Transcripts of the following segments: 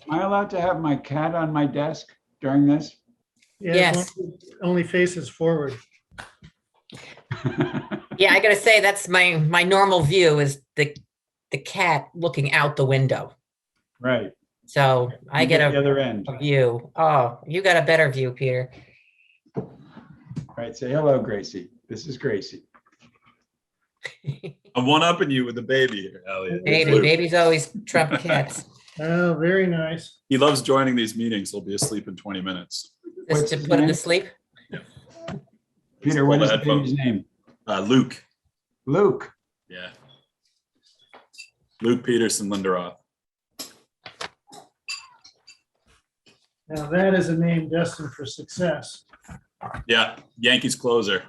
Am I allowed to have my cat on my desk during this? Yeah, Yes. as long as it only faces forward. Yeah, I gotta say, that's my normal view is the cat looking out the window. Right. So I You get the other end. a view. Oh, you got a better view, Peter. Right. Say hello, Gracie. This is Gracie. I'm one-upping you with the baby here, Elliot. It's Baby, Luke. babies always trump cats. Oh, very nice. He loves joining these meetings. He'll be asleep in 20 minutes. Just What's to his put him to name? sleep. Peter, what Pull is the the baby's headphones. name? Luke. Luke. Yeah. Luke Peterson Linderoth. Now that is a name destined for success. Yeah, Yankees closer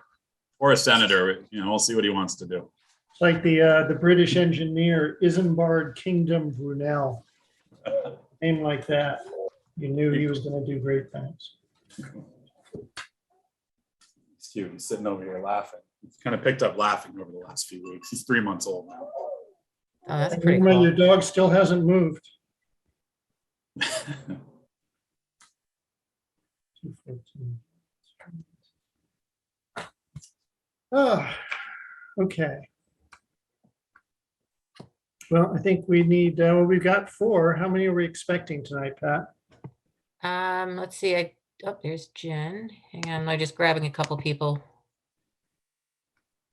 or a senator. We'll see what he wants to do. It's like the British engineer Isambard Kingdom Brunel. Name like that. You knew he was going to do great things. He's cute. He's sitting over here laughing. He's kind of picked up laughing over the last few weeks. He's 3 months old now. Oh, that's pretty Remember, cool. your dog still hasn't moved. 214. Oh, okay. Well, I think we need, we've got 4. How many are we expecting tonight, Pat? Let's see. There's Jen. Hang on, I'm just grabbing a couple people.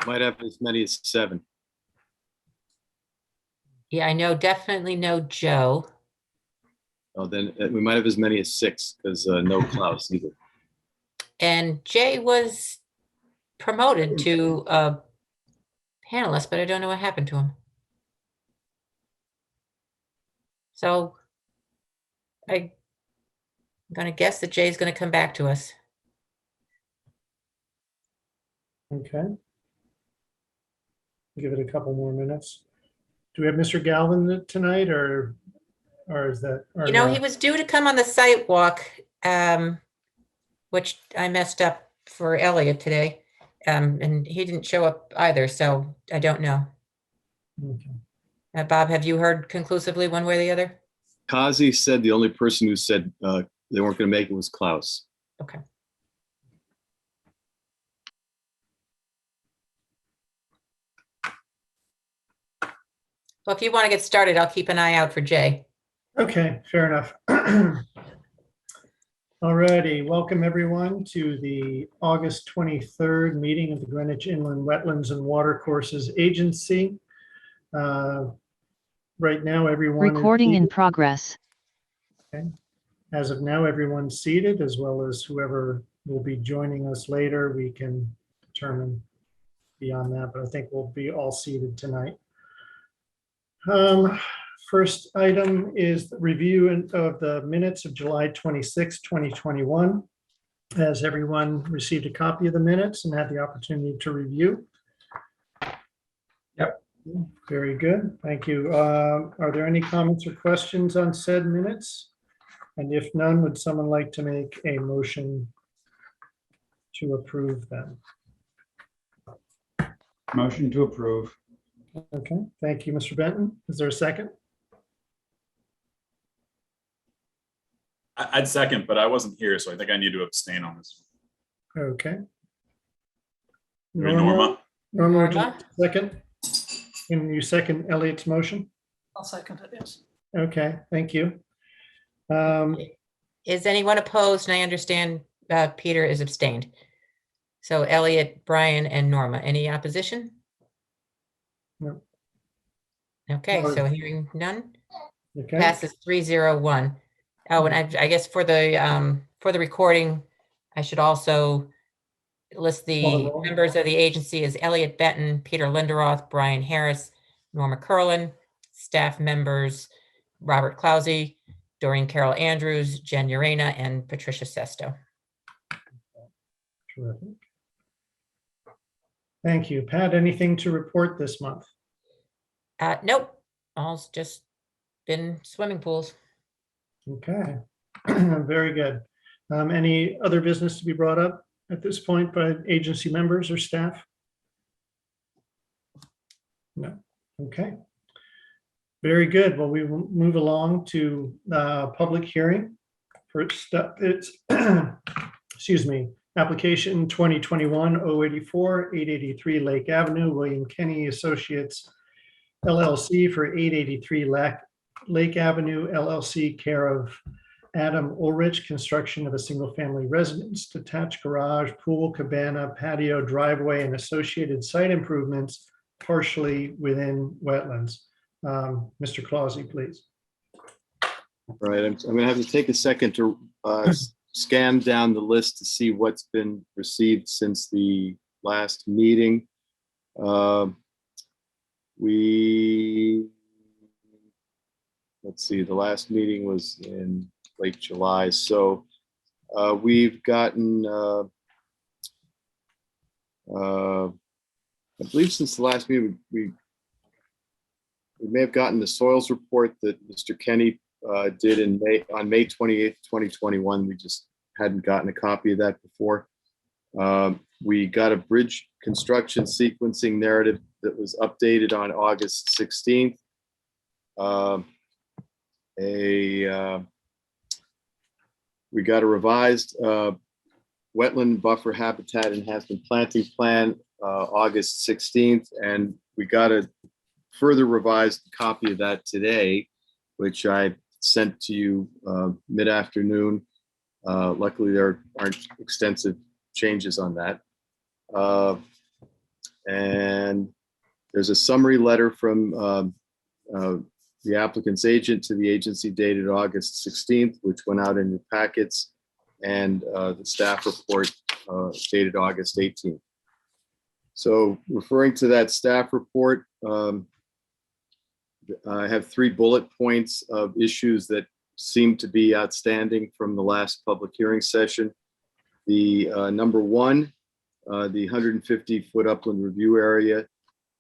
Might have as many as 7. Yeah, I know, definitely know Joe. Oh, then we might have as many as 6 because no Klaus either. And Jay was promoted to a panelist, but I don't know what happened to him. So I'm going to guess that Jay's going to come back to us. Okay. Give it a couple more minutes. Do we have Mr. Galvin tonight or is that? or You know, no? he was due to come on the site walk, which I messed up for Elliot today. And he didn't show up either, so I don't know. Okay. Bob, have you heard conclusively one way or the other? Kazi said the only person who said they weren't going to make it was Klaus. Okay. Well, if you want to get started, I'll keep an eye out for Jay. Okay, fair enough. All righty, welcome everyone to the August 23rd meeting of the Greenwich Inland Wetlands and Watercourses Agency. Right now, everyone is Recording in seated. progress. As of now, everyone's seated, as well as whoever will be joining us later. We can determine beyond that, but I think we'll be all seated tonight. First item is the review of the minutes of July 26, 2021. Has everyone received a copy of the minutes and had the opportunity to review? Yep. Very good. Thank you. Are there any comments or questions on said minutes? And if none, would someone like to make a motion to approve them? Motion to approve. Okay, thank you, Mr. Benton. Is there a second? I'd second, but I wasn't here, so I think I need to abstain on this. Okay. Norma? Norma, would you Norma? second? Can you second Elliot's motion? I'll second it, yes. Okay, thank you. Is anyone opposed? And I understand Peter is abstained. So Elliot, Brian, and Norma, any opposition? No. Okay, No. so hearing none, Okay, passes 3-0-1. Oh, and I guess for the recording, I should also list Call the the roll. members of the agency as Elliot Benton, Peter Linderoth, Brian Harris, Norma Curlin, staff members, Robert Clausy, Doreen Carroll Andrews, Jen Urena, and Patricia Sesto. terrific. Thank you. Pat, anything to report this month? Nope, all's just been swimming pools. Okay, very good. Any other business to be brought up at this point by agency members or staff? No, okay. Very good. Well, we will move along to public hearing. First up, it's, excuse me, application 2021-084, 883 Lake Avenue, William Kenny Associates LLC for 883 Lake Avenue LLC, care of Adam Ulrich, construction of a single-family residence, detached garage, pool, cabana, patio, driveway, and associated site improvements partially within wetlands. Mr. Clausy, please. All right, I'm gonna have to take a second to scan down the list to see what's been received since the last meeting. Let's see, the last meeting was in late July, so we've gotten, I believe since the last meeting, we may have gotten the soils report that Mr. Kenny did on May 28th, 2021. We just hadn't gotten a copy of that before. We got a bridge construction sequencing narrative that was updated on August 16th. We got a revised wetland buffer habitat enhancement planting plan August 16th, and we got a further revised copy of that today, which I sent to you mid-afternoon. Luckily, there aren't extensive changes on that. And there's a summary letter from the applicant's agent to the agency dated August 16th, which went out in your packets, and the staff report dated August 18th. So referring to that staff report, I have 3 bullet points of issues that seem to be outstanding from the last public hearing session. The number 1, the 150-foot upland review area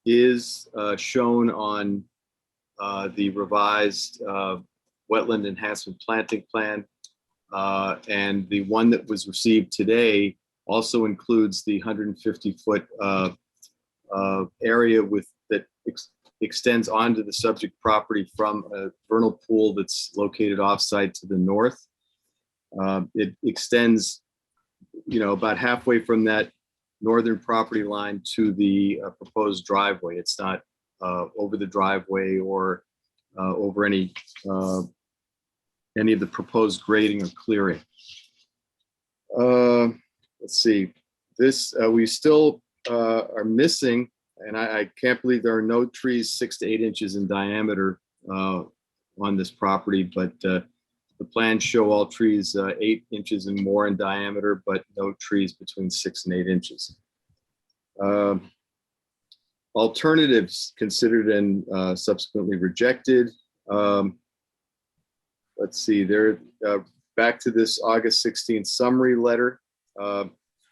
is shown on the revised wetland enhancement planting plan. And the one that was received today also includes the 150-foot area that extends onto the subject property from a vernal pool that's located offsite to the north. It extends, about halfway from that northern property line to the proposed driveway. It's not over the driveway or over any of the proposed grading or clearing. Let's see, this we still are missing, and I can't believe there are no trees 6 to 8 inches in diameter on this property, but the plans show all trees 8 inches and more in diameter, but no trees between 6 and 8 inches. Alternatives considered and subsequently rejected. Let's see, there, back to this August 16th summary letter.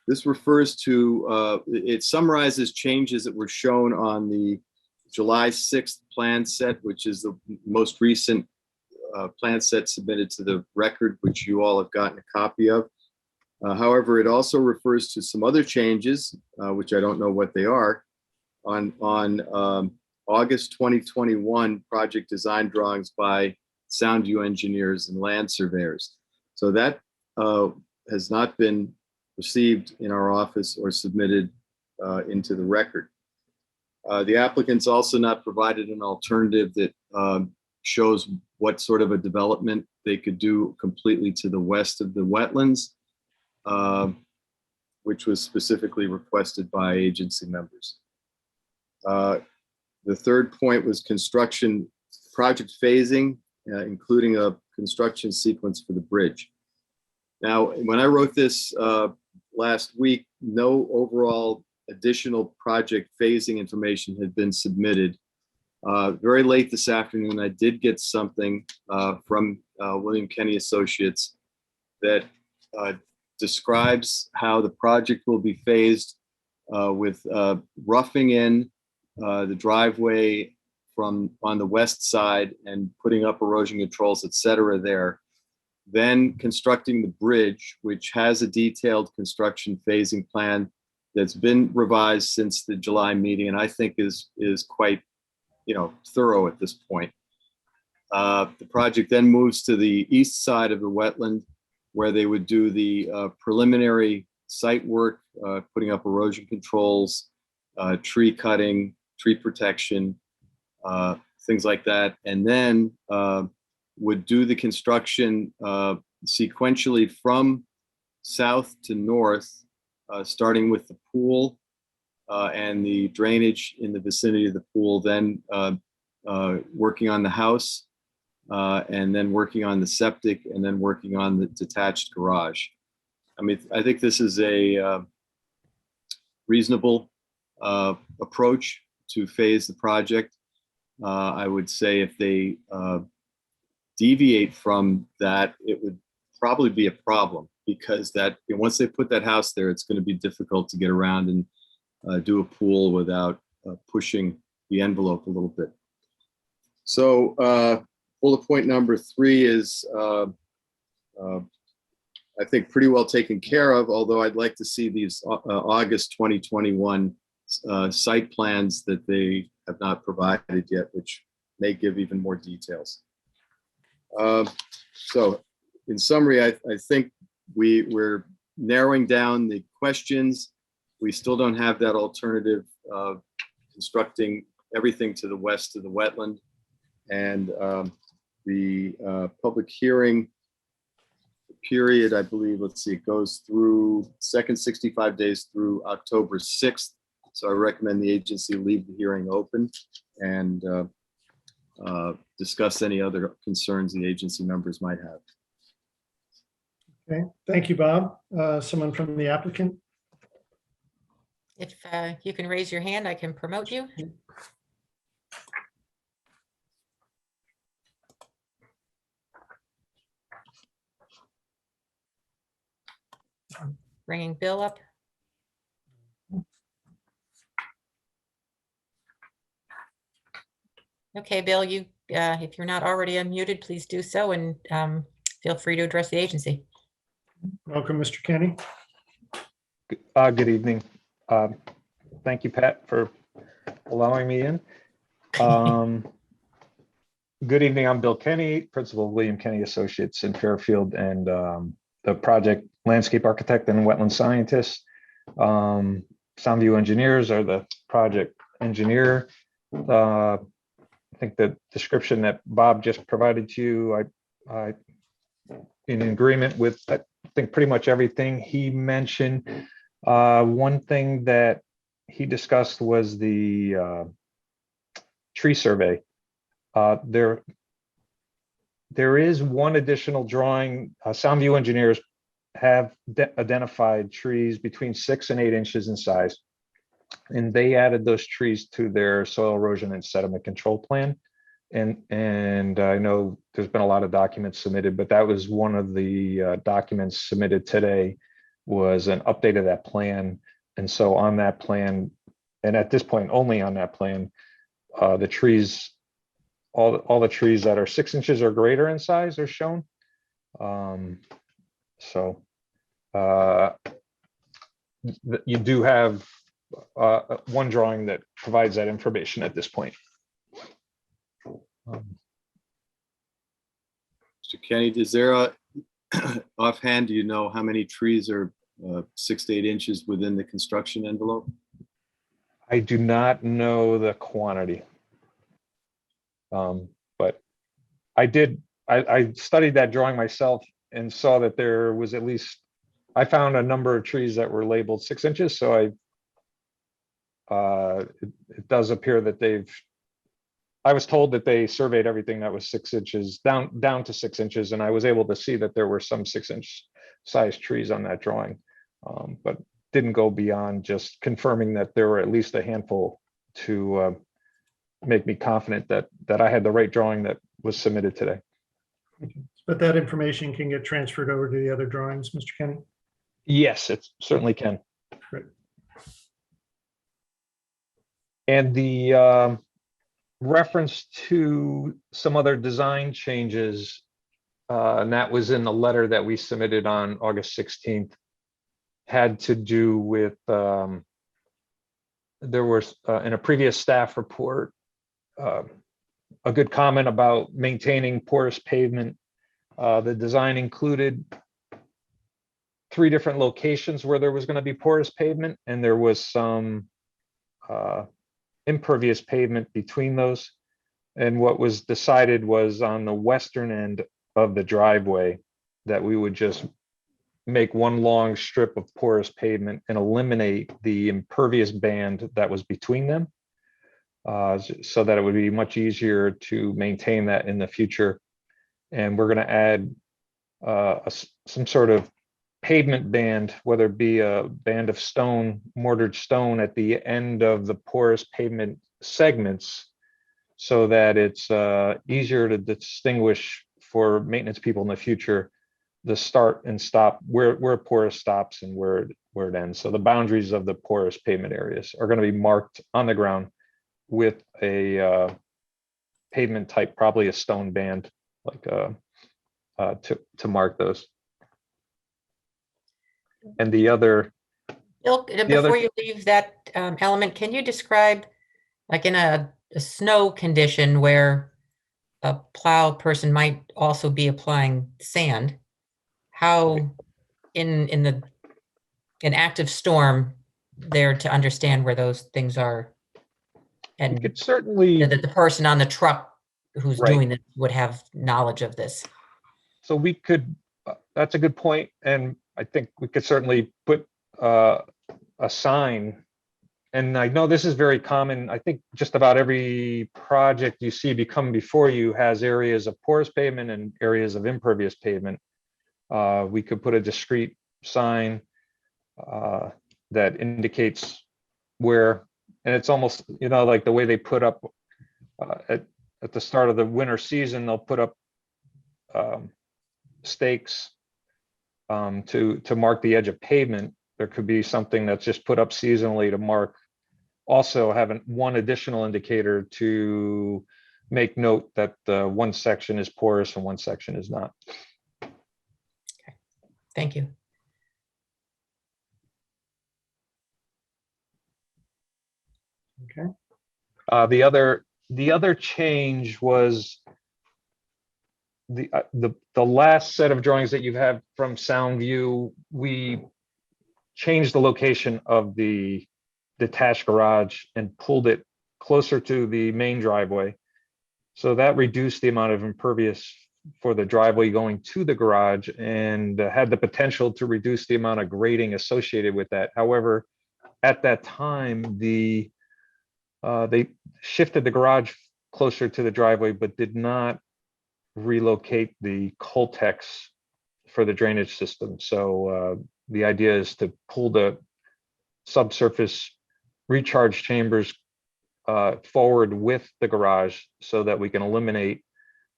This refers to, it summarizes changes that were shown on the July 6th plan set, which is the most recent plan set submitted to the record, which you all have gotten a copy of. However, it also refers to some other changes, which I don't know what they are, on August 2021 project design drawings by Soundview engineers and land surveyors. So that has not been received in our office or submitted into the record. The applicant's also not provided an alternative that shows what sort of a development they could do completely to the west of the wetlands, which was specifically requested by agency members. The third point was construction project phasing, including a construction sequence for the bridge. Now, when I wrote this last week, no overall additional project phasing information had been submitted. Very late this afternoon, I did get something from William Kenny Associates that describes how the project will be phased with roughing in the driveway from on the west side and putting up erosion controls, et cetera, there. Then constructing the bridge, which has a detailed construction phasing plan that's been revised since the July meeting, and I think is quite, thorough at this point. The project then moves to the east side of the wetland, where they would do the preliminary site work, putting up erosion controls, tree cutting, tree protection, things like that, and then would do the construction sequentially from south to north, starting with the pool and the drainage in the vicinity of the pool, then working on the house, and then working on the septic, and then working on the detached garage. I mean, I think this is a reasonable approach to phase the project. I would say if they deviate from that, it would probably be a problem, because that once they put that house there, it's going to be difficult to get around and do a pool without pushing the envelope a little bit. So bullet point number 3 is I think pretty well taken care of, although I'd like to see these August 2021 site plans that they have not provided yet, which may give even more details. So in summary, I think we're narrowing down the questions. We still don't have that alternative of constructing everything to the west of the wetland. And the public hearing period, I believe, let's see, it goes through second 65 days through October 6th. So I recommend the agency leave the hearing open and discuss any other concerns the agency members might have. Okay, thank you, Bob. Someone from the applicant? If you can raise your hand, I can promote you. Bringing Bill up. Okay, Bill, you, if you're not already unmuted, please do so, and feel free to address the agency. Welcome, Mr. Kenny. Good evening. Thank you, Pat, for allowing me in. Good evening. I'm Bill Kenny, principal of William Kenny Associates in Fairfield, and the project landscape architect and wetland scientist. Soundview Engineers are the project engineer. I think the description that Bob just provided to you, I in agreement with, I think, pretty much everything he mentioned. One thing that he discussed was the tree survey. There is one additional drawing. Soundview Engineers have identified trees between 6 and 8 inches in size, and they added those trees to their soil erosion and sediment control plan. And I know there's been a lot of documents submitted, but that was one of the documents submitted today, was an update of that plan. And so on that plan, and at this point only on that plan, the trees, all the trees that are 6 inches or greater in size are shown. So you do have one drawing that provides that information at this point. Mr. Kenny, is there a offhand, do you know how many trees are 6 to 8 inches within the construction envelope? I do not know the quantity, but I studied that drawing myself and saw that there was at least, I found a number of trees that were labeled 6 inches. So it does appear that I was told that they surveyed everything that was 6 inches down to 6 inches. And I was able to see that there were some 6-inch size trees on that drawing, but didn't go beyond just confirming that there were at least a handful to make me confident that I had the right drawing that was submitted today. But that information can get transferred over to the other drawings, Mr. Kenny? Yes, it certainly can. Great. And the reference to some other design changes, and that was in the letter that we submitted on August 16th, had to do with, there was in a previous staff report, a good comment about maintaining porous pavement. The design included 3 different locations where there was going to be porous pavement, and there was some impervious pavement between those. And what was decided was on the western end of the driveway that we would just make one long strip of porous pavement and eliminate the impervious band that was between them, so that it would be much easier to maintain that in the future. And we're going to add some sort of pavement band, whether it be a band of stone, mortared stone at the end of the porous pavement segments, so that it's easier to distinguish for maintenance people in the future, the start and stop, where porous stops and where it ends. So the boundaries of the porous pavement areas are going to be marked on the ground with a pavement type, probably a stone band, like to mark those. And the other, Bill, before you leave that element, can you describe, like in a snow condition where a plow person might also be applying sand, how in an active storm there to understand where those things are? you And could certainly, that the person on the truck who's Right. doing this would have knowledge of this. so we could, that's a good point, and I think we could certainly put a sign. And I know this is very common. I think just about every project you see come before you has areas of porous pavement and areas of impervious pavement. We could put a discrete sign that indicates where, and it's almost, like the way they put up at the start of the winter season, they'll put up stakes to mark the edge of pavement. There could be something that's just put up seasonally to mark, also having one additional indicator to make note that one section is porous and one section is not. Thank you. Okay. The other change was the last set of drawings that you have from Sound View. We changed the location of the detached garage and pulled it closer to the main driveway. So that reduced the amount of impervious for the driveway going to the garage and had the potential to reduce the amount of grading associated with that. However, at that time, they shifted the garage closer to the driveway, but did not relocate the Coltex for the drainage system. So the idea is to pull the subsurface recharge chambers forward with the garage so that we can eliminate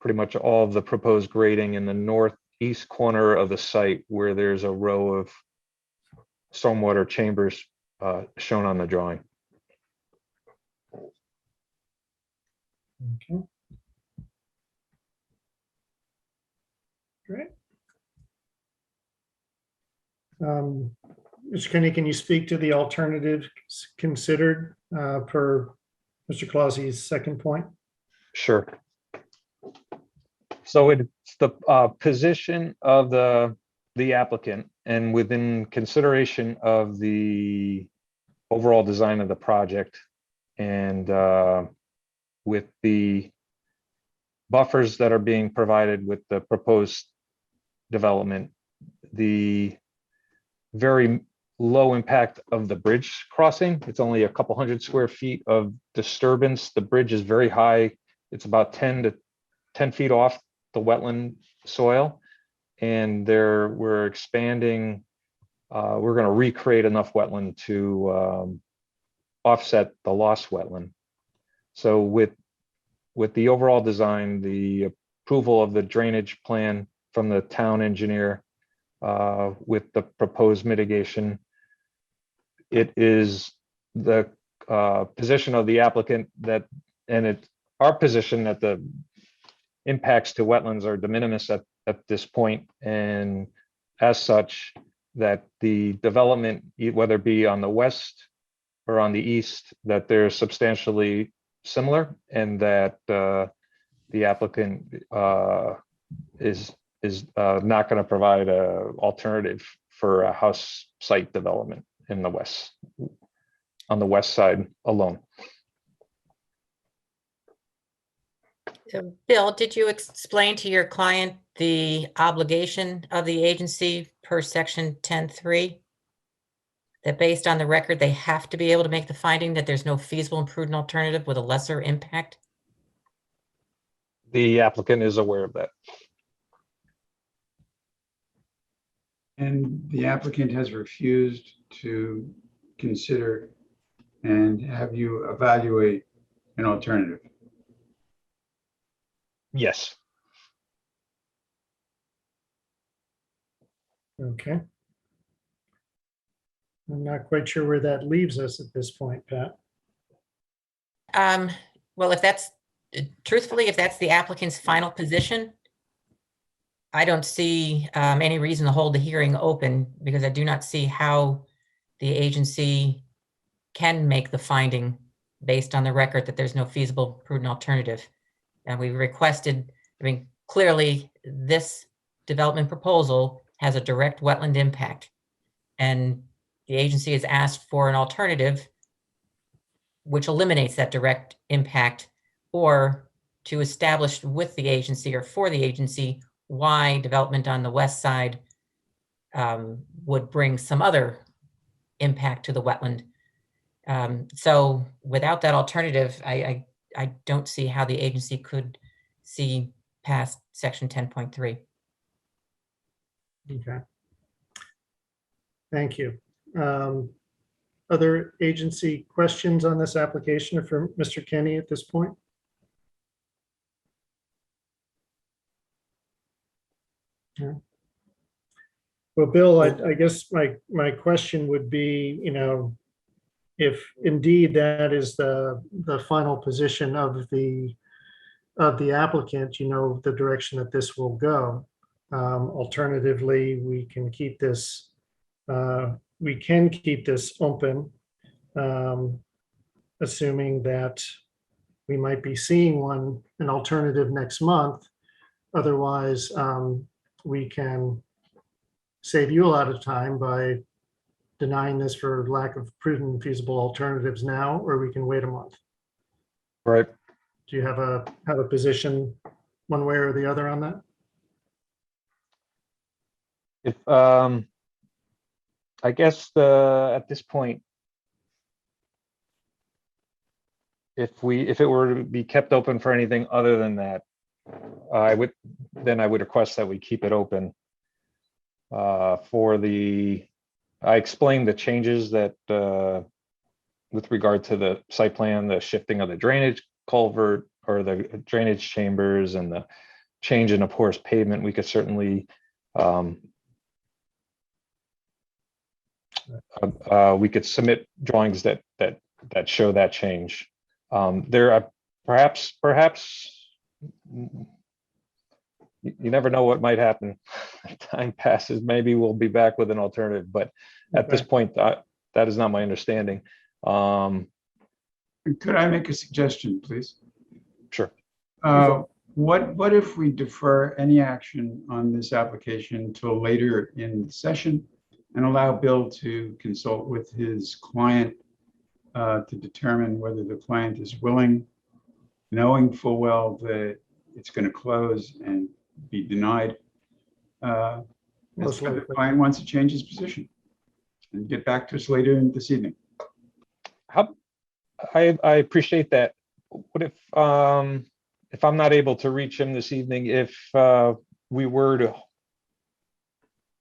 pretty much all of the proposed grading in the northeast corner of the site where there's a row of stormwater chambers shown on the drawing. Okay. Great. Mr. Kenny, can you speak to the alternatives considered per Mr. Clause's second point? Sure. So it's the position of the applicant, and within consideration of the overall design of the project, and with the buffers that are being provided with the proposed development, the very low impact of the bridge crossing. It's only a couple hundred square feet of disturbance. The bridge is very high. It's about 10 feet off the wetland soil. And we're expanding, we're going to recreate enough wetland to offset the lost wetland. So with the overall design, the approval of the drainage plan from the town engineer, with the proposed mitigation, it is the position of the applicant that, and it's our position that the impacts to wetlands are de minimis at this point, and as such, that the development, whether it be on the west or on the east, that they're substantially similar, and that the applicant is not going to provide a alternative for a house site development in the west, on the west side alone. Bill, did you explain to your client the obligation of the agency per section 10.3? That based on the record, they have to be able to make the finding that there's no feasible and prudent alternative with a lesser impact? The applicant is aware of that. And the applicant has refused to consider and have you evaluate an alternative. Yes. Okay. I'm not quite sure where that leaves us at this point, Pat. Well, if that's, truthfully, if that's the applicant's final position, I don't see any reason to hold the hearing open, because I do not see how the agency can make the finding based on the record that there's no feasible, prudent alternative. And we requested, I mean, clearly this development proposal has a direct wetland impact. And the agency has asked for an alternative which eliminates that direct impact, or to establish with the agency or for the agency why development on the west side would bring some other impact to the wetland. So without that alternative, I don't see how the agency could see past section 10.3. Okay. Thank you. Other agency questions on this application or for Mr. Kenny at this point? Yeah. Well, Bill, I guess my question would be, if indeed that is the final position of the applicant, the direction that this will go. Alternatively, we can keep this open, assuming that we might be seeing an alternative next month. Otherwise, we can save you a lot of time by denying this for lack of prudent and feasible alternatives now, or we can wait a month. Right. Do you have a position one way or the other on that? If I guess at this point, if it were to be kept open for anything other than that, I would request that we keep it open. I explained the changes that with regard to the site plan, the shifting of the drainage culvert or the drainage chambers and the change in a porous pavement. We could certainly we could submit drawings that show that change. There are perhaps you never know what might happen. Time passes. Maybe we'll be back with an alternative, but at this point, that is not my understanding. Could I make a suggestion, please? Sure. What if we defer any action on this application until later in the session and allow Bill to consult with his client to determine whether the client is willing, knowing full well that it's going to close and be denied. Most The likely. client wants to change his position and get back to us later this evening. I appreciate that. What if I'm not able to reach him this evening, if we were to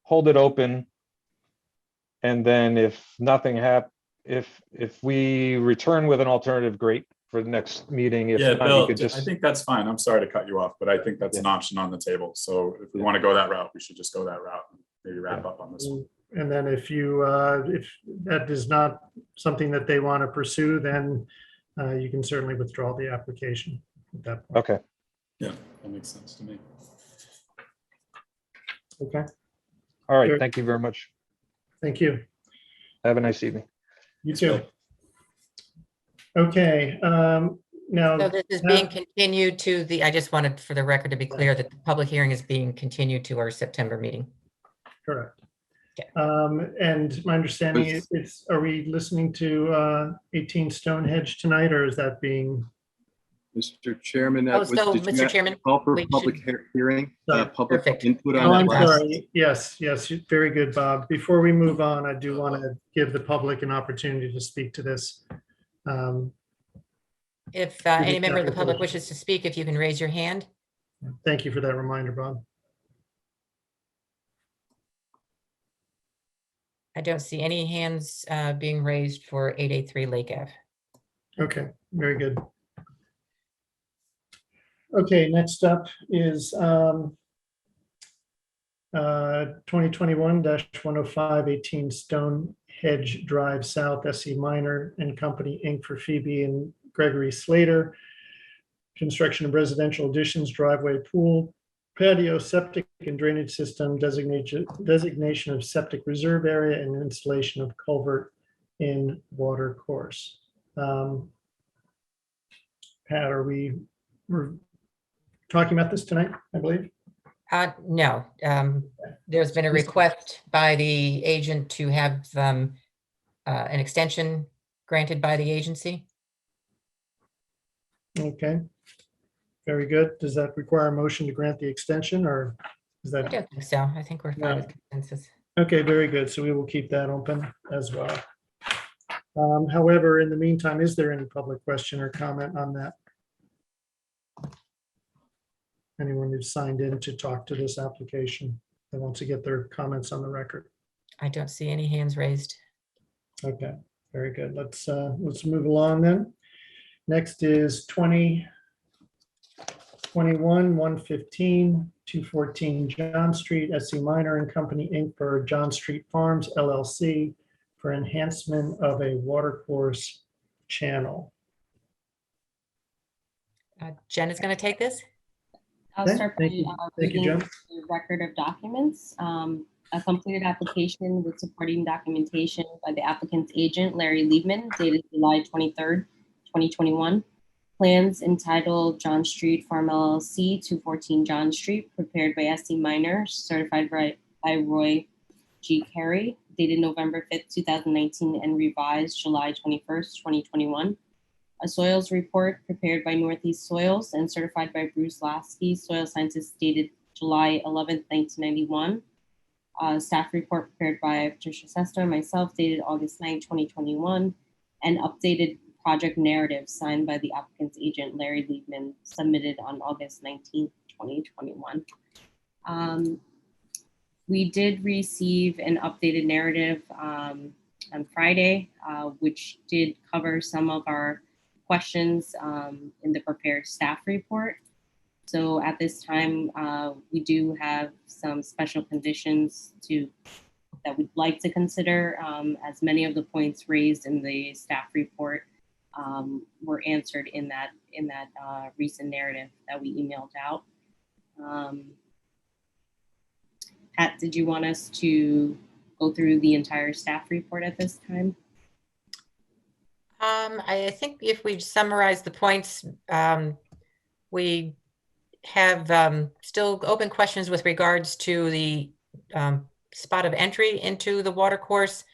hold it open, and then if nothing happens, if we return with an alternative, great, for the next meeting. If Yeah, not, Bill, you could just, I think that's fine. I'm sorry to cut you off, but I think that's an option on the table. So if we want to go that route, we should just go that route and maybe wrap up on this one. And then if that is not something that they want to pursue, then you can certainly withdraw the application at that point. okay. Yeah, that makes sense to me. Okay, All right. Sure. Thank you very much. thank you. Have a nice evening. You Thanks, too. Bill. Okay, Now, So this is being continued to the, I just wanted for the record to be clear that the public hearing is being continued to our September meeting. correct. Okay. And my understanding is, are we listening to 18 Stonehenge tonight, or is that being? Mr. Chairman, Oh, so, did you Mr. Chairman, call for we public hearing, Sorry. public Perfect. input on Oh, that I'm last? sorry. Yes, very good, Bob. Before we move on, I do want to give the public an opportunity to speak to this. if any this member of the public application. wishes to speak, if you can raise your hand. Thank you for that reminder, Bob. I don't see any hands being raised for 883 Lake Ave. Okay, very good. Okay, next up is 2021-105 18 Stonehenge Drive South, SE Minor and Company, Inc. for Phoebe and Gregory Slater. Construction of residential additions, driveway, pool, patio, septic and drainage system, designation of septic reserve area, and installation of culvert in water course. Pat, we're talking about this tonight, I believe? No, there's been a request by the agent to have an extension granted by the agency. Okay. Very good. Does that require a motion to grant the extension, or is I that? don't think so. I think we're fine with consensus. Okay, very good. So we will keep that open as well. However, in the meantime, is there any public question or comment on that? Anyone who's signed in to talk to this application that wants to get their comments on the record? I don't see any hands raised. Okay, very good. Let's move along then. Next is 2021-115, 214 John Street, SE Minor and Company, Inc. for John Street Farms LLC for enhancement of a watercourse channel. Jen is going to take this. I'll Okay, start by thank you, reading Jen. the record of documents. A completed application with supporting documentation by the applicant's agent, Larry Liebman, dated July 23rd, 2021. Plans entitled John Street Farm LLC, 214 John Street, prepared by SE Minor, certified by Roy G. Carey, dated November 5th, 2019, and revised July 21st, 2021. A soils report prepared by Northeast Soils and certified by Bruce Lasky, soil scientist, dated July 11th, 1991. Staff report prepared by Patricia Sester and myself, dated August 9th, 2021. And updated project narrative signed by the applicant's agent, Larry Liebman, submitted on August 19th, 2021. We did receive an updated narrative on Friday, which did cover some of our questions in the prepared staff report. So at this time, we do have some special conditions that we'd like to consider, as many of the points raised in the staff report were answered in that recent narrative that we emailed out. Pat, did you want us to go through the entire staff report at this time? I think if we summarize the points, we have still open questions with regards to the spot of entry into the watercourse.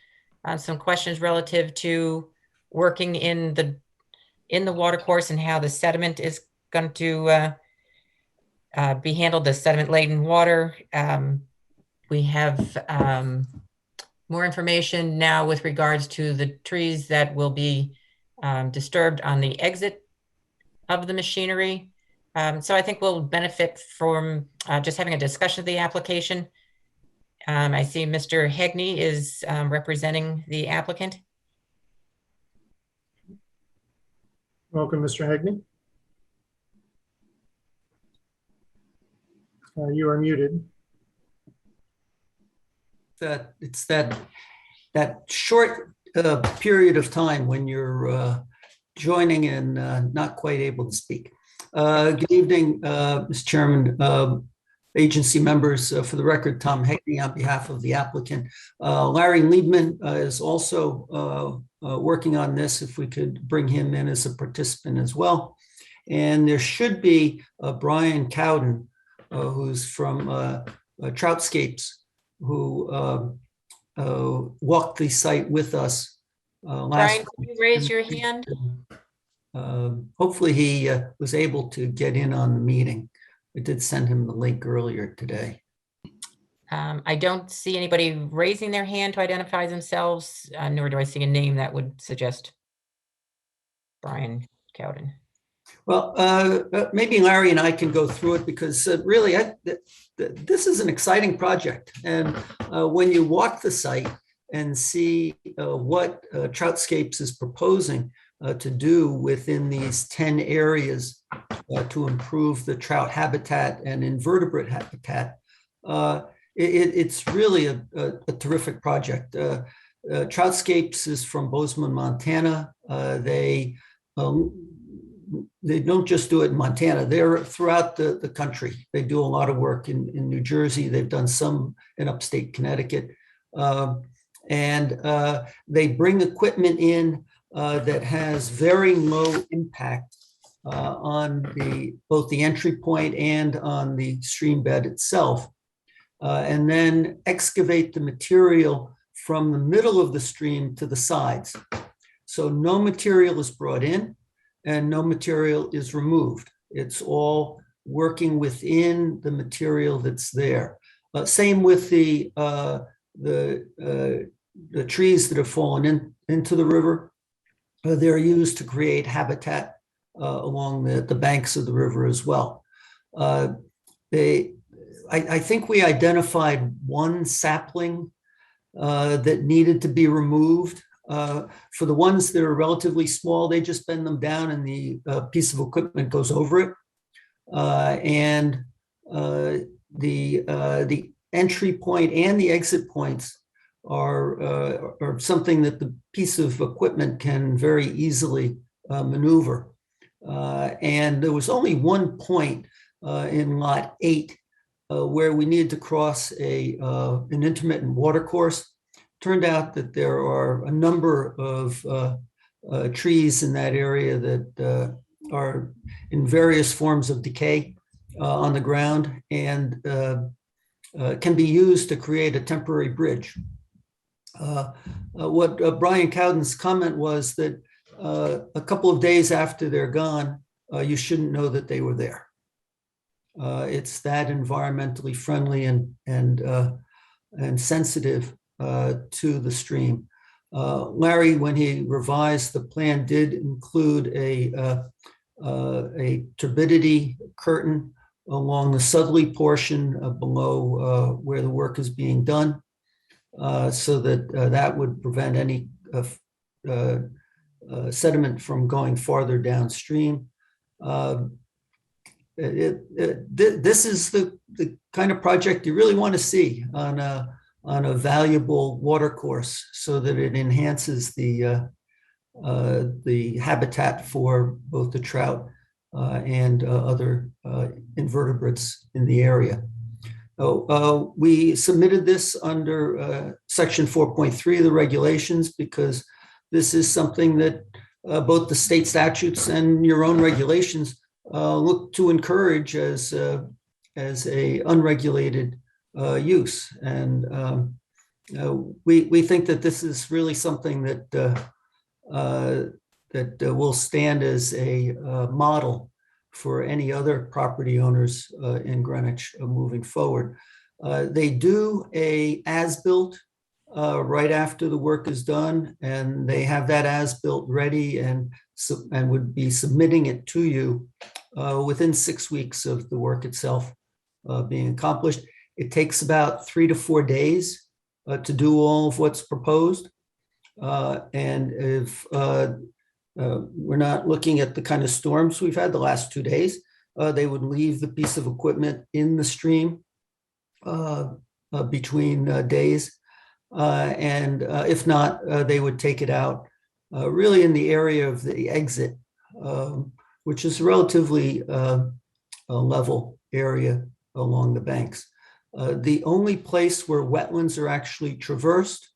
Some questions relative to working in the watercourse and how the sediment is going to be handled, the sediment-laden water. We have more information now with regards to the trees that will be disturbed on the exit of the machinery. So I think we'll benefit from just having a discussion of the application. I see Mr. Hegney is representing the applicant. Welcome, Mr. Hegney. You are muted. It's that short period of time when you're joining and not quite able to speak. Good evening, Mr. Chairman, agency members. For the record, Tom Hegney on behalf of the applicant. Larry Liebman is also working on this, if we could bring him in as a participant as well. And there should be Brian Cowden, who's from Troutscapes, who walked the site with us last Brian, can week. you raise your hand? Hopefully he was able to get in on the meeting. I did send him the link earlier today. I don't see anybody raising their hand to identify themselves, nor do I see a name that would suggest Brian Cowden. Well, maybe Larry and I can go through it because really, this is an exciting project. And when you walk the site and see what Troutscapes is proposing to do within these 10 areas to improve the trout habitat and invertebrate habitat, it's really a terrific project. Troutscapes is from Bozeman, Montana. They don't just do it in Montana, they're throughout the country. They do a lot of work in New Jersey. They've done some in upstate Connecticut. And they bring equipment in that has very low impact on both the entry point and on the stream bed itself. And then excavate the material from the middle of the stream to the sides. So no material is brought in and no material is removed. It's all working within the material that's there. Same with the trees that have fallen into the river. They're used to create habitat along the banks of the river as well. I think we identified one sapling that needed to be removed. For the ones that are relatively small, they just bend them down and the piece of equipment goes over it. And the entry point and the exit points are something that the piece of equipment can very easily maneuver. And there was only one point in lot 8 where we needed to cross an intermittent water course. Turned out that there are a number of trees in that area that are in various forms of decay on the ground and can be used to create a temporary bridge. What Brian Cowden's comment was that a couple of days after they're gone, you shouldn't know that they were there. It's that environmentally friendly and sensitive to the stream. Larry, when he revised the plan, did include a turbidity curtain along the southerly portion below where the work is being done, so that that would prevent any sediment from going farther downstream. This is the kind of project you really want to see on a valuable water course, so that it enhances the habitat for both the trout and other invertebrates in the area. We submitted this under section 4.3 of the regulations because this is something that both the state statutes and your own regulations look to encourage as a unregulated use. And we think that this is really something that will stand as a model for any other property owners in Greenwich moving forward. They do a as-built right after the work is done, and they have that as-built ready and would be submitting it to you within 6 weeks of the work itself being accomplished. It takes about 3 to 4 days to do all of what's proposed. And if we're not looking at the kind of storms we've had the last 2 days, they would leave the piece of equipment in the stream between days. And if not, they would take it out really in the area of the exit, which is a relatively level area along the banks. The only place where wetlands are actually traversed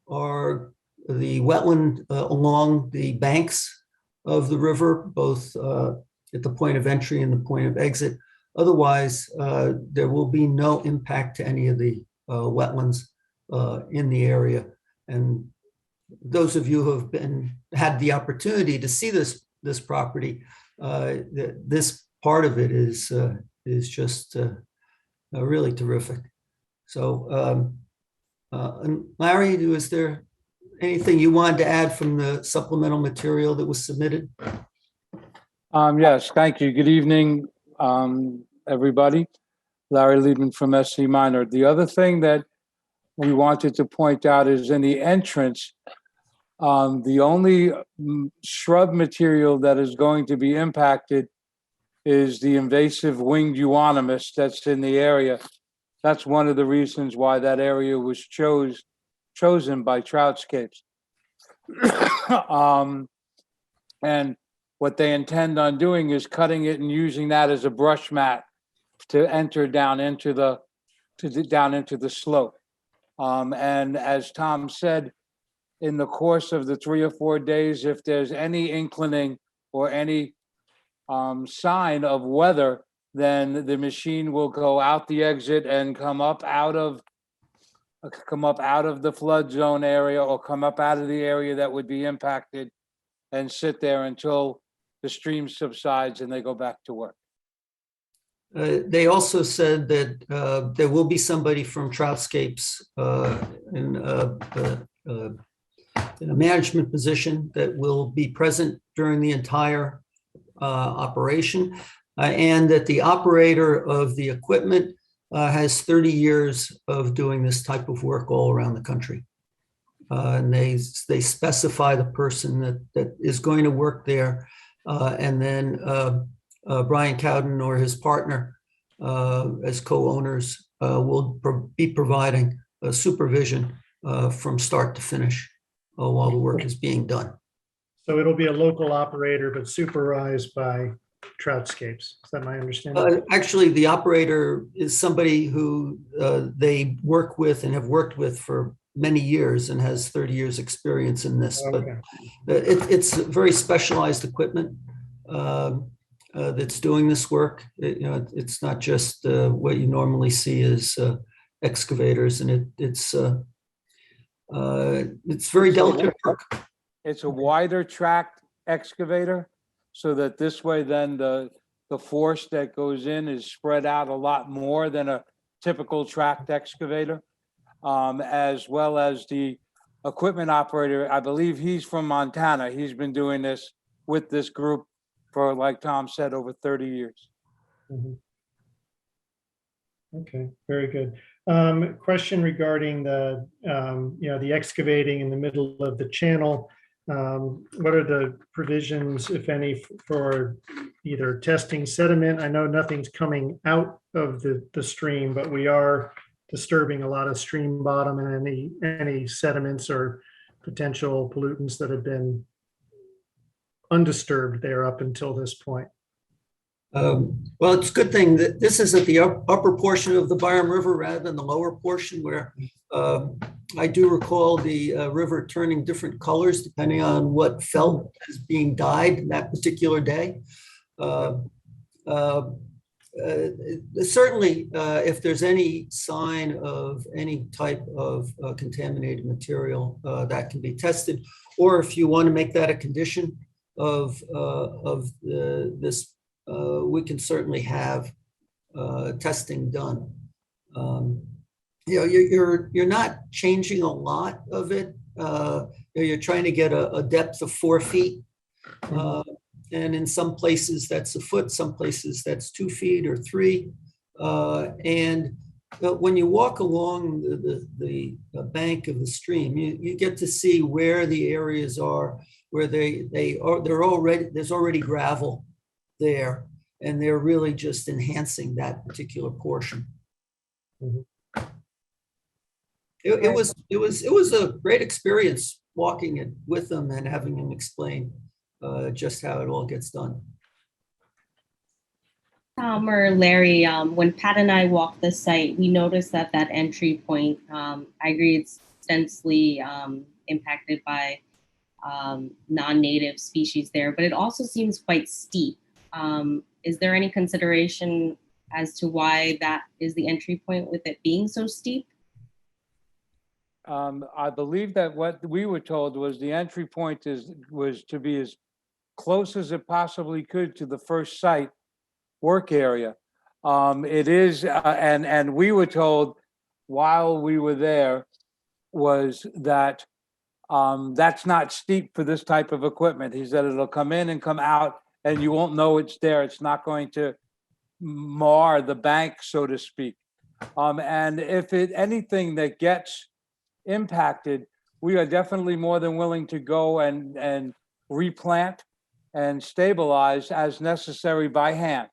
are the wetland along the banks of the river, both at the point of entry and the point of exit. Otherwise, there will be no impact to any of the wetlands in the area. And those of you who have had the opportunity to see this property, this part of it is just really terrific. So, and Larry, is there anything you wanted to add from the supplemental material that was submitted? Yes, thank you. Good evening, everybody. Larry Liebman from SC Minor. The other thing that we wanted to point out is in the entrance, the only shrub material that is going to be impacted is the invasive winged euonymus that's in the area. That's one of the reasons why that area was chosen by Troutscapes. And what they intend on doing is cutting it and using that as a brush mat to enter down into the slope. And as Tom said, in the course of the 3 or 4 days, if there's any inclining or any sign of weather, then the machine will go out the exit and come up out of the flood zone area, or come up out of the area that would be impacted, and sit there until the stream subsides and they go back to work. They also said that there will be somebody from Troutscapes in a management position that will be present during the entire operation, and that the operator of the equipment has 30 years of doing this type of work all around the country. And they specify the person that is going to work there. And then Brian Cowden or his partner as co-owners will be providing supervision from start to finish while the work is being done. So it'll be a local operator, but supervised by Troutscapes. Is that my understanding? Actually, the operator is somebody who they work with and have worked with for many years and has 30 years experience in this. Okay. But it's very specialized equipment that's doing this work. It's not just what you normally see as excavators, and it's very delicate work. It's a wider tracked excavator, so that this way then the force that goes in is spread out a lot more than a typical tracked excavator, as well as the equipment operator. I believe he's from Montana. He's been doing this with this group for, like Tom said, over 30 years. Mhm. Okay, very good. Question regarding the, the excavating in the middle of the channel. What are the provisions, if any, for either testing sediment? I know nothing's coming out of the stream, but we are disturbing a lot of stream bottom, and any sediments or potential pollutants that have been undisturbed there up until this point. Well, it's a good thing that this is at the upper portion of the Byram River rather than the lower portion, where I do recall the river turning different colors depending on what felt is being dyed that particular day. Certainly, if there's any sign of any type of contaminated material, that can be tested. Or if you want to make that a condition of this, we can certainly have testing done. You're not changing a lot of it. You're trying to get a depth of 4 feet. And in some places that's a foot, some places that's 2 feet or 3. And when you walk along the bank of the stream, you get to see where the areas are, where there's already gravel there, and they're really just enhancing that particular portion. Mhm. It was a great experience walking it with them and having them explain just how it all gets done. Tom or Larry, when Pat and I walked the site, we noticed that entry point, I agree, it's extensively impacted by non-native species there, but it also seems quite steep. Is there any consideration as to why that is the entry point with it being so steep? I believe that what we were told was the entry point was to be as close as it possibly could to the first site work area. It is, and we were told while we were there was that that's not steep for this type of equipment. He said it'll come in and come out and you won't know it's there. It's not going to mar the bank, so to speak. And if anything that gets impacted, we are definitely more than willing to go and replant and stabilize as necessary by hand.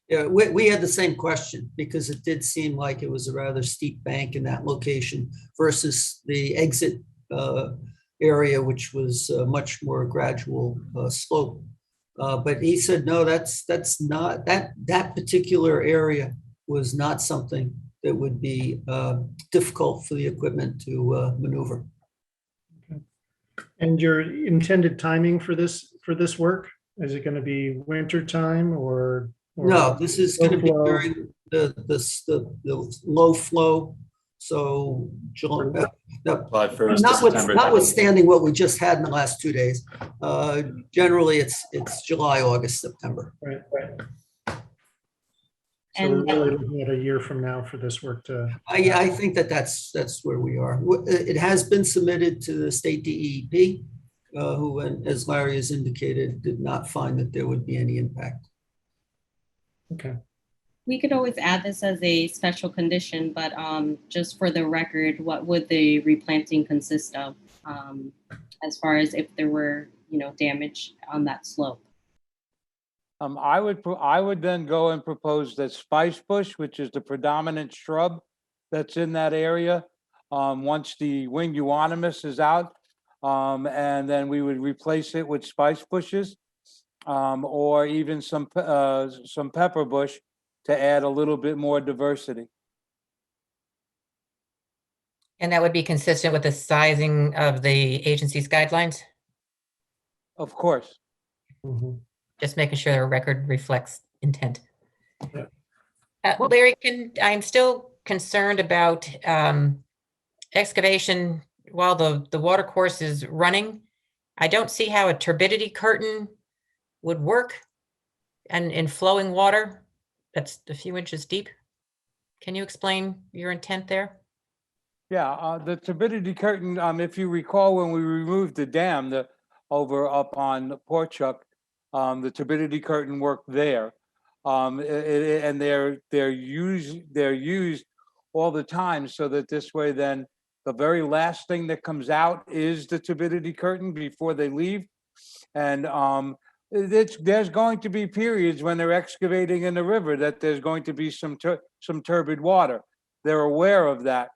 Yeah, we had the same question because it did seem like it was a rather steep bank in that location versus the exit area, which was a much more gradual slope. But he said, no, that's not, that particular area was not something that would be difficult for the equipment to maneuver. And your intended timing for this work? Is it going to be winter time or? No, this is going to be Low flow? during the low flow. So July, July 1st to September. notwithstanding what we just had in the last 2 days, generally it's July, August, September. Right. So And we're really looking at a year from now for this work to. I think that's where we are. It has been submitted to the state DEP, who, as Larry has indicated, did not find that there would be any impact. Okay. we could always add this as a special condition, but just for the record, what would the replanting consist of as far as if there were, damage on that slope? I would then go and propose that spice bush, which is the predominant shrub that's in that area, once the winged euonymus is out, and then we would replace it with spice bushes, or even some pepper bush to add a little bit more diversity. And that would be consistent with the sizing of the agency's guidelines? Of course. Mm-hmm. Just making sure the record reflects intent. Yeah. Larry, I'm still concerned about excavation while the water course is running. I don't see how a turbidity curtain would work and in flowing water that's a few inches deep. Can you explain your intent there? Yeah, the turbidity curtain, if you recall, when we removed the dam over up on Porchuk, the turbidity curtain worked there. And they're used all the time, so that this way then the very last thing that comes out is the turbidity curtain before they leave. And there's going to be periods when they're excavating in the river that there's going to be some turbid water. They're aware of that.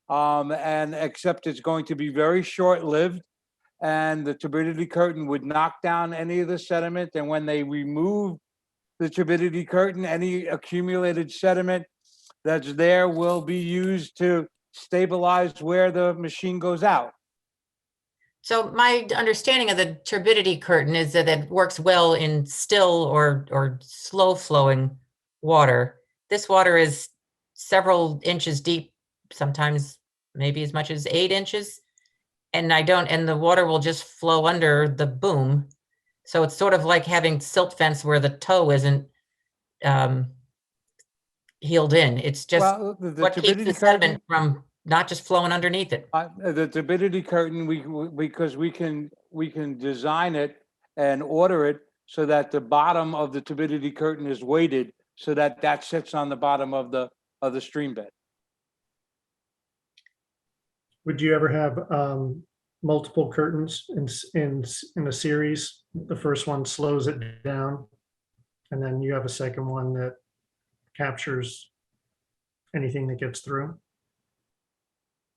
And except it's going to be very short-lived, and the turbidity curtain would knock down any of the sediment. And when they remove the turbidity curtain, any accumulated sediment that's there will be used to stabilize where the machine goes out. So my understanding of the turbidity curtain is that it works well in still or slow flowing water. This water is several inches deep, sometimes maybe as much as 8 inches. And the water will just flow under the boom. So it's sort of like having silt fence where the toe isn't healed in. It's just what keeps the sediment from not just flowing underneath it. The turbidity curtain, because we can design it and order it so that the bottom of the turbidity curtain is weighted so that sits on the bottom of the stream bed. Would you ever have multiple curtains in a series? The first one slows it down, and then you have a second one that captures anything that gets through?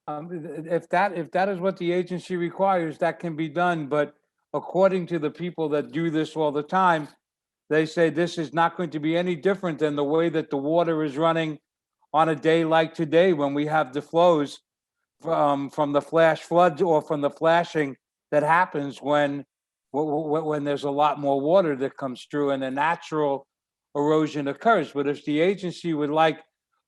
If that is what the agency requires, that can be done. But according to the people that do this all the time, they say this is not going to be any different than the way that the water is running on a day like today, when we have the flows from the flash floods or from the flashing that happens when when there's a lot more water that comes through and a natural erosion occurs. But if the agency would like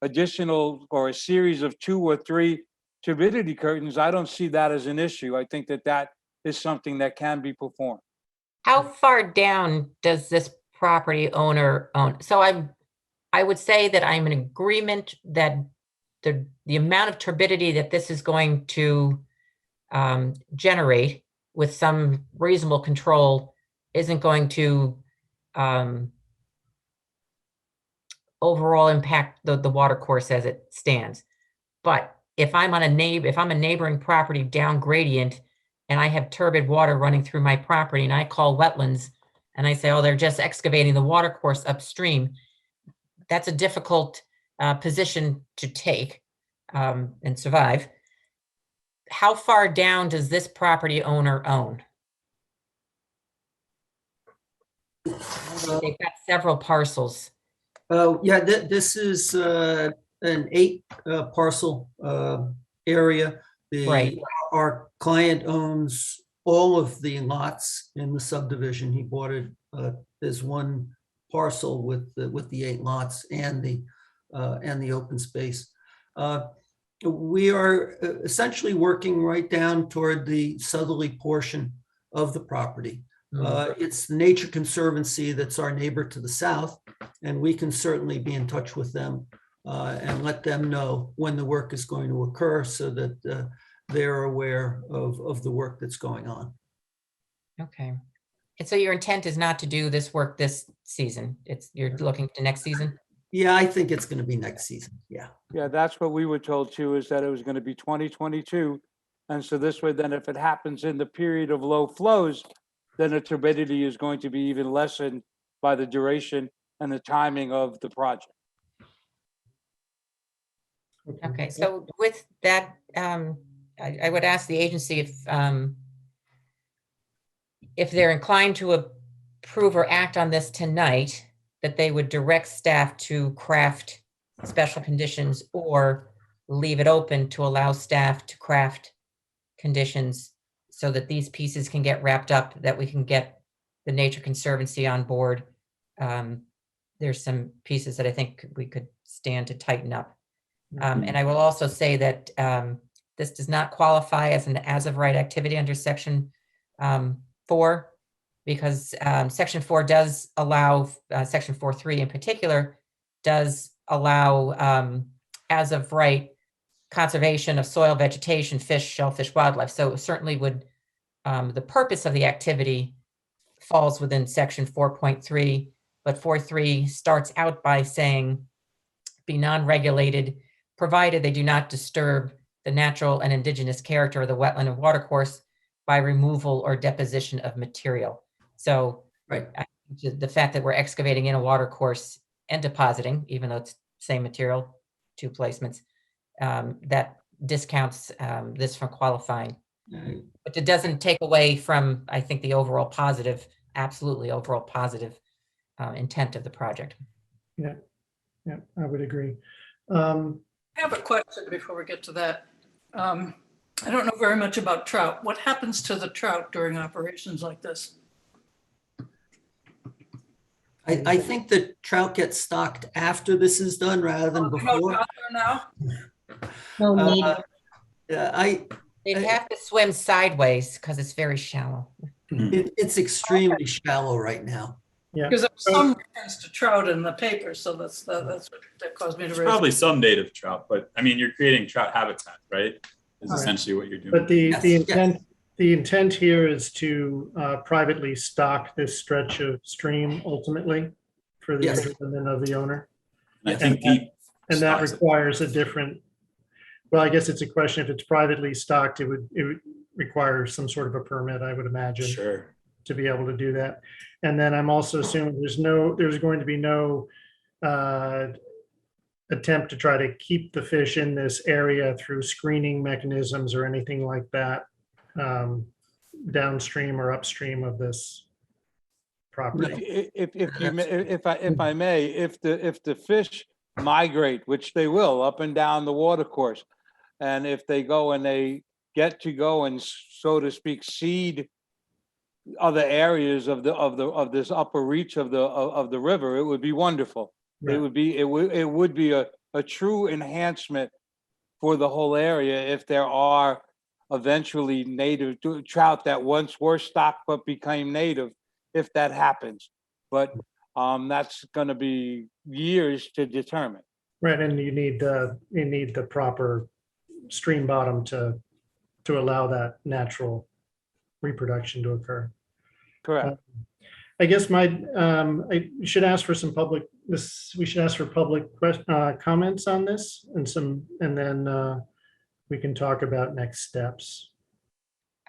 additional or a series of 2 or 3 turbidity curtains, I don't see that as an issue. I think that that is something that can be performed. How far down does this property owner own? So I would say that I'm in agreement that the amount of turbidity that this is going to generate with some reasonable control isn't going to overall impact the water course as it stands. But if I'm a neighboring property down gradient and I have turbid water running through my property and I call wetlands and I say, oh, they're just excavating the water course upstream, that's a difficult position to take and survive. How far down does this property owner own? They've got several parcels. Yeah, this is an 8 parcel area. Right. Our client owns all of the lots in the subdivision. He bought it as one parcel with the 8 lots and the open space. We are essentially working right down toward the southerly portion of the property. It's the Nature Conservancy that's our neighbor to the south, and we can certainly be in touch with them and let them know when the work is going to occur so that they're aware of the work that's going on. Okay. And so your intent is not to do this work this season? You're looking to next season? Yeah, I think it's going to be next season. Yeah. Yeah, that's what we were told too, is that it was going to be 2022. And so this way, then if it happens in the period of low flows, then the turbidity is going to be even lessened by the duration and the timing of the project. Okay, so with that, I would ask the agency if they're inclined to approve or act on this tonight, that they would direct staff to craft special conditions or leave it open to allow staff to craft conditions so that these pieces can get wrapped up, that we can get the Nature Conservancy on board. There's some pieces that I think we could stand to tighten up. And I will also say that this does not qualify as an as-of-right activity under Section 4, because Section 4 does allow, Section 4.3 in particular, does allow as-of-right conservation of soil, vegetation, fish, shellfish, wildlife. So it certainly would, the purpose of the activity falls within Section 4.3, but 4.3 starts out by saying, be non-regulated, provided they do not disturb the natural and indigenous character of the wetland and watercourse by removal or deposition of material. So Right. The fact that we're excavating in a watercourse and depositing, even though it's same material, 2 placements, that discounts this from qualifying. But it doesn't take away from, I think, the overall positive, absolutely overall positive intent of the project. Yeah, I would agree. I have a question before we get to that. I don't know very much about trout. What happens to the trout during operations like this? I think that trout get stocked after this is done rather than No before. trout there now? No need. They'd have to swim sideways because it's very shallow. It's extremely shallow right now. Yeah. Because there's some reference to trout in the paper, so that's what that caused me to There's raise. probably some native trout, but I mean, you're creating trout habitat, right? Is Right. essentially what you're doing. But the Yes, intent here is to privately stock this stretch of stream ultimately for the Yes. enjoyment of the owner. And I think Pete And that stocks it. requires a different, well, I guess it's a question, if it's privately stocked, it would require some sort of a permit, I would imagine, Sure. to be able to do that. And then I'm also assuming there's going to be no attempt to try to keep the fish in this area through screening mechanisms or anything like that, downstream or upstream of this property. If I may, if the fish migrate, which they will, up and down the water course, and if they go and they get to go and, so to speak, seed other areas of this upper reach of the river, it would be wonderful. Right. It would be a true enhancement for the whole area if there are eventually native trout that once were stocked but became native, if that happens. But that's going to be years to determine. Right, and you need the proper stream bottom to allow that natural reproduction to occur. Correct. I guess I should ask for some public, we should ask for public comments on this and then we can talk about next steps.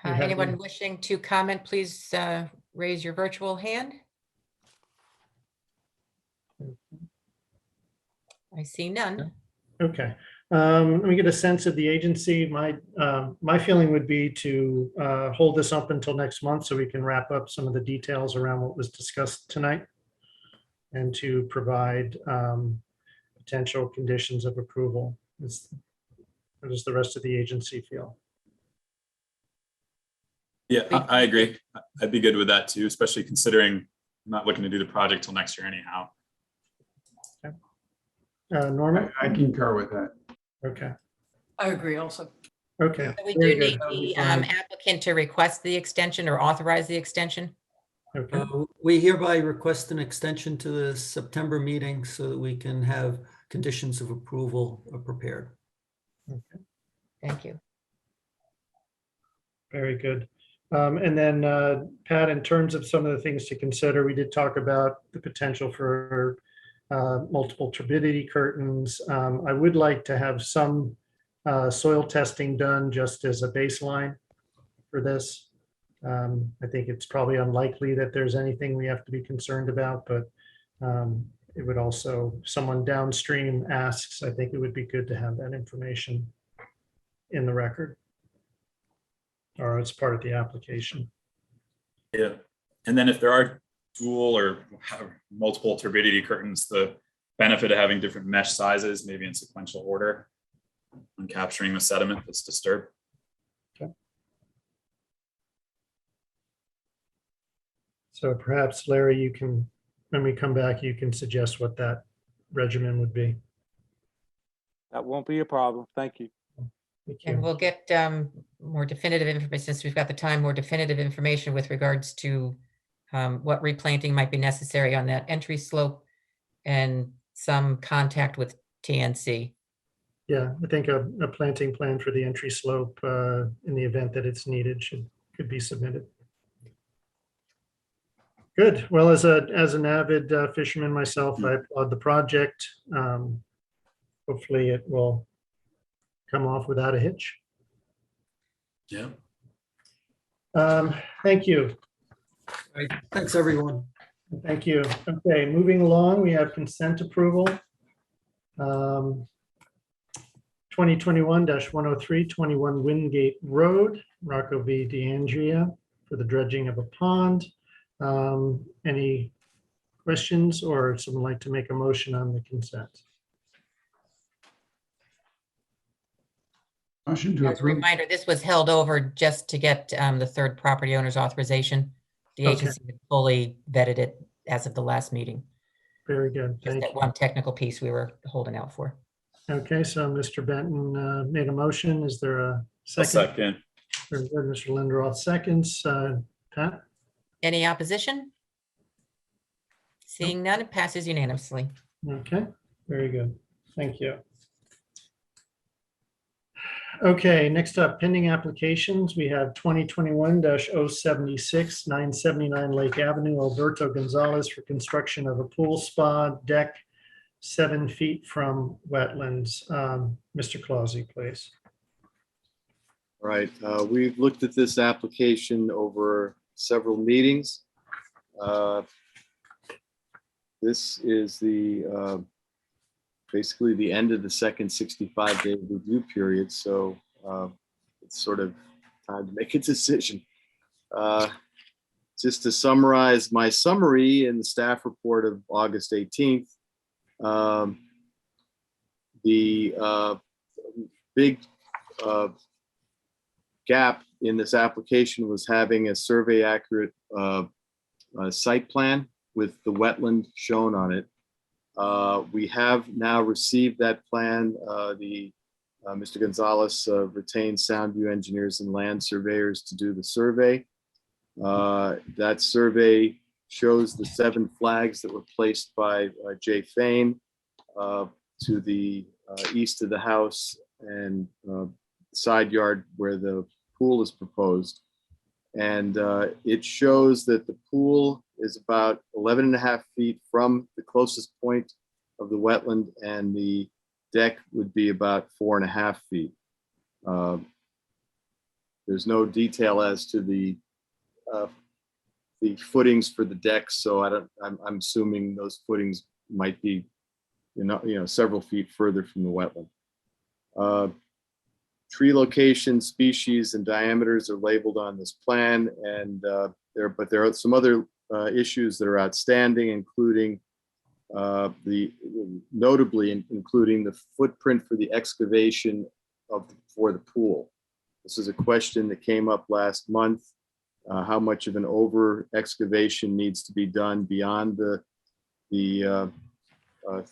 You have Anyone any- wishing to comment, please raise your virtual hand. I see none. Okay, let me get a sense of the agency. My feeling would be to hold this up until next month so we can wrap up some of the details around what was discussed tonight and to provide potential conditions of approval. How does the rest of the agency feel? Yeah, I agree. I'd be good with that too, especially considering I'm not looking to do the project till next year anyhow. Norman? I concur with that. Okay, I agree also. okay. So we very do good. need That'll be the fine. applicant to request the extension or authorize the extension. Okay, We hereby request an extension to the September meeting so that we can have conditions of approval prepared. Thank you. very good. And then Pat, in terms of some of the things to consider, we did talk about the potential for multiple turbidity curtains. I would like to have some soil testing done just as a baseline for this. I think it's probably unlikely that there's anything we have to be concerned about, but it would also, someone downstream asks, I think it would be good to have that information in the record or as part of the application. Yeah. And then if there are dual or multiple turbidity curtains, the benefit of having different mesh sizes, maybe in sequential order, when capturing the sediment that's disturbed. So perhaps Larry, you can, when we come back, you can suggest what that regimen would be. That won't be a problem. Thank you. Thank And you. we'll get more definitive information, since we've got the time, more definitive information with regards to what replanting might be necessary on that entry slope and some contact with TNC. Yeah, I think a planting plan for the entry slope in the event that it's needed could be submitted. Good. Well, as an avid fisherman myself, I applaud the project. Hopefully it will come off without a hitch. Yeah. Thank you. All right, thanks, everyone. Thank you. Okay, moving along, we have consent approval. 2021-103, 21 Wingate Road, Rocco v. DeAndrea for the dredging of a pond. Any questions or someone like to make a motion on the consent? Motion to As a approve. reminder, this was held over just to get the third property owner's authorization. The Okay. agency had fully vetted it as of the last meeting. Very good. Just Thank that you. one technical piece we were holding out for. Okay, so Mr. Benton made a motion. Is there a A second? second. Very good. Mr. Linderoth seconds. Pat? Any opposition? Seeing none, it passes unanimously. Okay, very good. Thank you. Okay, next up, pending applications. We have 2021-076, 979 Lake Avenue, Alberto Gonzalez for construction of a pool spa deck 7 feet from wetlands. Mr. Clausy, please. All right, we've looked at this application over several meetings. This is basically the end of the second 65-day review period, so it's sort of time to make a decision. Just to summarize my summary in the staff report of August 18th, the big gap in this application was having a survey accurate site plan with the wetland shown on it. We have now received that plan. Mr. Gonzalez retained Soundview engineers and land surveyors to do the survey. That survey shows the 7 flags that were placed by Jay Fain to the east of the house and side yard where the pool is proposed. And it shows that the pool is about 11.5 feet from the closest point of the wetland, and the deck would be about 4.5 feet. There's no detail as to the footings for the deck, so I'm assuming those footings might be, several feet further from the wetland. Tree location, species, and diameters are labeled on this plan, and there are some other issues that are outstanding, including notably including the footprint for the excavation for the pool. This is a question that came up last month. How much of an over excavation needs to be done beyond the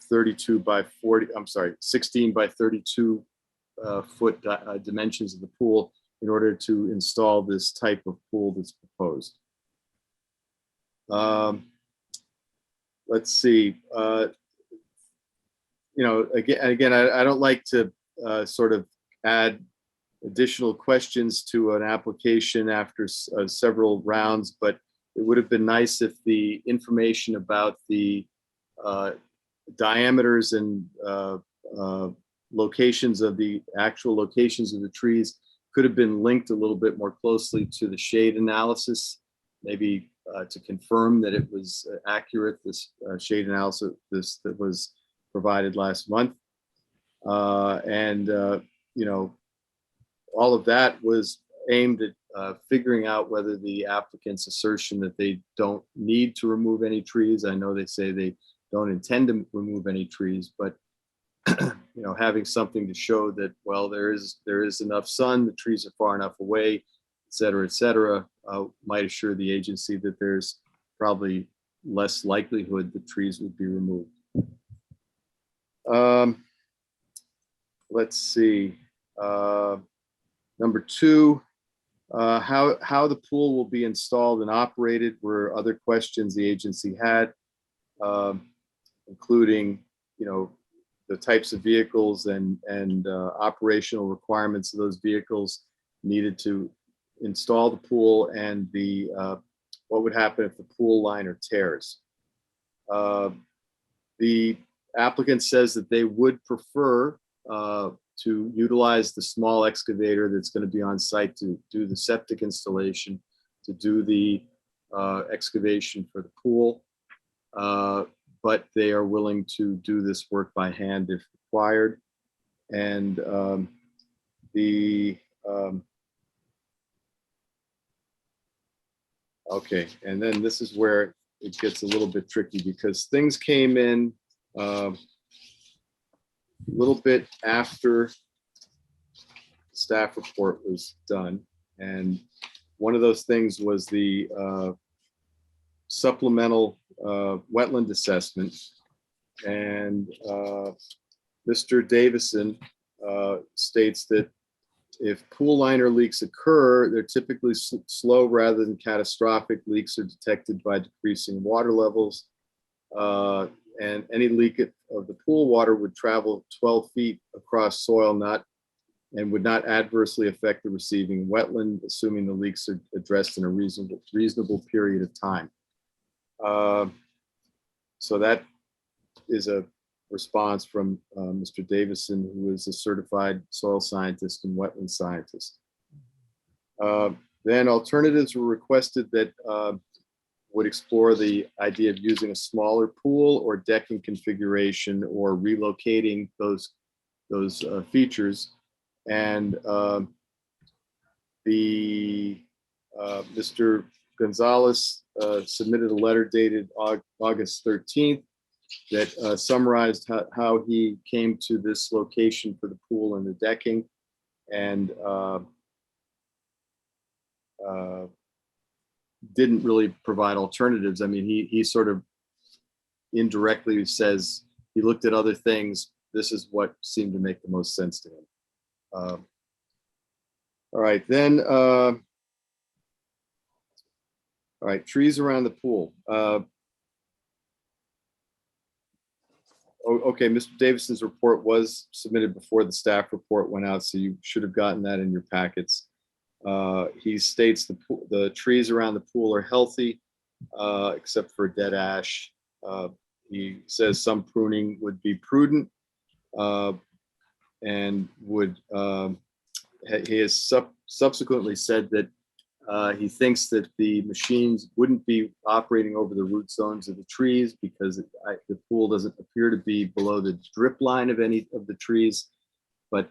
32 by 40, I'm sorry, 16 by 32 foot dimensions of the pool in order to install this type of pool that's proposed. Let's see. Again, I don't like to sort of add additional questions to an application after several rounds, but it would have been nice if the information about the diameters and locations of the actual locations of the trees could have been linked a little bit more closely to the shade analysis, maybe to confirm that it was accurate, this shade analysis that was provided last month. All of that was aimed at figuring out whether the applicant's assertion that they don't need to remove any trees. I know they say they don't intend to remove any trees, but having something to show that, well, there is enough sun, the trees are far enough away, et cetera, might assure the agency that there's probably less likelihood that trees would be removed. Let's see. Number 2, how the pool will be installed and operated were other questions the agency had, including, the types of vehicles and operational requirements of those vehicles needed to install the pool, and what would happen if the pool liner tears. The applicant says that they would prefer to utilize the small excavator that's going to be on site to do the septic installation, to do the excavation for the pool. But they are willing to do this work by hand if required. And okay, and then this is where it gets a little bit tricky, because things came in a little bit after the staff report was done. And one of those things was the supplemental wetland assessment. And Mr. Davison states that if pool liner leaks occur, they're typically slow rather than catastrophic. Leaks are detected by decreasing water levels. And any leak of the pool water would travel 12 feet across soil, and would not adversely affect the receiving wetland, assuming the leaks are addressed in a reasonable period of time. So that is a response from Mr. Davison, who is a certified soil scientist and wetland scientist. Then alternatives were requested that would explore the idea of using a smaller pool or decking configuration, or relocating those features. And Mr. Gonzalez submitted a letter dated August 13th that summarized how he came to this location for the pool and the decking. And didn't really provide alternatives. I mean, he sort of indirectly says he looked at other things. This is what seemed to make the most sense to him. All right, then. All right, trees around the pool. Okay, Mr. Davison's report was submitted before the staff report went out, so you should have gotten that in your packets. He states the trees around the pool are healthy, except for dead ash. He says some pruning would be prudent, and would. He has subsequently said that he thinks that the machines wouldn't be operating over the root zones of the trees because the pool doesn't appear to be below the drip line of any of the trees. But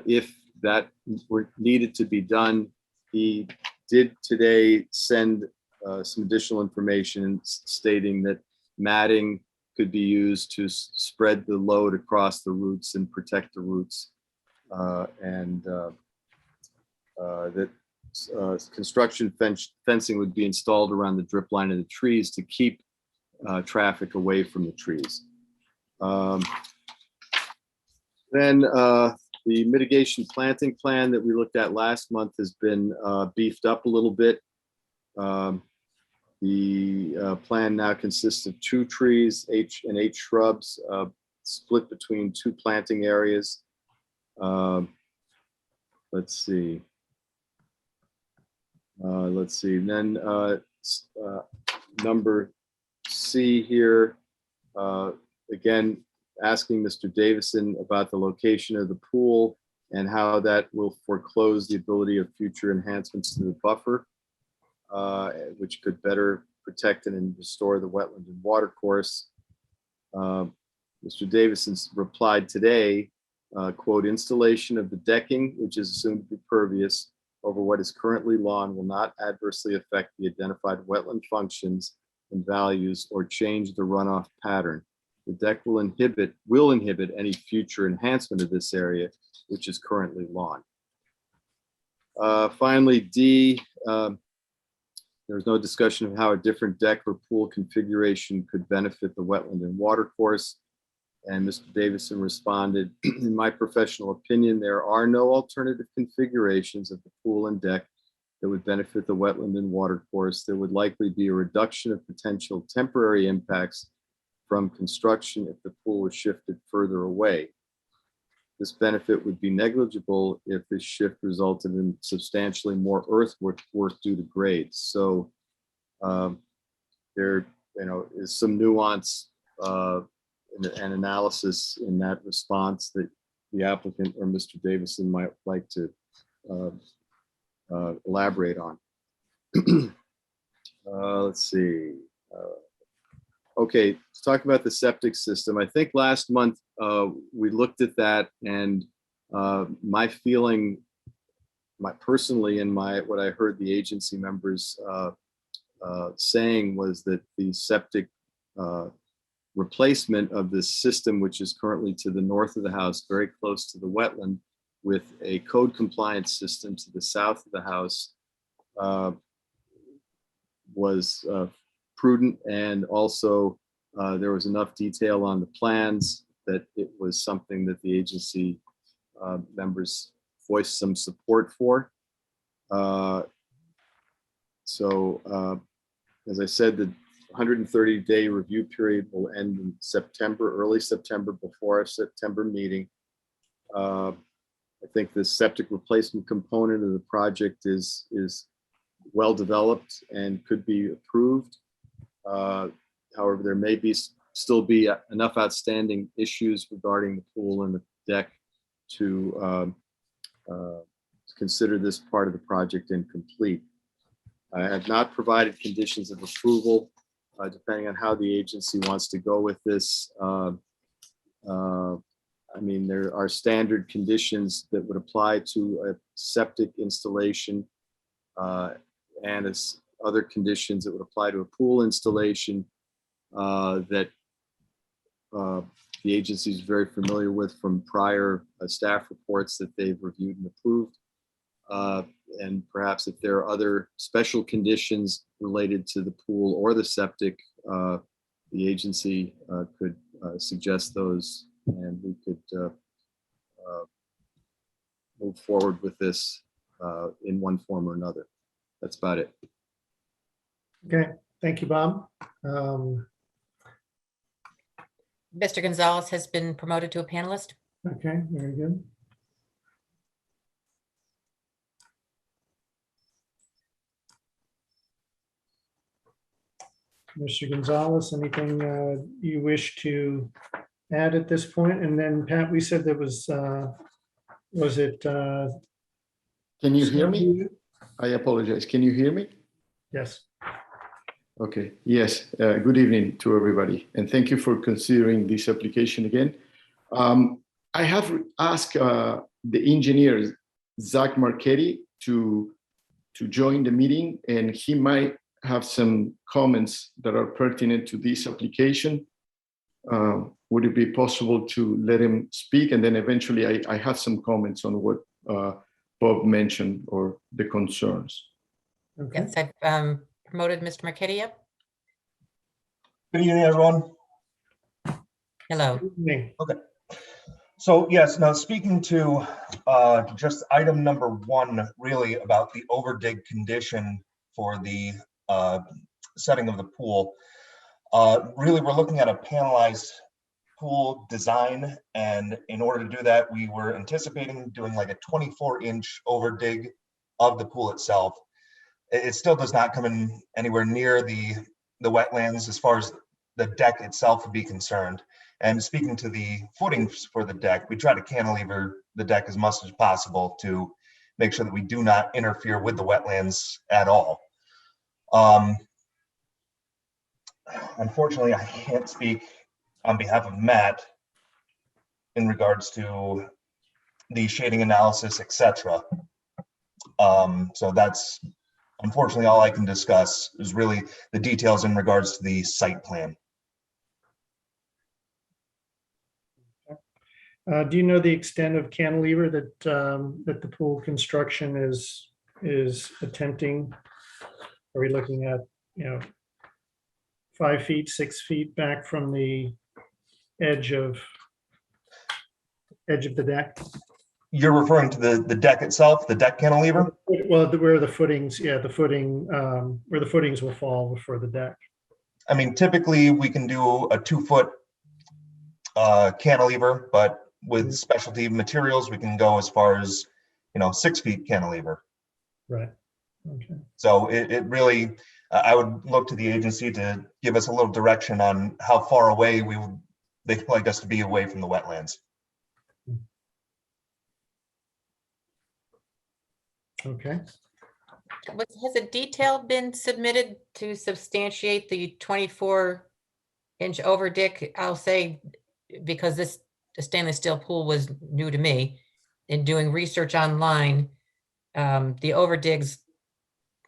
if that were needed to be done, he did today send some additional information stating that matting could be used to spread the load across the roots and protect the roots, and that construction fencing would be installed around the drip line of the trees to keep traffic away from the trees. Then the mitigation planting plan that we looked at last month has been beefed up a little bit. The plan now consists of 2 trees, and 8 shrubs, split between 2 planting areas. Let's see. And then number C here, again, asking Mr. Davison about the location of the pool and how that will foreclose the ability of future enhancements to the buffer, which could better protect and restore the wetland and watercourse. Mr. Davison's replied today, quote, installation of the decking, which is assumed to be pervious over what is currently lawn, will not adversely affect the identified wetland functions and values or change the runoff pattern. The deck will inhibit any future enhancement of this area, which is currently lawn. Finally, D, there's no discussion of how a different deck or pool configuration could benefit the wetland and watercourse. And Mr. Davison responded, in my professional opinion, there are no alternative configurations of the pool and deck that would benefit the wetland and watercourse. There would likely be a reduction of potential temporary impacts from construction if the pool was shifted further away. This benefit would be negligible if this shift resulted in substantially more earthwork due to grades. So there, is some nuance and analysis in that response that the applicant or Mr. Davison might like to elaborate on. Let's see. Okay, let's talk about the septic system. I think last month we looked at that, and my feeling, personally, and what I heard the agency members saying was that the septic replacement of this system, which is currently to the north of the house, very close to the wetland, with a code compliance system to the south of the house, was prudent, and also there was enough detail on the plans that it was something that the agency members voiced some support for. As I said, the 130-day review period will end in September, early September, before our September meeting. I think the septic replacement component of the project is well developed and could be approved. However, there may still be enough outstanding issues regarding the pool and the deck to consider this part of the project incomplete. I have not provided conditions of approval, depending on how the agency wants to go with this. I mean, there are standard conditions that would apply to a septic installation, and as other conditions that would apply to a pool installation that the agency is very familiar with from prior staff reports that they've reviewed and approved. And perhaps if there are other special conditions related to the pool or the septic, the agency could suggest those, and we could move forward with this in one form or another. That's about it. Okay, thank you, Bob. Mr. Gonzalez has been promoted to a panelist. Okay, very good. Mr. Gonzalez, anything you wish to add at this point? And then Pat, we said there was it? Can you hear me? I apologize. Can you hear me? Yes. Okay. Yes. Good evening to everybody, and thank you for considering this application again. I have asked the engineer, Zach Marchetti, to join the meeting, and he might have some comments that are pertinent to this application. Would it be possible to let him speak? And then eventually I have some comments on what Bob mentioned or the concerns. Okay. Yes, I've promoted Mr. Marchetti up. Good evening, everyone. Hello. Good evening. Okay. So yes, now speaking to just item number 1, really about the overdig condition for the setting of the pool. Really, we're looking at a panelized pool design, and in order to do that, we were anticipating doing like a 24-inch overdig of the pool itself. It still does not come in anywhere near the wetlands as far as the deck itself would be concerned. And speaking to the footings for the deck, we try to cantilever the deck as much as possible to make sure that we do not interfere with the wetlands at all. Unfortunately, I can't speak on behalf of Matt in regards to the shading analysis, etc. So that's unfortunately all I can discuss is really the details in regards to the site plan. Do you know the extent of cantilever that that the pool construction is attempting? Are we looking at, 5 feet, 6 feet back from the edge of the deck? You're referring to the deck itself, the deck cantilever? Well, where the footings, the footing, where the footings will fall for the deck. I mean, typically we can do a 2-foot cantilever, but with specialty materials, we can go as far as, 6 feet cantilever. Right. Okay. So it really, I would look to the agency to give us a little direction on how far away they'd like us to be away from the wetlands. Okay. Has a detail been submitted to substantiate the 24-inch overdig? I'll say, because the stainless steel pool was new to me, in doing research online, the overdigs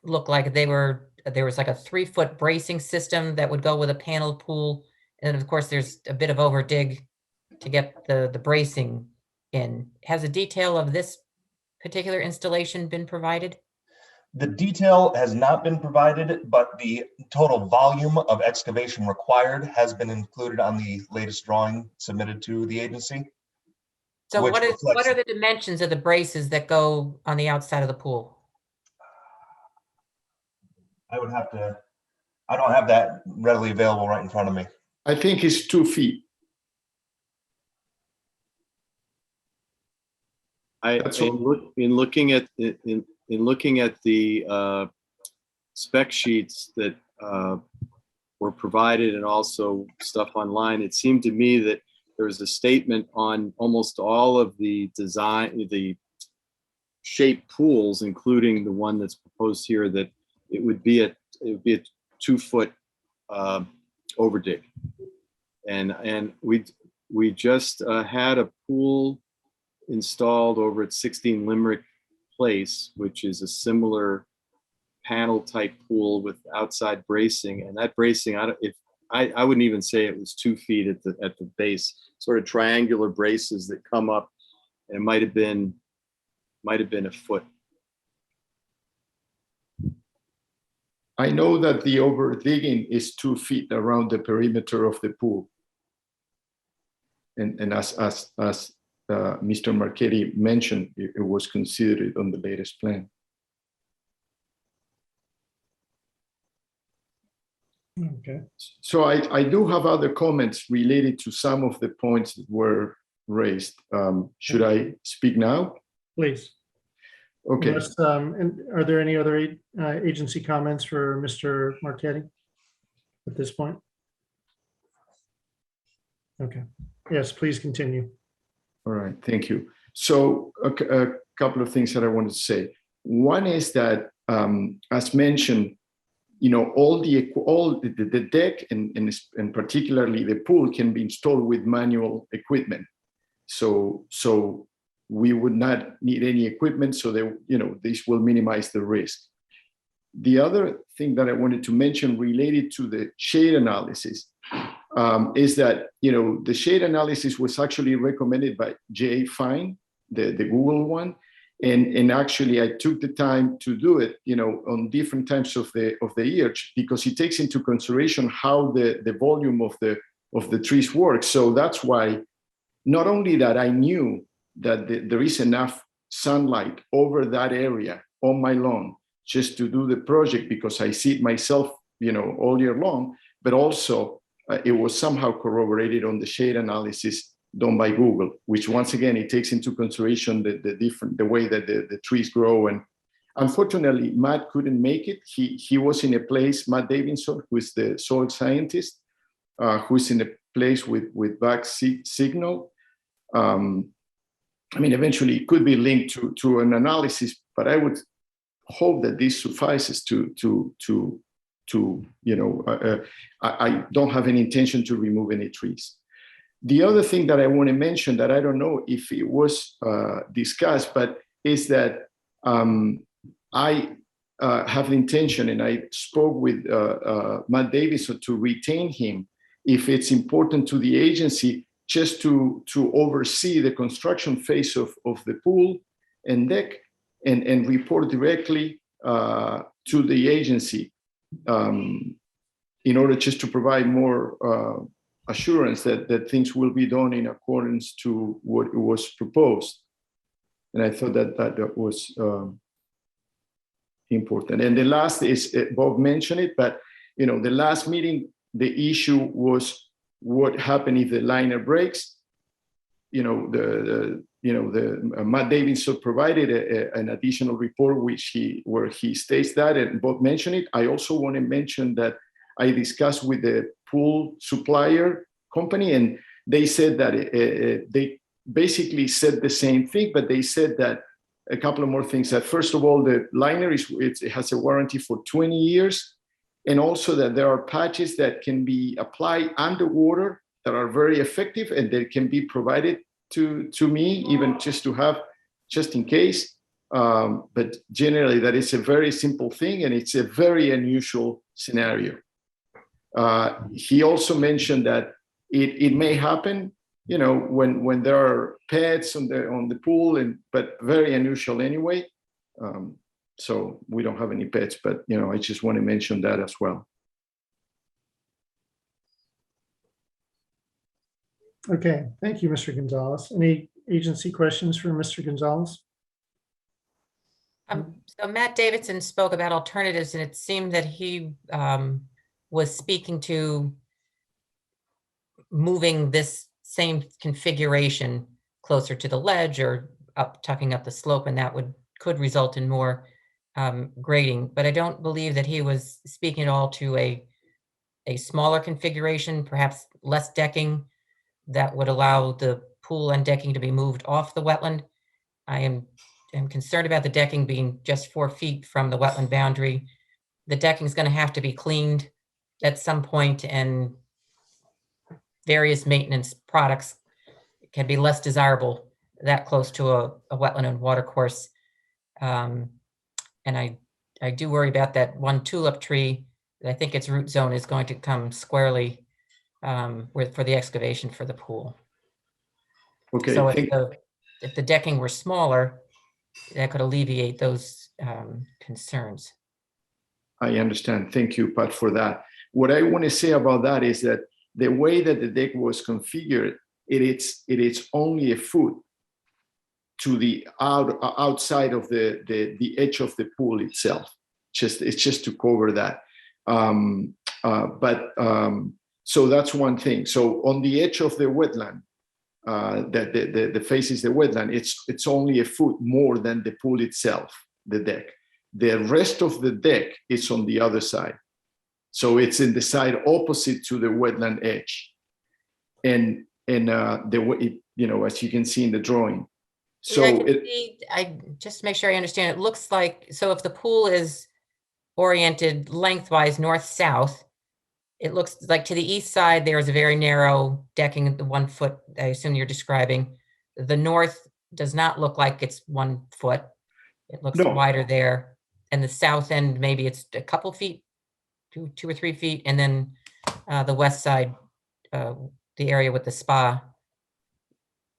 look like there was like a 3-foot bracing system that would go with a panel pool. And of course, there's a bit of overdig to get the bracing in. Has a detail of this particular installation been provided? The detail has not been provided, but the total volume of excavation required has been included on the latest drawing submitted to the agency. So which what reflects- are the dimensions of the braces that go on the outside of the pool? I don't have that readily available right in front of me. I think it's 2 feet. That's In looking at the spec sheets that were provided and also stuff online, it seemed to me that there was a statement on almost all of the shaped pools, including the one that's proposed here, that it would be a 2-foot overdig. And we just had a pool installed over at 16 Limerick Place, which is a similar panel type pool with outside bracing. And that bracing, I wouldn't even say it was 2 feet at the base, sort of triangular braces that come up, and it might have been a foot I know that the over digging is 2 feet around the perimeter of the pool. And as Mr. Marchetti mentioned, it was considered on the latest plan. Okay. So I do have other comments related to some of the points that were raised. Should I speak now? Please. Okay. Unless, and are there any other agency comments for Mr. Marchetti at this point? Okay. Yes, please continue. All right, thank you. So a couple of things that I wanted to say. One is that, as mentioned, you know, all the deck and particularly the pool can be installed with manual equipment. So we would not need any equipment, so that, you know, this will minimize the risk. The other thing that I wanted to mention related to the shade analysis is that, you know, the shade analysis was actually recommended by Jay Fine, the Google one. And actually I took the time to do it, you know, on different times of the year, because it takes into consideration how the volume of the trees works. So that's why, not only that I knew that there is enough sunlight over that area on my lawn just to do the project, because I see it myself, you know, all year long, but also it was somehow corroborated on the shade analysis done by Google, which once again, it takes into consideration the way that the trees grow. And unfortunately, Matt couldn't make it. He was in a place, Matt Davidson, who is the soil scientist, who's in a place with back signal. I mean, eventually it could be linked to an analysis, but I would hope that this suffices to you know, I don't have any intention to remove any trees. The other thing that I want to mention that I don't know if it was discussed, but is that I have the intention, and I spoke with Matt Davidson to retain him if it's important to the agency, just to oversee the construction phase of the pool and deck and report directly to the agency in order just to provide more assurance that things will be done in accordance to what was proposed. And I thought that was important. And the last is, Bob mentioned it, but you know, the last meeting, the issue was what happened if the liner breaks. You know, Matt Davidson provided an additional report where he states that, and Bob mentioned it. I also want to mention that I discussed with the pool supplier company, and they said that they basically said the same thing, but they said that a couple of more things. That first of all, the liner it has a warranty for 20 years, and also that there are patches that can be applied underwater that are very effective, and they can be provided to me, even just in case. But generally, that is a very simple thing, and it's a very unusual scenario. He also mentioned that it may happen, you know, when there are pets on the pool, but very unusual anyway. So we don't have any pets, but you know, I just want to mention that as well. Okay, thank you, Mr. Gonzalez. Any agency questions for Mr. Gonzalez? So Matt Davidson spoke about alternatives, and it seemed that he was speaking to moving this same configuration closer to the ledge or tucking up the slope, and that could result in more grading. But I don't believe that he was speaking at all to a smaller configuration, perhaps less decking, that would allow the pool and decking to be moved off the wetland. I am concerned about the decking being just 4 feet from the wetland boundary. The decking is going to have to be cleaned at some point, and various maintenance products can be less desirable that close to a wetland and water course. And I do worry about that one tulip tree. I think its root zone is going to come squarely for the excavation for the pool. Okay. So if the decking were smaller, that could alleviate those concerns. I understand. Thank you, Pat, for that. What I want to say about that is that the way that the deck was configured, it is only a foot to the outside of the edge of the pool itself. It's just to cover that. So that's one thing. So on the edge of the wetland, that the faces the wetland, it's only a foot more than the pool itself, the deck. The rest of the deck is on the other side. So it's in the side opposite to the wetland edge. And the way, as you can see in the drawing. So I just make sure I understand. It looks like, so if the pool is oriented lengthwise north-south, it looks like to the east side, there is a very narrow decking at the 1 foot, I assume you're describing. The north does not look like it's 1 foot. It looks No. wider there. And the south end, maybe it's a couple feet, two or 3 feet. And then the west side, the area with the spa.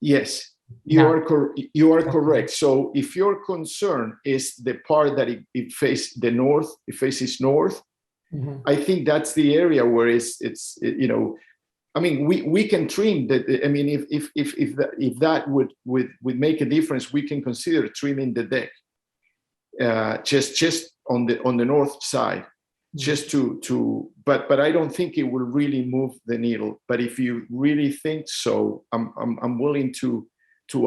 yes, No. you are correct. So if your concern is the part that it faces the north, it faces north, Mhm. I think that's the area where I mean, we can trim that. I mean, if that would make a difference, we can consider trimming the deck, just on the north side, just but I don't think it will really move the needle. But if you really think so, I'm willing to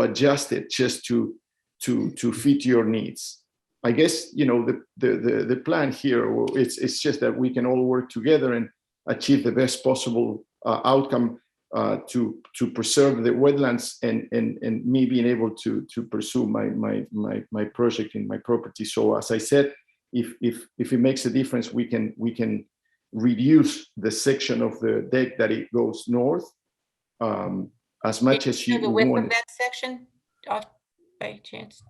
adjust it just to fit your needs. I guess, the plan here, it's just that we can all work together and achieve the best possible outcome to preserve the wetlands and me being able to pursue my project in my property. So as I said, if it makes a difference, we can reduce the section of the deck that it goes north as much as you The width want. of that section, by chance?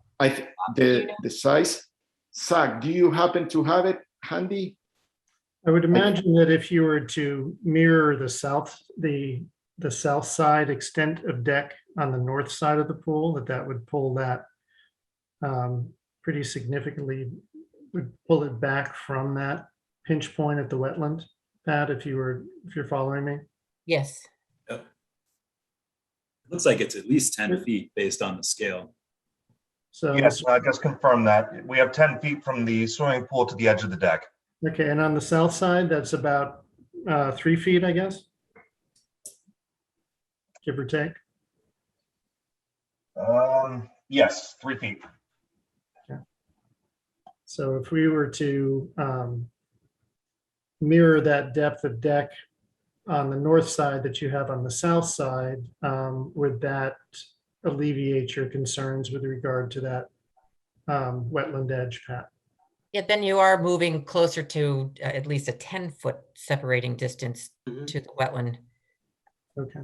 The size. Zach, do you happen to have it handy? I would imagine that if you were to mirror the south side extent of deck on the north side of the pool, that would pull that pretty significantly, would pull it back from that pinch point at the wetland, Pat, if you're following me. Yes. Yep. It looks like it's at least 10 feet based on the scale. So, Yes, I just confirmed that. We have 10 feet from the swimming pool to the edge of the deck. okay, and on the south side, that's about 3 feet, I guess? Give or take? Yes, 3 feet. So if we were to mirror that depth of deck on the north side that you have on the south side, would that alleviate your concerns with regard to that wetland edge, Pat? Yeah, then you are moving closer to at least a 10-foot separating distance to the wetland. Okay.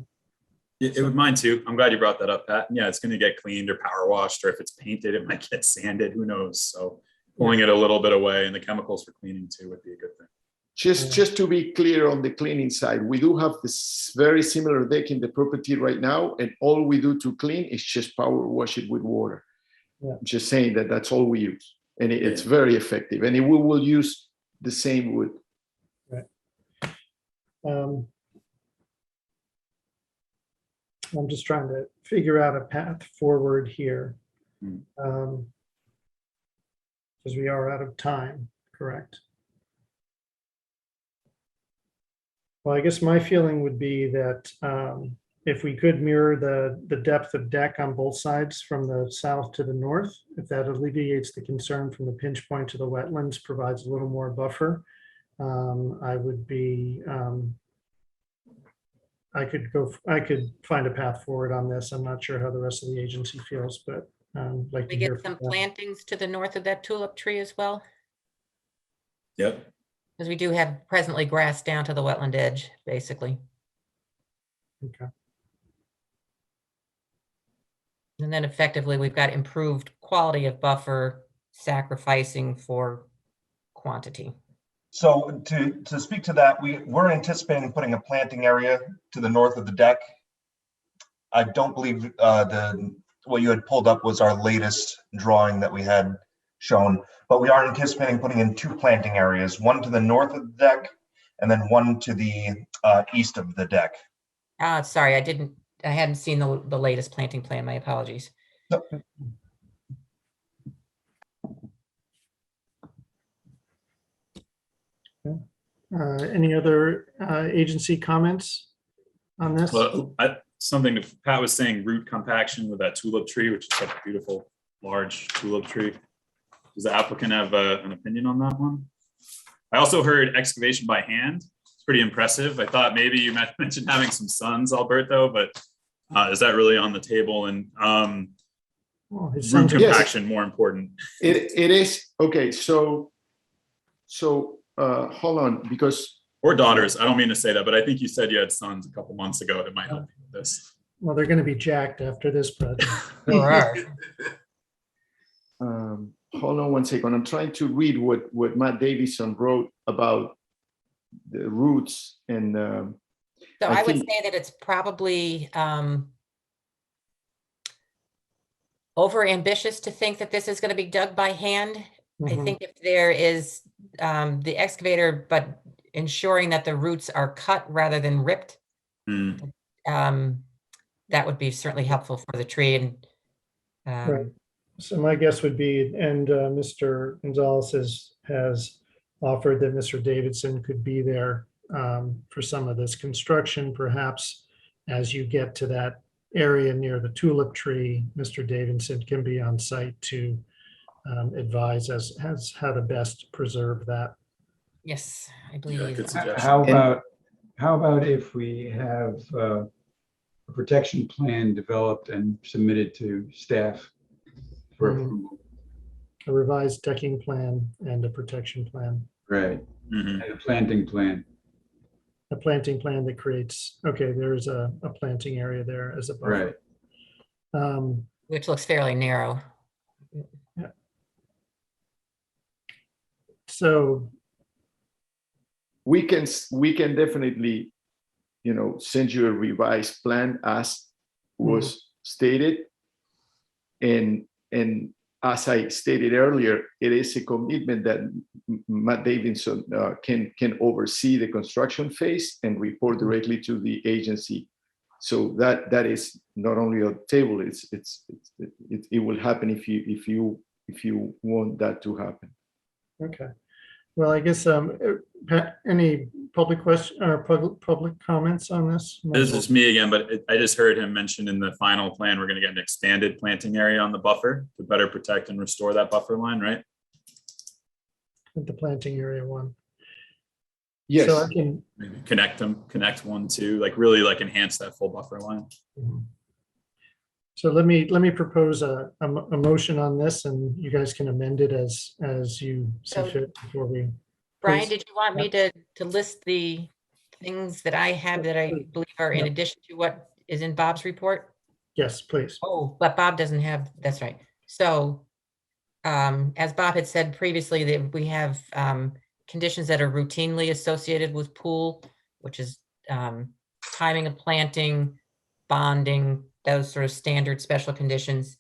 It would mine too. I'm glad you brought that up, Pat. Yeah, it's going to get cleaned or power washed, or if it's painted, it might get sanded. Who knows? So pulling it a little bit away and the chemicals for cleaning too would be a good thing. Just to be clear on the cleaning side, we do have this very similar deck in the property right now, and all we do to clean is just power wash it with water. Yeah. Just saying that's all we use, and it's very effective. And we will use the same wood. Right. I'm just trying to figure out a path forward here, because we are out of time, correct? Well, I guess my feeling would be that if we could mirror the depth of deck on both sides from the south to the north, if that alleviates the concern from the pinch point to the wetlands, provides a little more buffer, I would be, I could find a path forward on this. I'm not sure how the rest of the agency feels, but like We to hear get some from them. plantings to the north of that tulip tree as well, Yep. because we do have presently grass down to the wetland edge, basically. Okay. And then effectively, we've got improved quality of buffer, sacrificing for quantity. So to speak to that, we're anticipating putting a planting area to the north of the deck. I don't believe what you had pulled up was our latest drawing that we had shown, but we are anticipating putting in 2 planting areas, one to the north of the deck and then one to the east of the deck. Sorry, I hadn't seen the latest planting plan. My apologies. Any other agency comments on this? Well, something that Pat was saying, root compaction with that tulip tree, which is such a beautiful, large tulip tree. Does the applicant have an opinion on that one? I also heard excavation by hand. It's pretty impressive. I thought maybe you mentioned having some sons, Alberto, but is that really on the table? And root compaction more important? It is. Okay, so hold on, because or daughters. I don't mean to say that, but I think you said you had sons a couple months ago that might help you with this. Well, they're going to be jacked after this project. Hold on one second. I'm trying to read what Matt Davison wrote about the roots and. So I would say that it's probably over ambitious to think that this is going to be dug by hand. I think if there is the excavator, but ensuring that the roots are cut rather than ripped, that would be certainly helpful for the tree. And right. So my guess would be, and Mr. Gonzalez has offered that Mr. Davidson could be there for some of this construction, perhaps as you get to that area near the tulip tree, Mr. Davidson can be on site to advise as how to best preserve that. Yes, I believe. How about if we have a protection plan developed and submitted to staff for approval? A revised decking plan and a protection plan. Right. And a planting plan. A planting plan that creates, okay, there's a planting area there as a buffer. Right. Which looks fairly narrow. Yeah. So we can definitely, send you a revised plan as was stated. And as I stated earlier, it is a commitment that Matt Davidson can oversee the construction phase and report directly to the agency. So that is not only on the table. It will happen if you want that to happen. okay. Well, I guess any public question or public comments on this? This is me again, but I just heard him mention in the final plan, we're going to get an expanded planting area on the buffer to better protect and restore that buffer line, right? The planting area one. Yes. So I can maybe connect 1, 2, like really like enhance that full buffer line. So let me propose a motion on this, and you guys can amend it as you see fit before we. Brian, please. did you want me to list the things that I have that I believe are in addition to what is in Bob's report? Yes, please. Oh, but Bob doesn't have, that's right. So as Bob had said previously, that we have conditions that are routinely associated with pool, which is timing of planting, bonding, those sort of standard special conditions.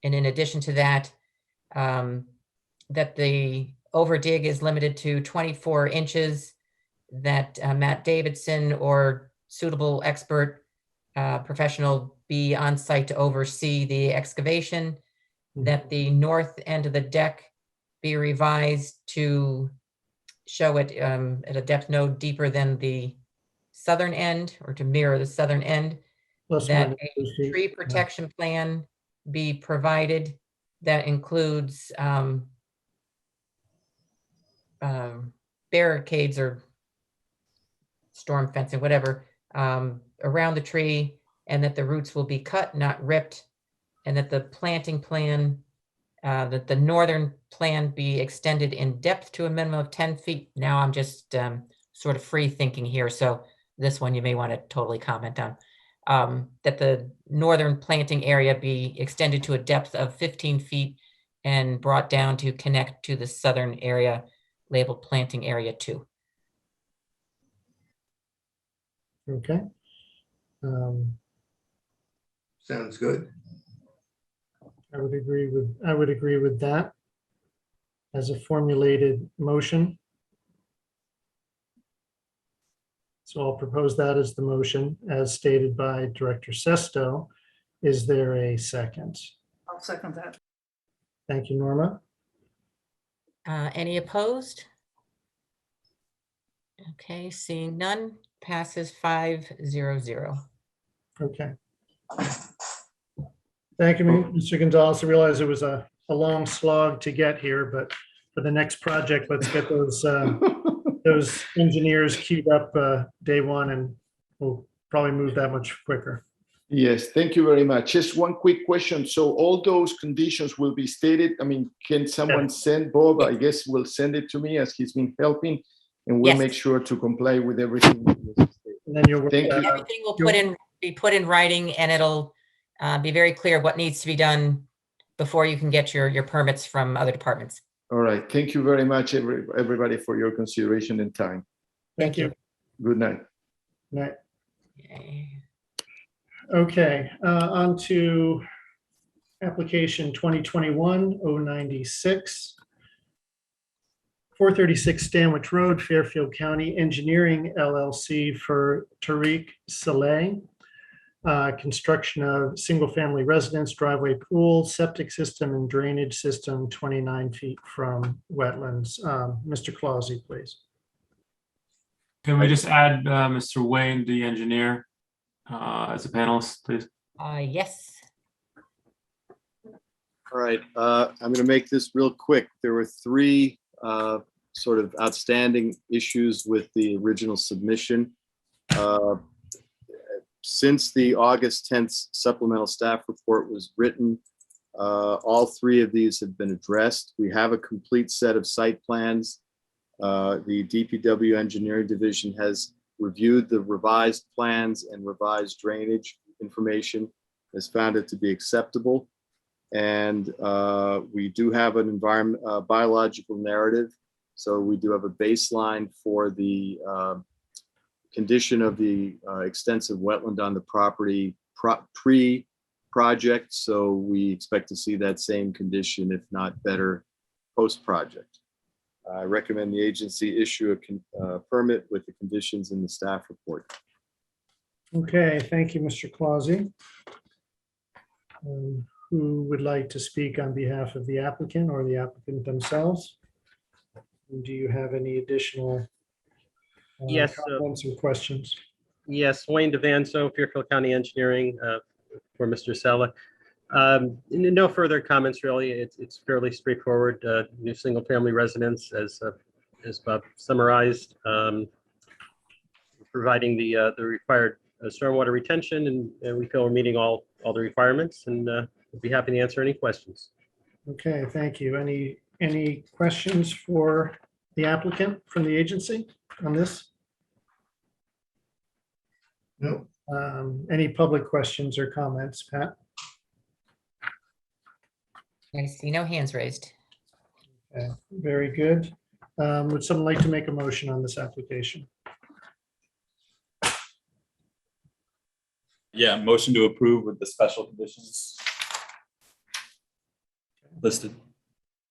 And in addition to that, that the overdig is limited to 24 inches, that Matt Davidson or suitable expert professional be on site to oversee the excavation, that the north end of the deck be revised to show it at a depth no deeper than the southern end, or to mirror the southern end, Plus that a tree protection plan be provided that includes barricades or storm fencing, whatever, around the tree, and that the roots will be cut, not ripped, and that the planting plan, that the northern plan be extended in depth to a minimum of 10 feet. Now I'm just sort of free thinking here, so this one you may want to totally comment on. That the northern planting area be extended to a depth of 15 feet and brought down to connect to the southern area labeled planting area 2. Okay. Sounds good. I would agree with that. as a formulated motion. So I'll propose that as the motion as stated by Director Sesto. Is there a second? I'll second that. Thank you, Norma. Any opposed? Okay, seeing none, passes 5-0-0. Okay. Thank you, Mr. Gonzalez. I realize it was a long slog to get here, but for the next project, let's get those engineers queued up day one, and we'll probably move that much quicker. Yes, thank you very much. Just one quick question. So all those conditions will be stated. I mean, can someone send Bob? I guess will send it to me as he's been helping, and we'll Yes. make sure to comply with everything. And then you'll work Thank that you. out. Everything will be put in writing, and it'll be very clear what needs to be done before you can get your permits from other departments. All right. Thank you very much, everybody, for your consideration and time. Thank you. Good night. Night. Okay. Okay, on to application 2021-096. 436 Stanwich Road, Fairfield County Engineering LLC for Tariq Saleh. Construction of single-family residence, driveway, pool, septic system, and drainage system 29 feet from wetlands. Mr. Clausy, please. Can we just add Mr. Wayne, the engineer, as a panelist, please? Yes. All right, I'm going to make this real quick. There were three sort of outstanding issues with the original submission. Since the August 10th supplemental staff report was written, all three of these have been addressed. We have a complete set of site plans. The DPW Engineering Division has reviewed the revised plans and revised drainage information, has found it to be acceptable. And we do have an biological narrative. So we do have a baseline for the condition of the extensive wetland on the property pre-project. So we expect to see that same condition, if not better, post-project. I recommend the agency issue a permit with the conditions in the staff report. Okay, thank you, Mr. Clausy. Who would like to speak on behalf of the applicant or the applicant themselves? And do you have any additional Yes, comments or questions? yes, Wayne Devanzo, Fairfield County Engineering for Mr. Sella. No further comments, really. It's fairly straightforward. New single-family residence, as Bob summarized, providing the required stormwater retention, and we feel we're meeting all the requirements, and we'll be happy to answer any questions. Okay, thank you. Any questions for the applicant from the agency on this? No. Any public questions or comments, Pat? I see no hands raised. Okay, very good. Would someone like to make a motion on this application? Yeah, motion to approve with the special conditions listed.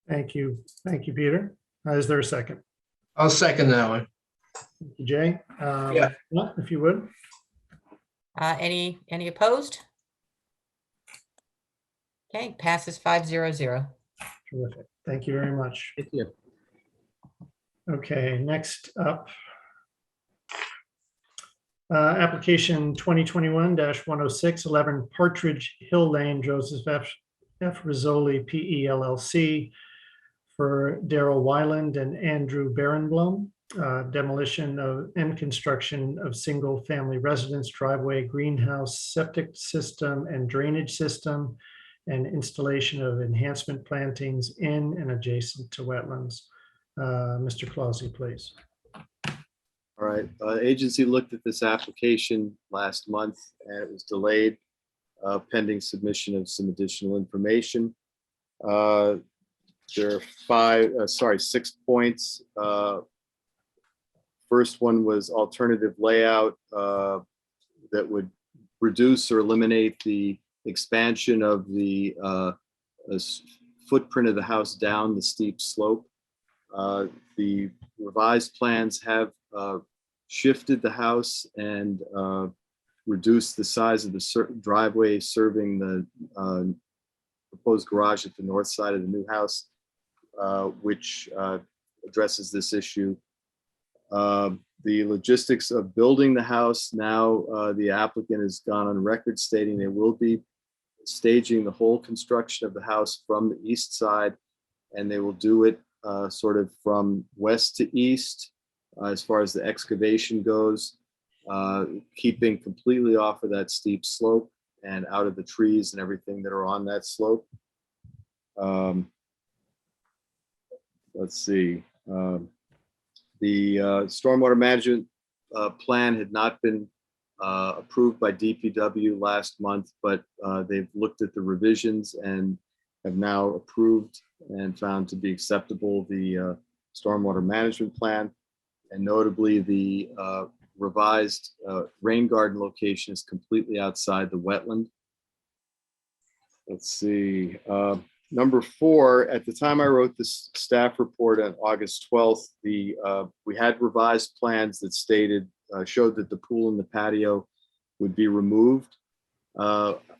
Thank you. Thank you, Peter. Is there a second? I'll second that one. Thank you, Jay. Yeah. If you would. Any opposed? Okay, passes 5-0-0. Terrific. Thank you very much. Thank you. Okay, next up. Application 2021-106, 11 Partridge Hill Lane, Joseph F. Rizzoli, PE LLC, for Daryl Wyland and Andrew Barenblum, demolition and construction of single-family residence, driveway, greenhouse, septic system, and drainage system, and installation of enhancement plantings in and adjacent to wetlands. Mr. Clausy, please. All right, agency looked at this application last month and it was delayed pending submission of some additional information. There are 6 points. First one was alternative layout that would reduce or eliminate the expansion of the footprint of the house down the steep slope. The revised plans have shifted the house and reduced the size of the driveway serving the proposed garage at the north side of the new house, which addresses this issue. The logistics of building the house, now the applicant has gone on record stating they will be staging the whole construction of the house from the east side, and they will do it sort of from west to east as far as the excavation goes, keeping completely off of that steep slope and out of the trees and everything that are on that slope. Let's see. The stormwater management plan had not been approved by DPW last month, but they've looked at the revisions and have now approved and found to be acceptable the stormwater management plan. And notably, the revised rain garden location is completely outside the wetland. Let's see. Number 4, at the time I wrote this staff report on August 12th, we had revised plans that stated, showed that the pool and the patio would be removed.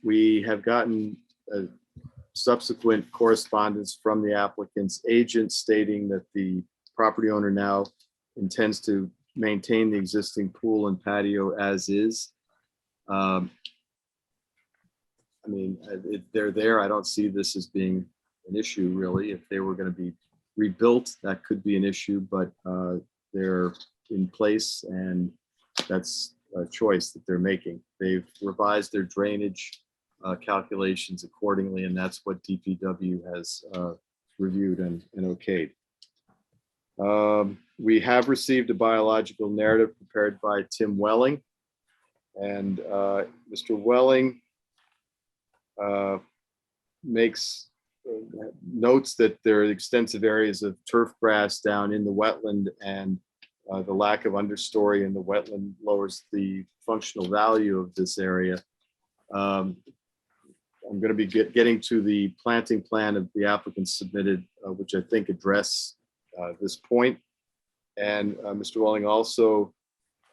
We have gotten subsequent correspondence from the applicant's agent stating that the property owner now intends to maintain the existing pool and patio as is. I mean, they're there. I don't see this as being an issue, really. If they were going to be rebuilt, that could be an issue, but they're in place, and that's a choice that they're making. They've revised their drainage calculations accordingly, and that's what DPW has reviewed and okayed. We have received a biological narrative prepared by Tim Welling, and Mr. Welling notes that there are extensive areas of turf grass down in the wetland, and the lack of understory in the wetland lowers the functional value of this area. I'm going to be getting to the planting plan of the applicant submitted, which I think address this point. And Mr. Welling also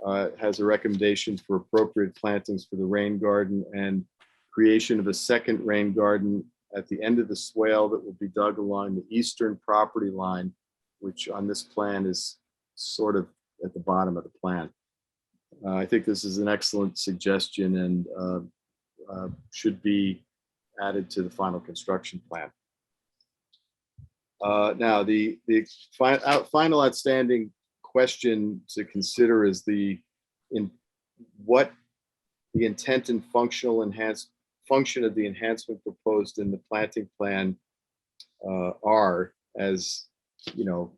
has a recommendation for appropriate plantings for the rain garden and creation of a second rain garden at the end of the swale that will be dug along the eastern property line, which on this plan is sort of at the bottom of the plan. I think this is an excellent suggestion and should be added to the final construction plan. Now, the final outstanding question to consider is what the intent and function of the enhancement proposed in the planting plan are, as you know,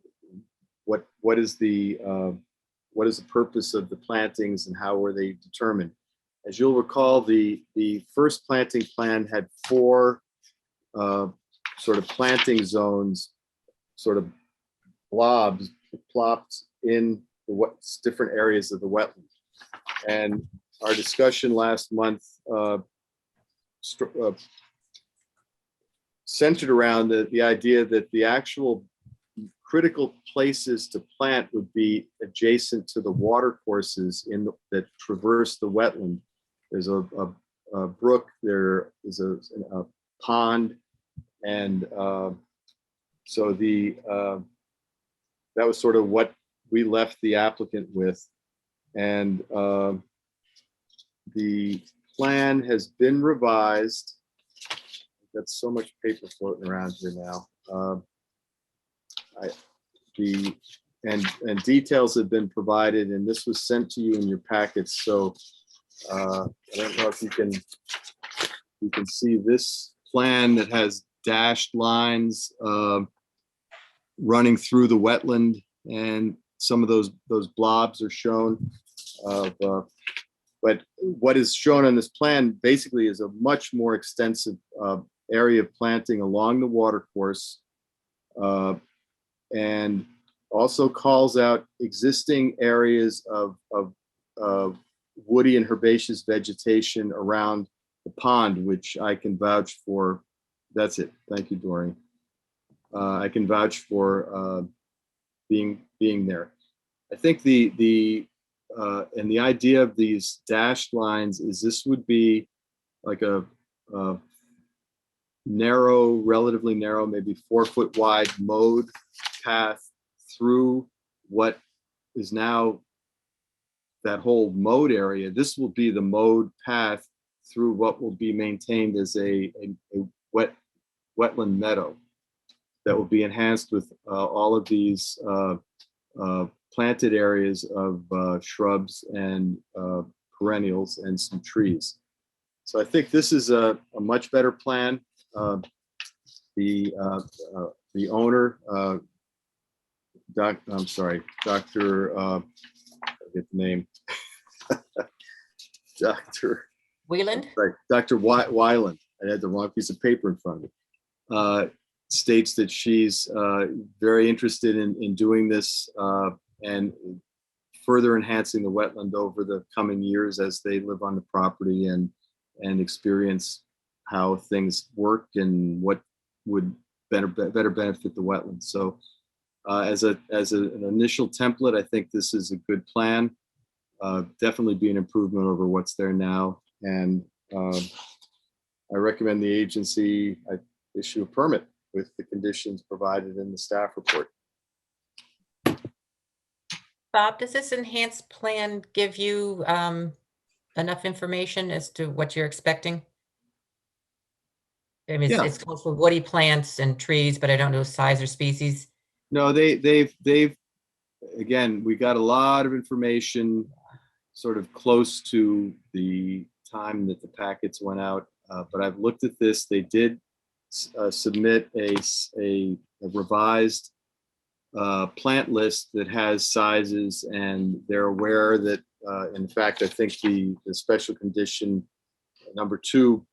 what is the purpose of the plantings and how were they determined? As you'll recall, the first planting plan had 4 sort of planting zones, sort of blobs plopped in the different areas of the wetland. And our discussion last month centered around the idea that the actual critical places to plant would be adjacent to the water courses that traverse the wetland. There's a brook, there is a pond, and so that was sort of what we left the applicant with. And the plan has been revised. I've got so much paper floating around here now. And details have been provided, and this was sent to you in your packets. So I don't know if you can see this plan that has dashed lines running through the wetland, and some of those blobs are shown. But what is shown on this plan basically is a much more extensive area of planting along the water course, and also calls out existing areas of woody and herbaceous vegetation around the pond, which I can vouch for. That's it. Thank you, Doreen. I can vouch for being there. I think the idea of these dashed lines is this would be like a narrow, relatively narrow, maybe 4 foot wide mowed path through what is now that whole mowed area. This will be the mowed path through what will be maintained as a wetland meadow that will be enhanced with all of these planted areas of shrubs and perennials and some trees. So I think this is a much better plan. The owner, Dr. I get the name. Dr. Wheeland? Right, Dr. Weiland. I had the wrong piece of paper in front of me. States that she's very interested in doing this and further enhancing the wetland over the coming years as they live on the property and experience how things work and what would better benefit the wetland. So as an initial template, I think this is a good plan. Definitely be an improvement over what's there now. And I recommend the agency issue a permit with the conditions provided in the staff report. Bob, does this enhanced plan give you enough information as to what you're expecting? I mean, Yeah. it's called for woody plants and trees, but I don't know size or species. No, they've again, we got a lot of information sort of close to the time that the packets went out, but I've looked at this. They did submit a revised plant list that has sizes, and they're aware that, in fact, I think the special condition number 2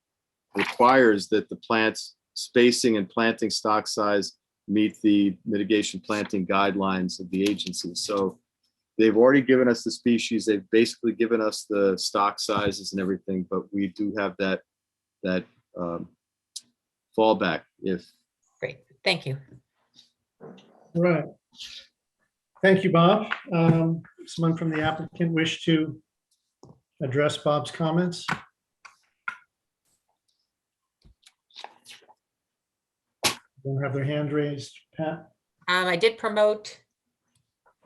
requires that the plants spacing and planting stock size meet the mitigation planting guidelines of the agency. So they've already given us the species. They've basically given us the stock sizes and everything, but we do have that fallback if. Great, thank you. All right. Thank you, Bob. Someone from the applicant wish to address Bob's comments? Don't have their hand raised, Pat? I did promote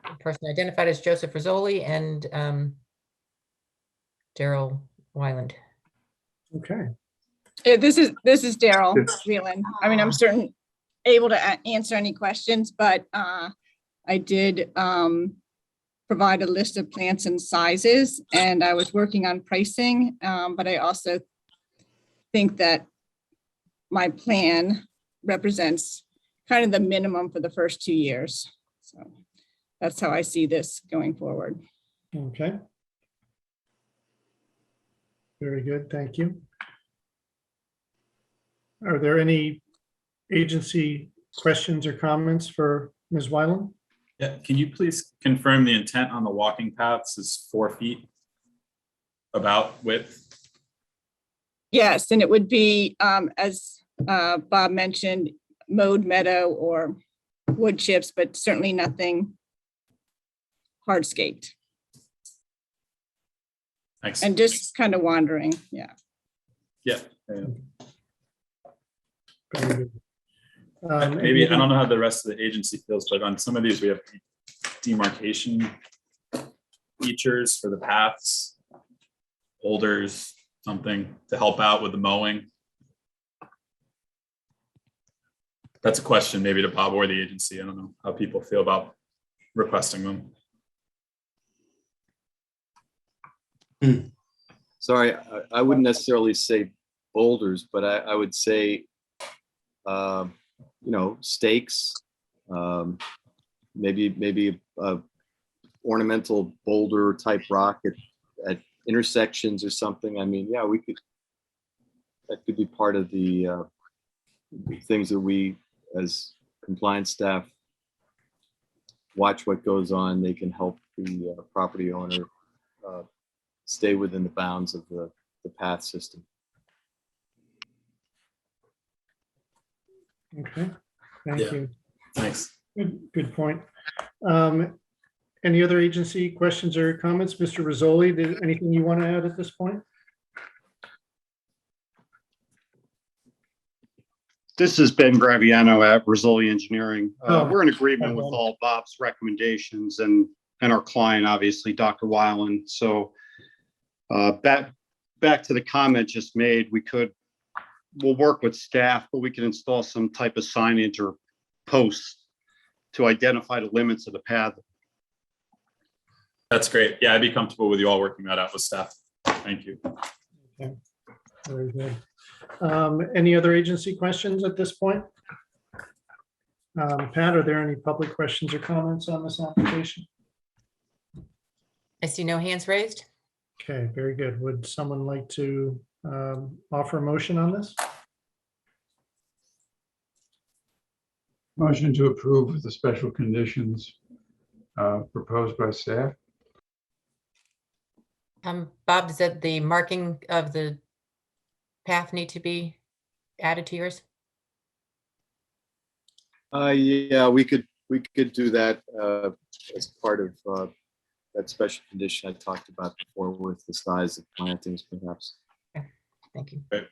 the person identified as Joseph Rizzoli and Daryl Weiland. Okay. This is Daryl Wheelan. I mean, I'm certain able to answer any questions, but I did provide a list of plants and sizes, and I was working on pricing, but I also think that my plan represents kind of the minimum for the first 2 years. So that's how I see this going forward. Okay. Very good, thank you. Are there any agency questions or comments for Ms. Weiland? Yeah, can you please confirm the intent on the walking paths is 4 feet about width? Yes, and it would be, as Bob mentioned, mowed meadow or wood chips, but certainly nothing hardscaped. Thanks. And just kind of wandering, yeah. Yeah. Very good. Maybe, I don't know how the rest of the agency feels, but on some of these, we have demarcation features for the paths, boulders, something to help out with the mowing. That's a question maybe to Bob or the agency. I don't know how people feel about requesting them. Sorry, I wouldn't necessarily say boulders, but I would say, stakes, maybe a ornamental boulder type rock at intersections or something. I mean, yeah, that could be part of the things that we, as compliance staff, watch what goes on. They can help the property owner stay within the bounds of the path system. Okay, thank you. Thanks. Good point. Any other agency questions or comments? Mr. Rizzoli, anything you want to add at this point? This is Ben Graviano at Rizzoli Engineering. Oh. We're in agreement with Okay. all Bob's recommendations and our client, obviously, Dr. Weiland. So back to the comment just made, we'll work with staff, but we can install some type of signage or posts to identify the limits of the path. That's great. Yeah, I'd be comfortable with you all working that out with staff. Thank you. Okay. Very good. Any other agency questions at this point? Pat, are there any public questions or comments on this application? I see no hands raised. Okay, very good. Would someone like to offer a motion on this? Motion to approve with the special conditions proposed by staff. Bob, does that the marking of the path need to be added to yours? Yeah, we could do that as part of that special condition I talked about before with the size of plantings, perhaps. Thank you. Okay,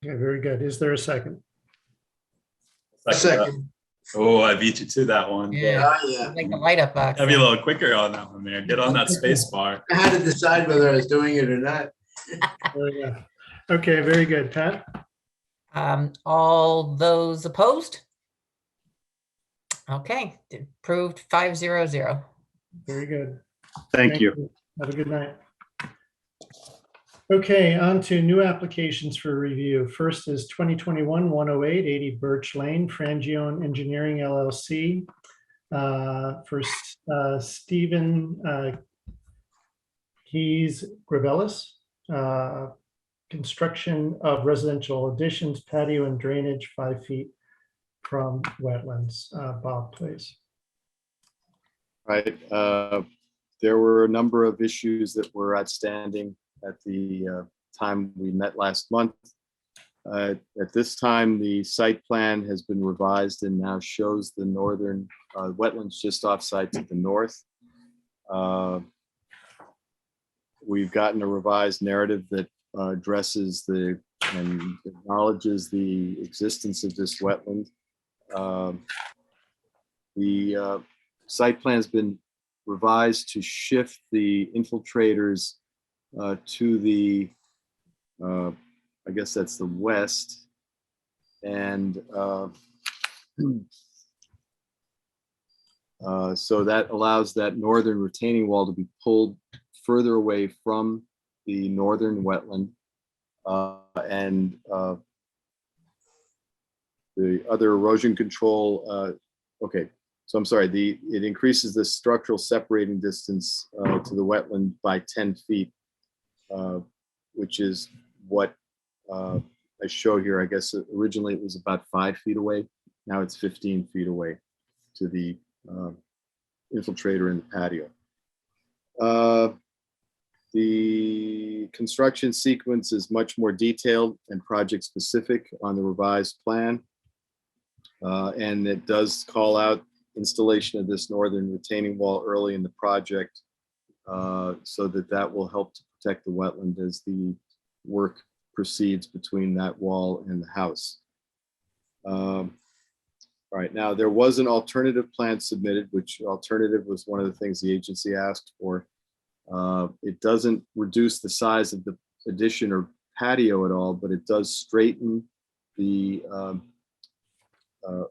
very good. Is there a second? Second. Oh, I beat you to that one. Yeah. Yeah. Like the light up box. Gotta be a little quicker on that one there. Get on that space bar. I had to decide whether I was doing it or not. Yeah. Okay, very good. Pat? All those opposed? Okay, approved 500. Very good. Thank you. Have a good night. Okay, on to new applications for review. First is 2021-108, 80 Birch Lane, Frangione Engineering LLC. For Stephen Keys Gravelis. Construction of residential additions, patio and drainage 5 feet from wetlands. Bob, please. Right. There were a number of issues that were outstanding at the time we met last month. At this time, the site plan has been revised and now shows the northern wetlands just off-site to the north. We've gotten a revised narrative that addresses and acknowledges the existence of this wetland. The site plan has been revised to shift the infiltrators to the, I guess that's the west. And so that allows that northern retaining wall to be pulled further away from the northern wetland. And the other erosion control, okay. So I'm sorry, it increases the structural separating distance to the wetland by 10 feet, which is what I show here. I guess originally it was about 5 feet away. Now it's 15 feet away to the infiltrator in the patio. The construction sequence is much more detailed and project specific on the revised plan. And it does call out installation of this northern retaining wall early in the project so that will help to protect the wetland as the work proceeds between that wall and the house. All right, now there was an alternative plan submitted, which alternative was one of the things the agency asked for. It doesn't reduce the size of the addition or patio at all, but it does straighten the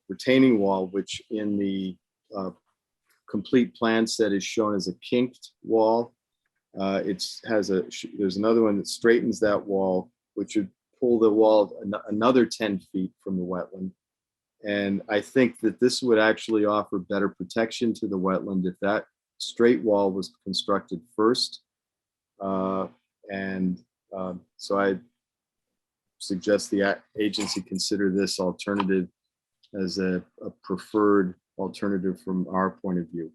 retaining wall, which in the complete plan set is shown as a kinked wall. There's another one that straightens that wall, which would pull the wall another 10 feet from the wetland. And I think that this would actually offer better protection to the wetland if that straight wall was constructed first. So I suggest the agency consider this alternative as a preferred alternative from our point of view.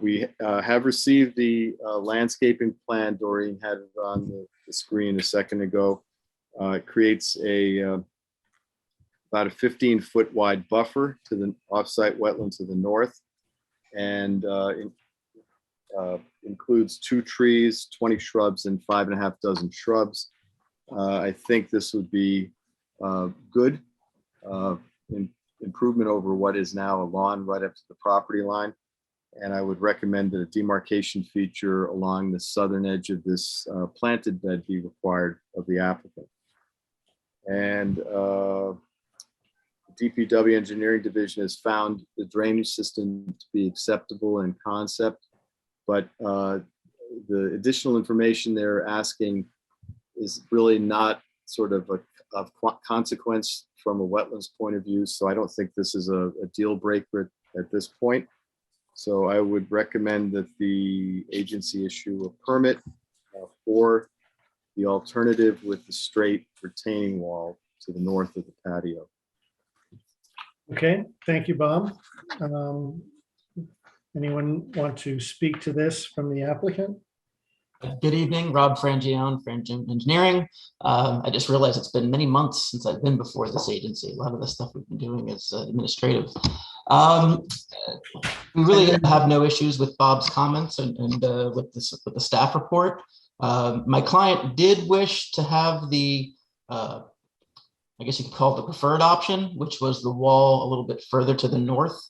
We have received the landscaping plan. Doreen had it on the screen a second ago. It creates a about a 15-foot wide buffer to the offsite wetland to the north, and includes 2 trees, 20 shrubs, and 5.5 dozen shrubs. I think this would be good improvement over what is now a lawn right up to the property line. And I would recommend that a demarcation feature along the southern edge of this planted bed be required of the applicant. And DPW Engineering Division has found the drainage system to be acceptable in concept, but the additional information they're asking is really not sort of of consequence from a wetlands point of view. So I don't think this is a deal breaker at this point. So I would recommend that the agency issue a permit for the alternative with the straight retaining wall to the north of the patio. Okay, thank you, Bob. Anyone want to speak to this from the applicant? Good evening, Rob Frangione, Frangione Engineering. I just realized it's been many months since I've been before this agency. A lot of the stuff we've been doing is administrative. We really have no issues with Bob's comments and with the staff report. My client did wish to have the, I guess you could call it the preferred option, which was the wall a little bit further to the north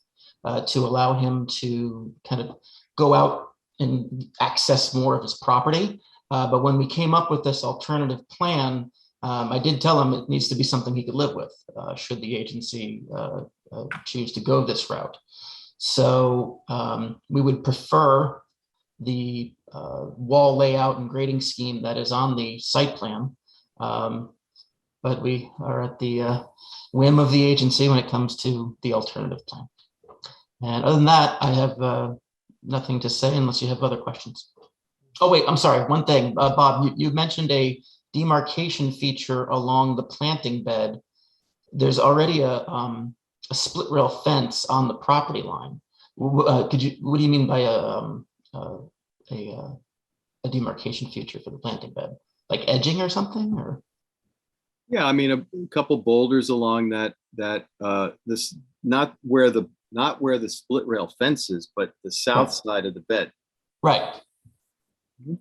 to allow him to kind of go out and access more of his property. But when we came up with this alternative plan, I did tell him it needs to be something he could live with, should the agency choose to go this route. So we would prefer the wall layout and grading scheme that is on the site plan. But we are at the whim of the agency when it comes to the alternative plan. And other than that, I have nothing to say unless you have other questions. Oh, wait, I'm sorry. One thing, Bob, you mentioned a demarcation feature along the planting bed. There's already a split rail fence on the property line. What do you mean by a demarcation feature for the planting bed? Like edging or something, or? Yeah, I mean, a couple boulders along that this not where the split rail fence is, but the south side of the bed. Right.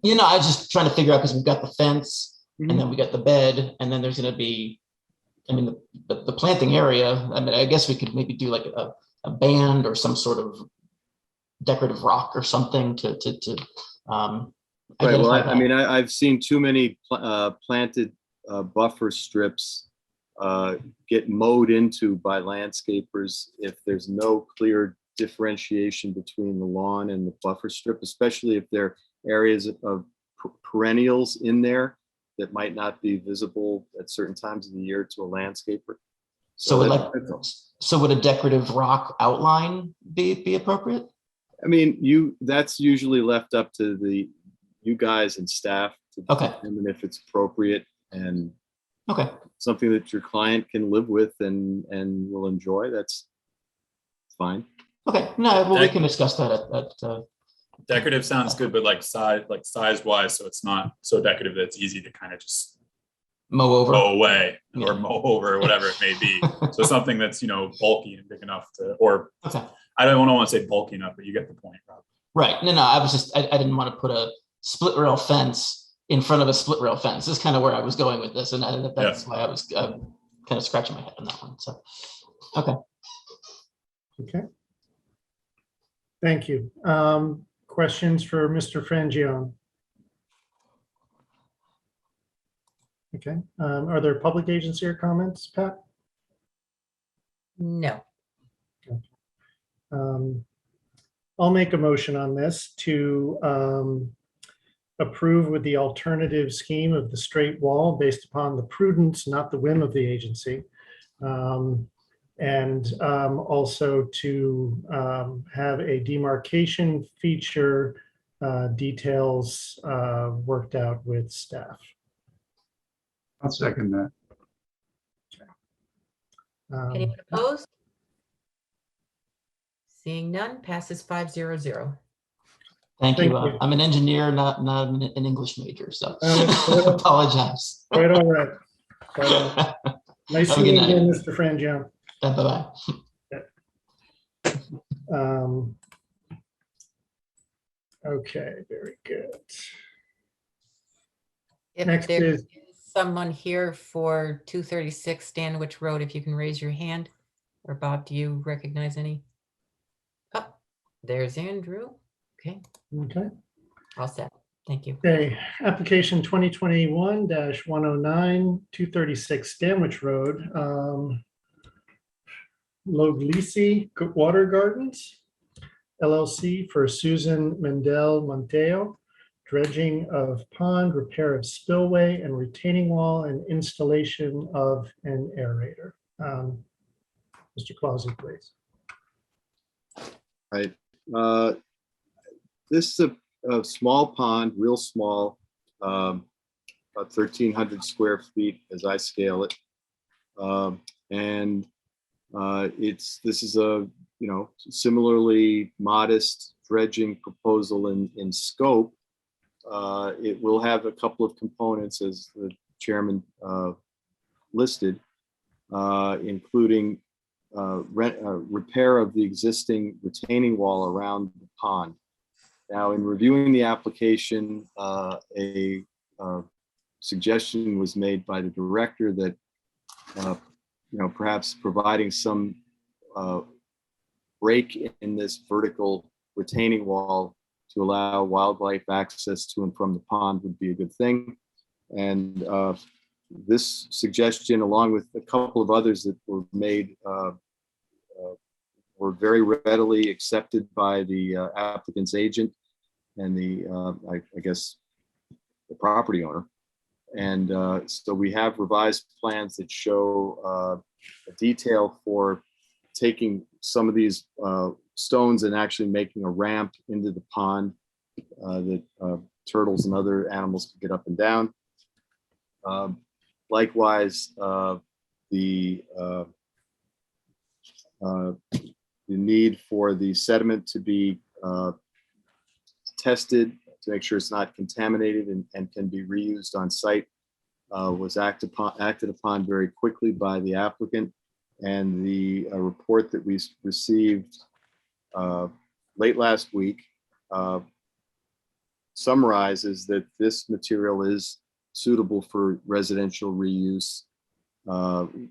You know, I was just trying to figure out, because we've got the fence and then we got the bed, and then there's going to be, I mean, the planting area. I mean, I guess we could maybe do like a band or some sort of decorative rock or something to right. Well, I mean, I've seen too many planted buffer strips get mowed into by landscapers if there's no clear differentiation between the lawn and the buffer strip, especially if there are areas of perennials in there that might not be visible at certain times of the year to a landscaper. So would a decorative rock outline be appropriate? I mean, that's usually left up to you guys and staff to determine if it's appropriate and something that your client can live with and will enjoy. That's fine. Okay, no, well, we can discuss that at decorative sounds good, but like size wise, so it's not so decorative that it's easy to kind of just mow away or mow over or whatever it may be. So something that's, bulky and big enough to, or I don't want to say bulky enough, but you get the point, Rob. Right. No, I was just, I didn't want to put a split rail fence in front of a split rail fence. This is kind of where I was going with this. And that's why I was kind of scratching my head on that one. So, okay. Thank you. Questions for Mr. Frangione? Okay. Are there public agency or comments, Pat? No. I'll make a motion on this to approve with the alternative scheme of the straight wall based upon the prudence, not the whim of the agency. And also to have a demarcation feature details worked out with staff. I'll second that. Anyone opposed? Seeing none, passes 5-0-0. Thank you. I'm an engineer, not an English major, so I apologize. Quite all right. Nice Have a seeing good you again, night. Mr. Frangione. Bye-bye. Okay, very good. If Next there's is, someone here for 236 Stanwich Road, if you can raise your hand. Or Bob, do you recognize any? Oh, there's Andrew. Okay, okay. all set. Thank you. Okay, application 2021-109, 236 Stanwich Road. Loglisi Water Gardens, LLC for Susan Mendel Monteo, dredging of pond, repair of spillway and retaining wall, and installation of an aerator. Mr. Clausen, please. Right. This is a small pond, real small, about 1,300 square feet as I scale it. This is a, similarly modest dredging proposal in scope. It will have a couple of components, as the chairman listed, including repair of the existing retaining wall around the pond. Now, in reviewing the application, a suggestion was made by the director that perhaps providing some break in this vertical retaining wall to allow wildlife access to and from the pond would be a good thing. And this suggestion, along with a couple of others that were made, were very readily accepted by the applicant's agent and the, I guess, the property owner. And so we have revised plans that show a detail for taking some of these stones and actually making a ramp into the pond that turtles and other animals can get up and down. Likewise, the need for the sediment to be tested to make sure it's not contaminated and can be reused on site was acted upon very quickly by the applicant. And the report that we received late last week summarizes that this material is suitable for residential reuse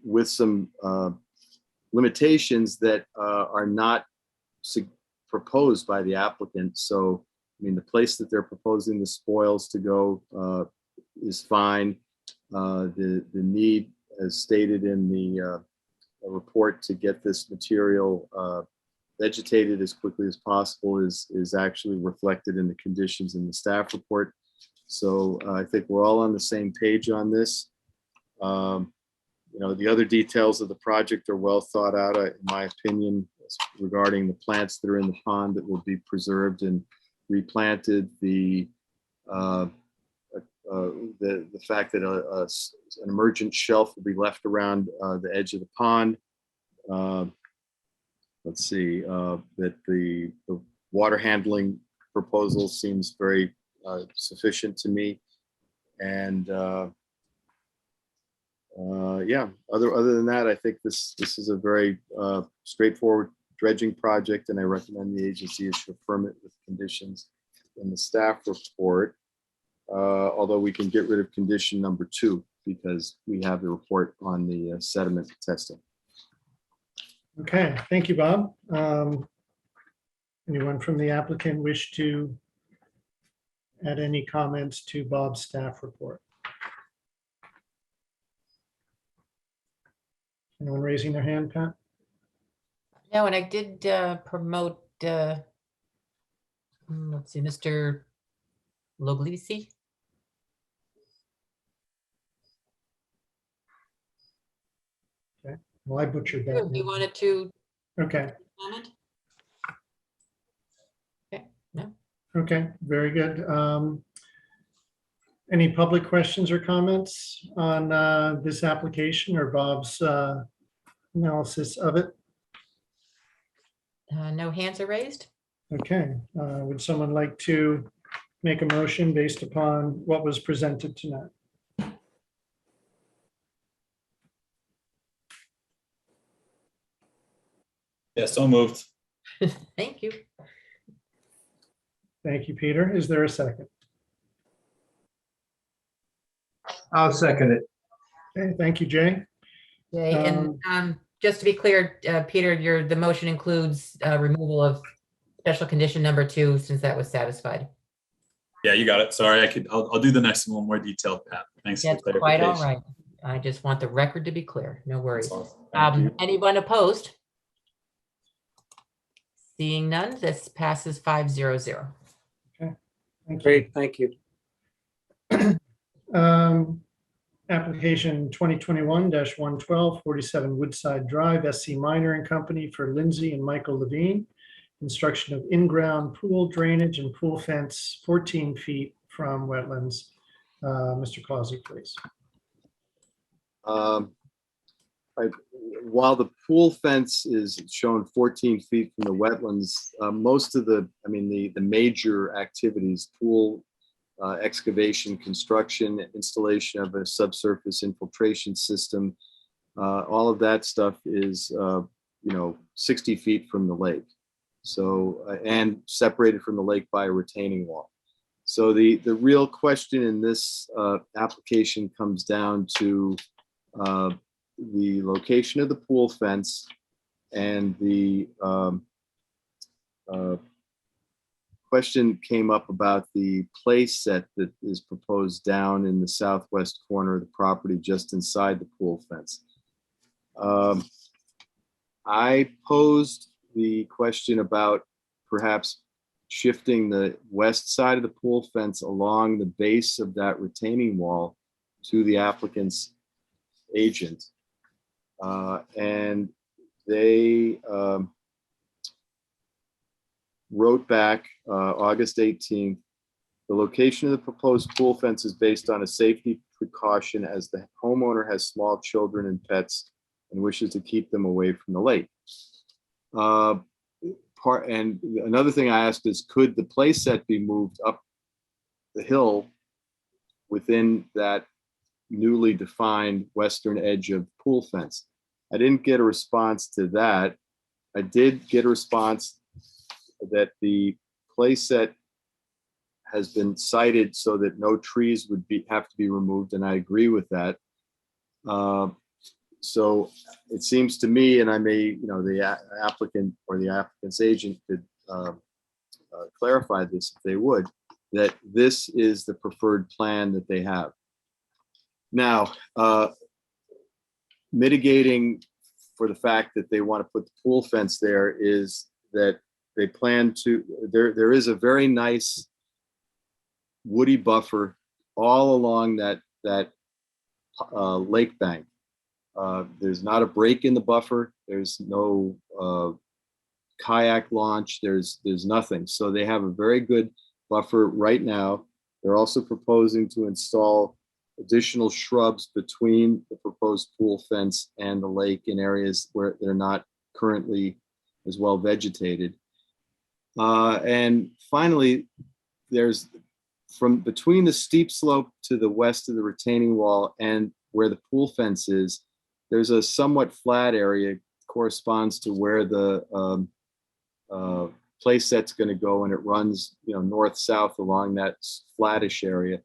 with some limitations that are not proposed by the applicant. So, I mean, the place that they're proposing the spoils to go is fine. The need, as stated in the report, to get this material vegetated as quickly as possible is actually reflected in the conditions in the staff report. So I think we're all on the same page on this. The other details of the project are well thought out, in my opinion, regarding the plants that are in the pond that will be preserved and replanted, the fact that an emergent shelf will be left around the edge of the pond. Let's see, that the water handling proposal seems very sufficient to me. And yeah, other than that, I think this is a very straightforward dredging project, and I recommend the agency issue a permit with conditions in the staff report. Although we can get rid of condition number 2 because we have the report on the sediment testing. Okay, thank you, Bob. Anyone from the applicant wish to add any comments to Bob's staff report? Anyone raising their hand, Pat? No, and I did promote, let's see, Mr. Loglisi. Okay, well, I butchered that. You wanted to Okay. comment? Okay, no. Okay, very good. Any public questions or comments on this application or Bob's analysis of it? No hands are raised. Okay, would someone like to make a motion based upon what was presented tonight? Yeah, so moved. Thank you. Thank you, Peter. Is there a second? I'll second it. Okay, thank you, Jay. Okay, and just to be clear, Peter, the motion includes removal of special condition number 2, since that was satisfied. Yeah, you got it. Sorry, I'll do the next one more detailed, Pat. Thanks That's for quite all clarification. right. I just want the record to be clear. No worries. Thank you. Anyone opposed? Seeing none, this passes 500. Thank you. Great, thank you. Application 2021-112, 47 Woodside Drive, SC Minor and Company for Lindsay and Michael Levine. Construction of in-ground pool drainage and pool fence 14 feet from wetlands. Mr. Clausy, please. While the pool fence is shown 14 feet from the wetlands, most of the major activities, pool excavation, construction, installation of a subsurface infiltration system, all of that stuff is 60 feet from the lake. So, and separated from the lake by a retaining wall. So the real question in this application comes down to the location of the pool fence and the question came up about the play set that is proposed down in the southwest corner of the property just inside the pool fence. I posed the question about perhaps shifting the west side of the pool fence along the base of that retaining wall to the applicant's agent. And they wrote back August 18th, the location of the proposed pool fence is based on a safety precaution as the homeowner has small children and pets and wishes to keep them away from the lake. And another thing I asked is, could the play set be moved up the hill within that newly defined western edge of pool fence? I didn't get a response to that. I did get a response that the play set has been sited so that no trees would have to be removed, and I agree with that. So it seems to me, and I may, the applicant or the applicant's agent could clarify this if they would, that this is the preferred plan that they have. Now, mitigating for the fact that they want to put the pool fence there is that they plan to, there is a very nice woody buffer all along that lake bank. There's not a break in the buffer. There's no kayak launch. There's nothing. So they have a very good buffer right now. They're also proposing to install additional shrubs between the proposed pool fence and the lake in areas where they're not currently as well vegetated. And finally, there's from between the steep slope to the west of the retaining wall and where the pool fence is, there's a somewhat flat area corresponds to where the play set's going to go, and it runs, north-south along that flattish area.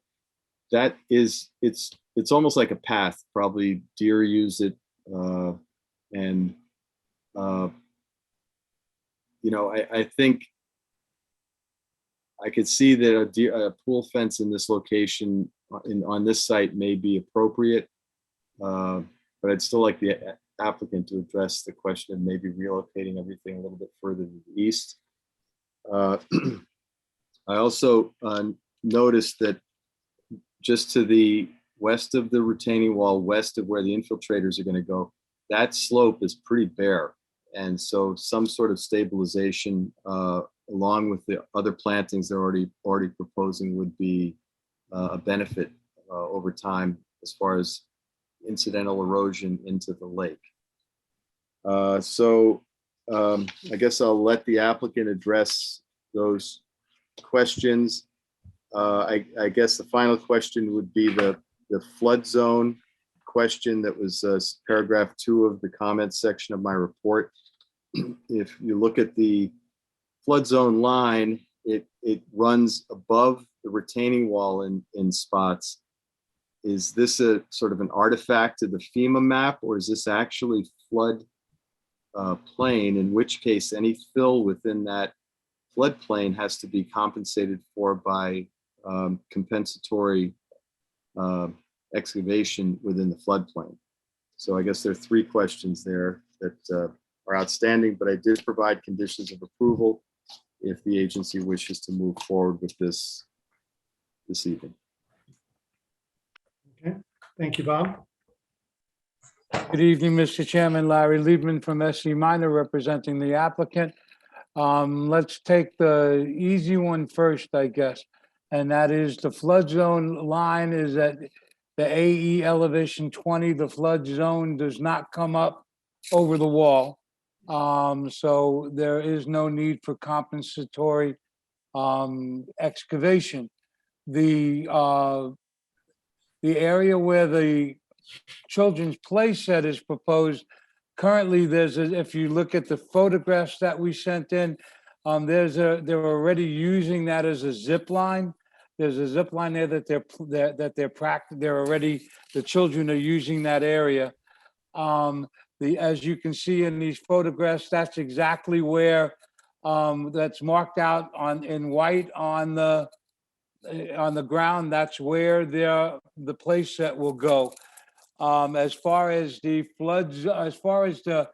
That is, it's almost like a path. Probably deer use it, and I think I could see that a pool fence in this location on this site may be appropriate, but I'd still like the applicant to address the question of maybe relocating everything a little bit further to the east. I also noticed that just to the west of the retaining wall, west of where the infiltrators are going to go, that slope is pretty bare. And so some sort of stabilization along with the other plantings they're already proposing would be a benefit over time as far as incidental erosion into the lake. So I guess I'll let the applicant address those questions. I guess the final question would be the flood zone question that was paragraph 2 of the comments section of my report. if you look at the flood zone line, it runs above the retaining wall in spots. Is this a sort of an artifact of the FEMA map, or is this actually flood plain, in which case any fill within that floodplain has to be compensated for by compensatory excavation within the floodplain? So I guess there are three questions there that are outstanding, but I did provide conditions of approval if the agency wishes to move forward with this evening. Okay, thank you, Bob. Good evening, Mr. Chairman. Larry Liebman from SC Minor representing the applicant. Let's take the easy one first, I guess. And that is the flood zone line is at the AE elevation 20. The flood zone does not come up over the wall. So there is no need for compensatory excavation. The area where the children's play set is proposed, currently if you look at the photographs that we sent in, they're already using that as a zip line. There's a zip line there that the children are using that area. As you can see in these photographs, that's exactly where that's marked out in white on the ground. That's where the play set will go. As far as the floods, as far as the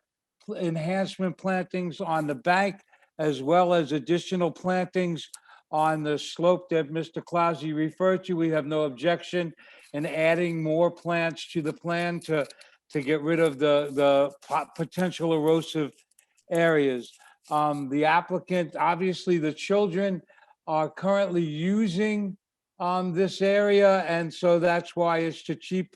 enhancement plantings on the bank, as well as additional plantings on the slope that Mr. Clausy referred to, we have no objection in adding more plants to the plan to get rid of the potential erosive areas. The applicant, obviously the children are currently using this area, and so that's why it's to keep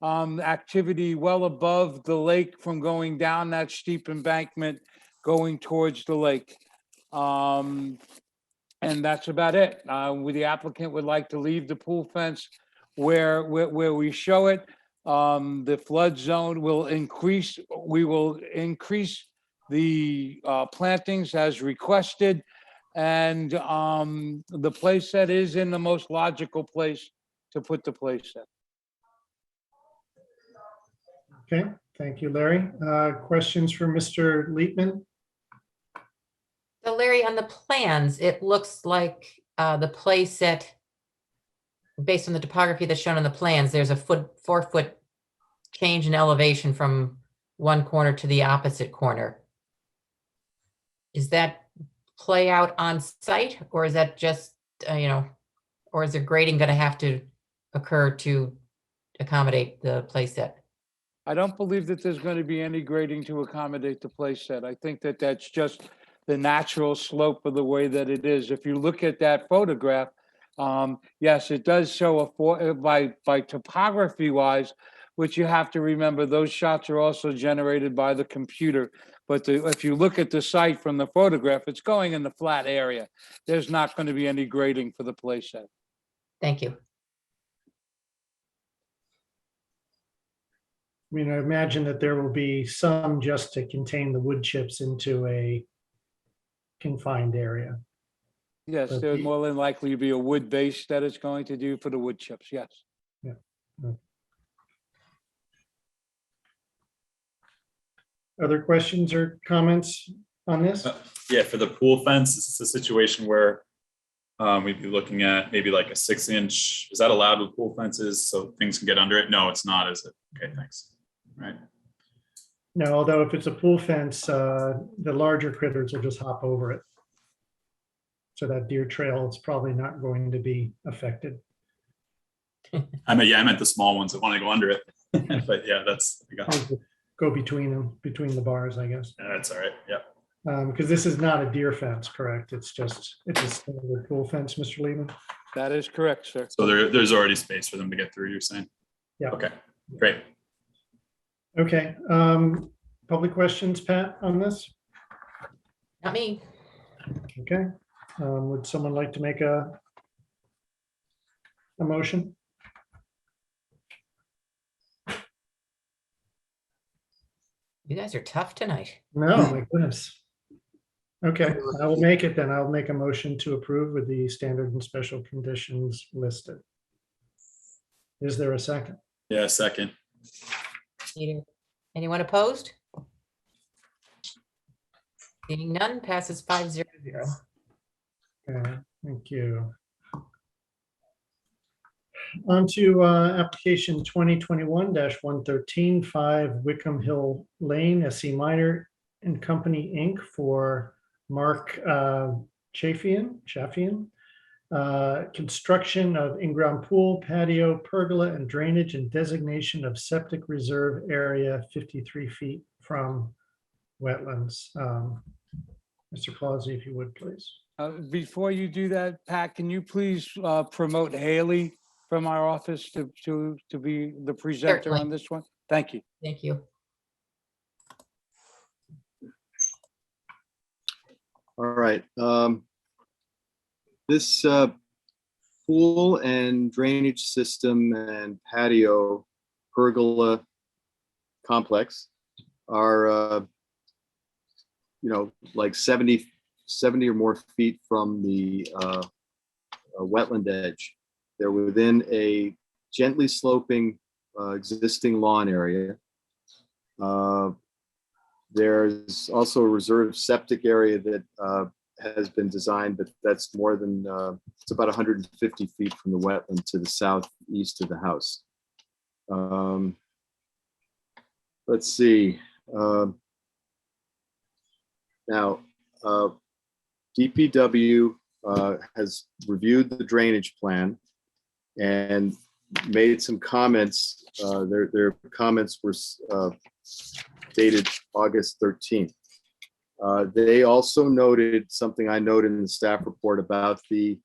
activity well above the lake from going down that steep embankment going towards the lake. And that's about it. The applicant would like to leave the pool fence where we show it. The flood zone will increase. We will increase the plantings as requested. And the play set is in the most logical place to put the play set. Okay, thank you, Larry. Questions for Mr. Liebman? So Larry, on the plans, it looks like the play set, based on the topography that's shown on the plans, there's a 4 foot change in elevation from one corner to the opposite corner. Is that play out on site, or is that just, or is there grading going to have to occur to accommodate the play set? I don't believe that there's going to be any grading to accommodate the play set. I think that that's just the natural slope of the way that it is. If you look at that photograph, yes, it does show by topography wise, which you have to remember, those shots are also generated by the computer. But if you look at the site from the photograph, it's going in the flat area. There's not going to be any grading for the play set. Thank you. I mean, I imagine that there will be some just to contain the wood chips into a confined area. Yes, But there's more than likely to be a wood base that it's going to do for the wood chips, yes. Yeah. Other questions or comments on this? Yeah, for the pool fence, this is a situation where we'd be looking at maybe like a 6-inch. Is that allowed with pool fences so things can get under it? No, it's not, is it? Okay, thanks. Right. No, although if it's a pool fence, the larger critters will just hop over it. So that deer trail is probably not going to be affected. I meant the small ones that want to go under it. But yeah, I got it. Go between them, between the bars, I guess. Yeah, that's all right. Yeah. Because this is not a deer fence, correct? It's a standard pool fence, Mr. Lehman. That is correct, sir. So there's already space for them to get through, you're saying? Yeah. Okay, great. Okay. Public questions, Pat, on this? Not me. Okay. Would someone like to make a motion? You guys are tough tonight. No, my goodness. Okay, I will make it then. I'll make a motion to approve with the standard and special conditions listed. Is there a second? Yeah, second. Peter, anyone opposed? Seeing none, passes 5-0. Okay, thank you. On to application 2021-113, 5 Wickham Hill Lane, SC Minor and Company, Inc. for Mark Chafian, construction of in-ground pool, patio, pergola, and drainage, and designation of septic reserve area 53 feet from wetlands. Mr. Clausy, if you would, please. Before you do that, Pat, can you please promote Haley from our office to be the presenter Certainly. on this one? Thank you. Thank you. All right. This pool and drainage system and patio pergola complex are, like 70 or more feet from the wetland edge. They're within a gently sloping existing lawn area. There's also a reserved septic area that has been designed, but that's more than, it's about 150 feet from the wetland to the southeast of the house. Let's see. Now, DPW has reviewed the drainage plan and made some comments. Their comments were dated August 13th. They also noted something I noted in the staff report about the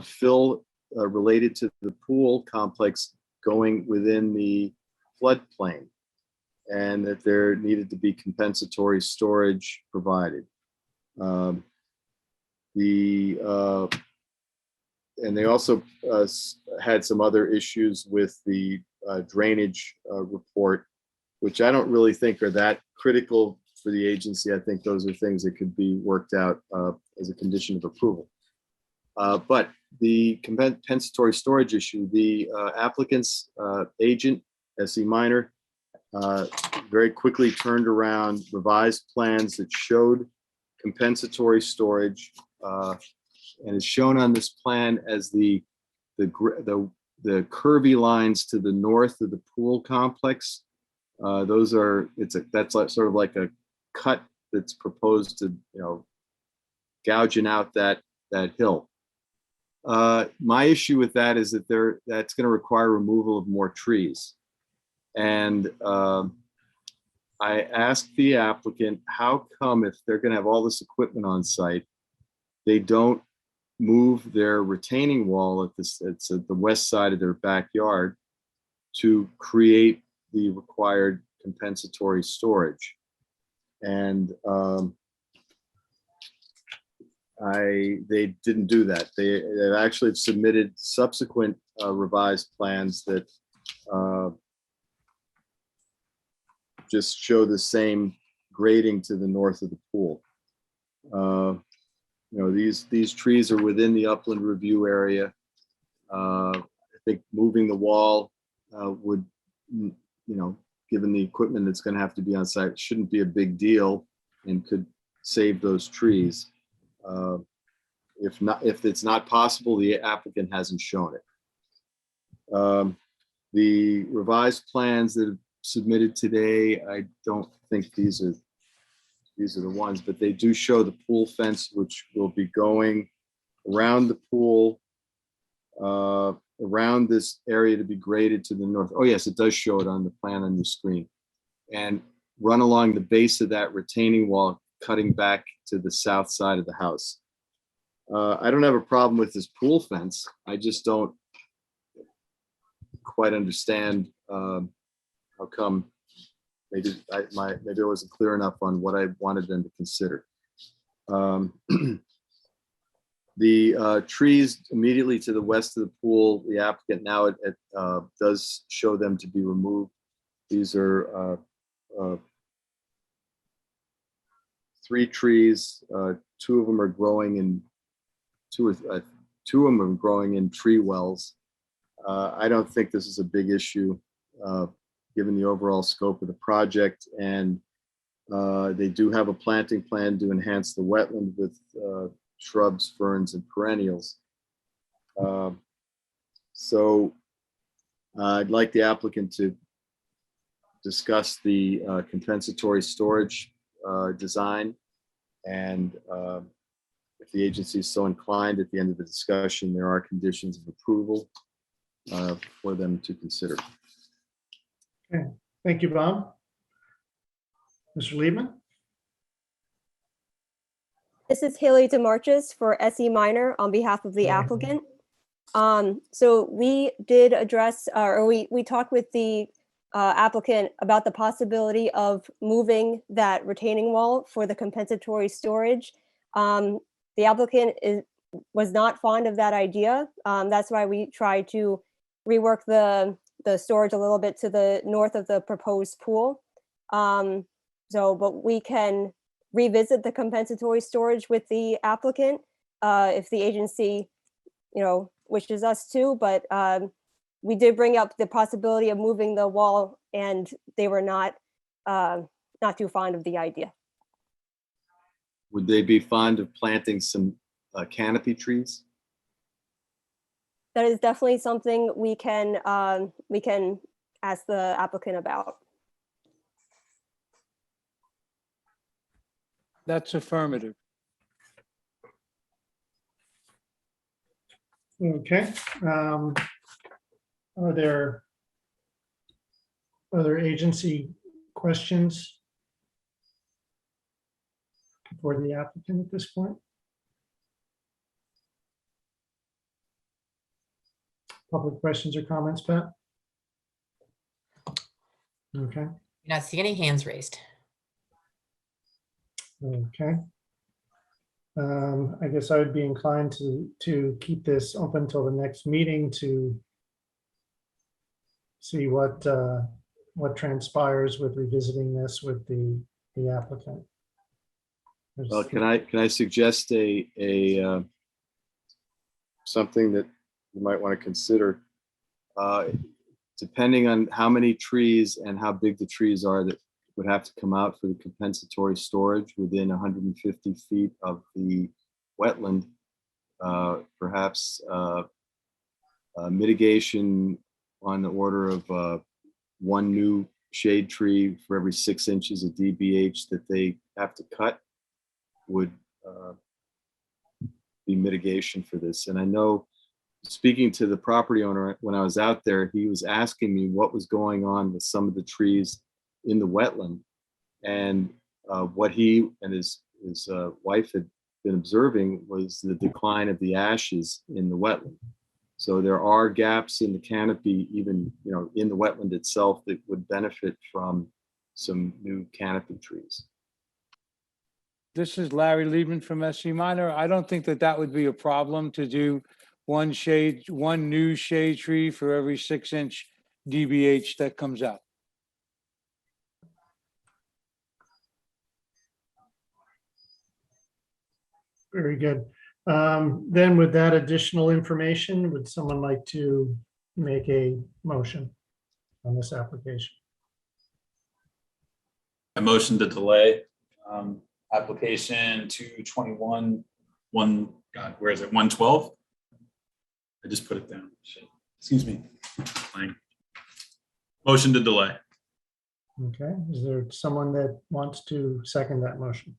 fill related to the pool complex going within the floodplain, and that there needed to be compensatory storage provided. And they also had some other issues with the drainage report, which I don't really think are that critical for the agency. I think those are things that could be worked out as a condition of approval. But the compensatory storage issue, the applicant's agent, SE Minor, very quickly turned around revised plans that showed compensatory storage, and is shown on this plan as the curvy lines to the north of the pool complex. Those are, that's like sort of like a cut that's proposed to, gouging out that hill. My issue with that is that that's going to require removal of more trees. And I asked the applicant, how come if they're going to have all this equipment on site, they don't move their retaining wall it's at the west side of their backyard to create the required compensatory storage. And they didn't do that. They actually submitted subsequent revised plans that just show the same grading to the north of the pool. These trees are within the upland review area. I think moving the wall would, given the equipment that's going to have to be on site, shouldn't be a big deal and could save those trees. If it's not possible, the applicant hasn't shown it. The revised plans that have submitted today, I don't think these are the ones, but they do show the pool fence, which will be going around the pool, around this area to be graded to the north. Oh yes, it does show it on the plan on your screen, and run along the base of that retaining wall, cutting back to the south side of the house. I don't have a problem with this pool fence. I just don't quite understand how come. Maybe I wasn't clear enough on what I wanted them to consider. The trees immediately to the west of the pool, the applicant now does show them to be removed. These are 3 trees. 2 of them are growing in two of them are growing in tree wells. I don't think this is a big issue, given the overall scope of the project. And they do have a planting plan to enhance the wetland with shrubs, ferns, and perennials. So I'd like the applicant to discuss the compensatory storage design. And if the agency is so inclined, at the end of the discussion, there are conditions of approval for them to consider. Okay, thank you, Bob. Mr. Liebman? This is Haley DeMarchis for SE Minor on behalf of the applicant. So we did address, or we talked with the applicant about the possibility of moving that retaining wall for the compensatory storage. The applicant was not fond of that idea. That's why we tried to rework the storage a little bit to the north of the proposed pool. But we can revisit the compensatory storage with the applicant if the agency, wishes us to. But we did bring up the possibility of moving the wall, and they were not too fond of the idea. Would they be fond of planting some canopy trees? That is definitely something we can ask the applicant about. That's affirmative. Okay. Are there other agency questions for the applicant at this point? Public questions or comments, Pat? Okay. Not see any hands raised. Okay. I guess I would be inclined to keep this open till the next meeting to see what transpires with revisiting this with the applicant. Well, can I suggest something that you might want to consider? Depending on how many trees and how big the trees are that would have to come out for the compensatory storage within 150 feet of the wetland, perhaps mitigation on the order of 1 new shade tree for every 6 inches of DBH that they have to cut would be mitigation for this. And I know, speaking to the property owner when I was out there, he was asking me what was going on with some of the trees in the wetland, and what he and his wife had been observing was the decline of the ashes in the wetland. So there are gaps in the canopy, even in the wetland itself, that would benefit from some new canopy trees. This is Larry Liebman from SC Minor. I don't think that would be a problem to do one new shade tree for every 6-inch DBH that comes out. Very good. Then with that additional information, would someone like to make a motion on this application? I motion to delay application 221, where is it? 112? I just put it down. Shit. Excuse me. Motion to delay. Okay, is there someone that wants to second that motion?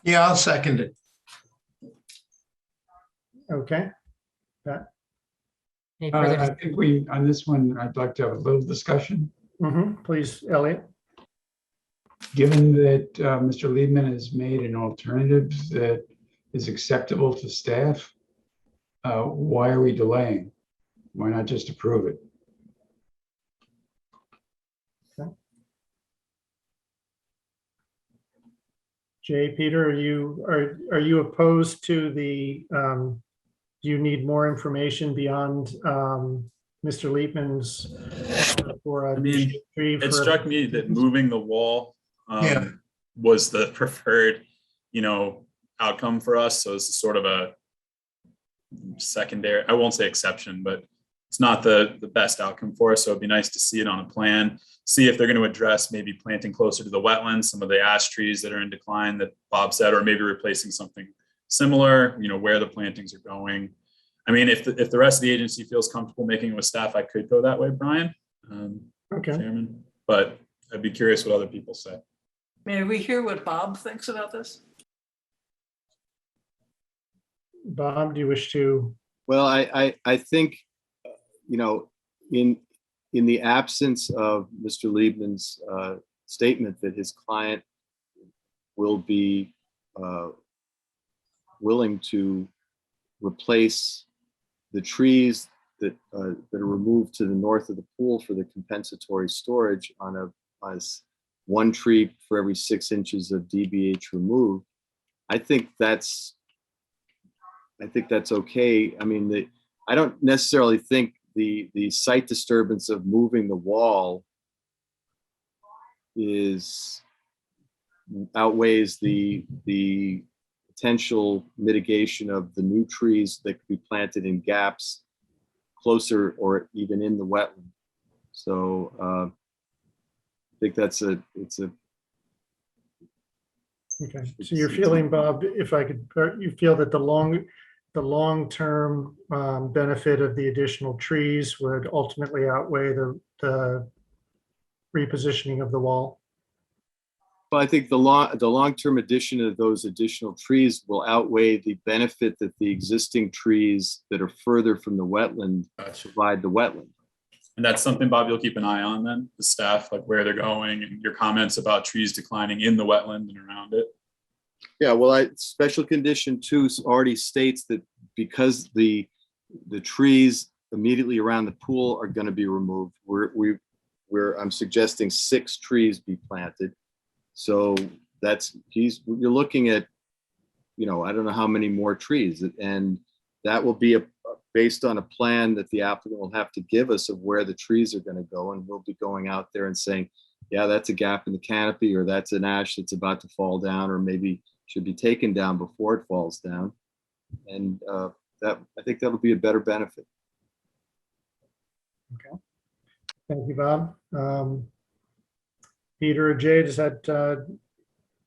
Yeah, I'll second it. Okay. Pat? I think on this one, I'd like to have a little discussion. Please, Elliot. Given that Mr. Liebman has made an alternative that is acceptable to staff, why are we delaying? Why not just approve it? Okay. Jay, Peter, are you opposed to the? Do you need more information beyond Mr. Liebman's? It struck me that moving the wall was the preferred, outcome for us. So it's sort of a secondary, I won't say exception, but it's not the best outcome for us. So it'd be nice to see it on a plan, see if they're going to address maybe planting closer to the wetlands, some of the ash trees that are in decline that Bob said, or maybe replacing something similar, where the plantings are going. I mean, if the rest of the agency feels comfortable making it with staff, I could go that way, Brian, Okay. Chairman, but I'd be curious what other people say. May we hear what Bob thinks about this? Bob, do you wish to? Well, I think, in the absence of Mr. Liebman's statement that his client will be willing to replace the trees that are removed to the north of the pool for the compensatory storage as one tree for every 6 inches of DBH removed, I think that's okay. I mean, I don't necessarily think the site disturbance of moving the wall outweighs the potential mitigation of the new trees that could be planted in gaps closer or even in the wetland. So I think it's a. Okay, so you're feeling, Bob, if I could, you feel that the long-term benefit of the additional trees would ultimately outweigh the repositioning of the wall? Well, I think the long-term addition of those additional trees will outweigh the benefit that the existing trees that are further from the wetland provide the wetland. And that's something, Bob, you'll keep an eye on then, the staff, like where they're going and your comments about trees declining in the wetland and around it. Yeah, well, special condition 2 already states that because the trees immediately around the pool are going to be removed, I'm suggesting 6 trees be planted. So you're looking at, I don't know how many more trees, and that will be based on a plan that the applicant will have to give us of where the trees are going to go. And we'll be going out there and saying, yeah, that's a gap in the canopy, or that's an ash that's about to fall down, or maybe should be taken down before it falls down. And I think that'll be a better benefit. Okay. Thank you, Bob. Peter or Jay, does that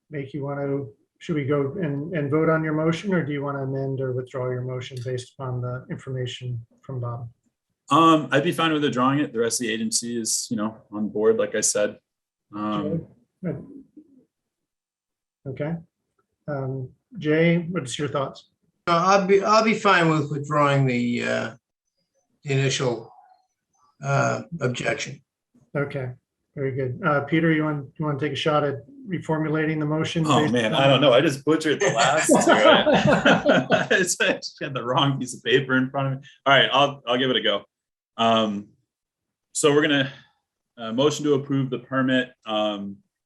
make you want to, should we go and vote on your motion, or do you want to amend or withdraw your motion based upon the information from Bob? I'd be fine with withdrawing it. The rest of the agency is, on board, like I said. Okay. Jay, what's your thoughts? I'll be fine with withdrawing the initial objection. Okay, very good. Peter, you want to take a shot at reformulating the motion? Oh man, I don't know. I just butchered the last two. I just had the wrong piece of paper in front of me. All right, I'll give it a go. So we're gonna motion to approve the permit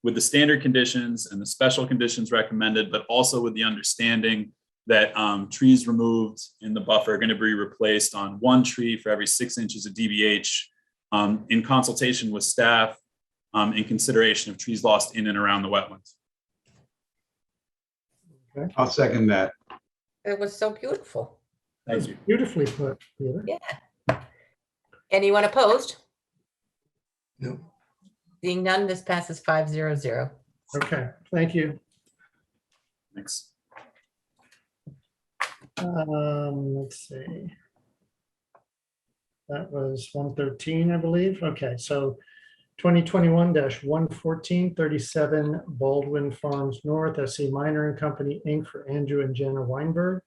with the standard conditions and the special conditions recommended, but also with the understanding that trees removed in the buffer are going to be replaced on 1 tree for every 6 inches of DBH in consultation with staff in consideration of trees lost in and around the wetlands. Okay. I'll second that. It was so beautiful. Thank you. Beautifully put, Peter. Yeah. Anyone opposed? No. Seeing none, this passes 500. Okay, thank you. Thanks. Let's see. That was 113, I believe. Okay, so 2021-114, 37 Baldwin Farms North, SC Minor and Company, Inc. for Andrew and Jenna Weinberg.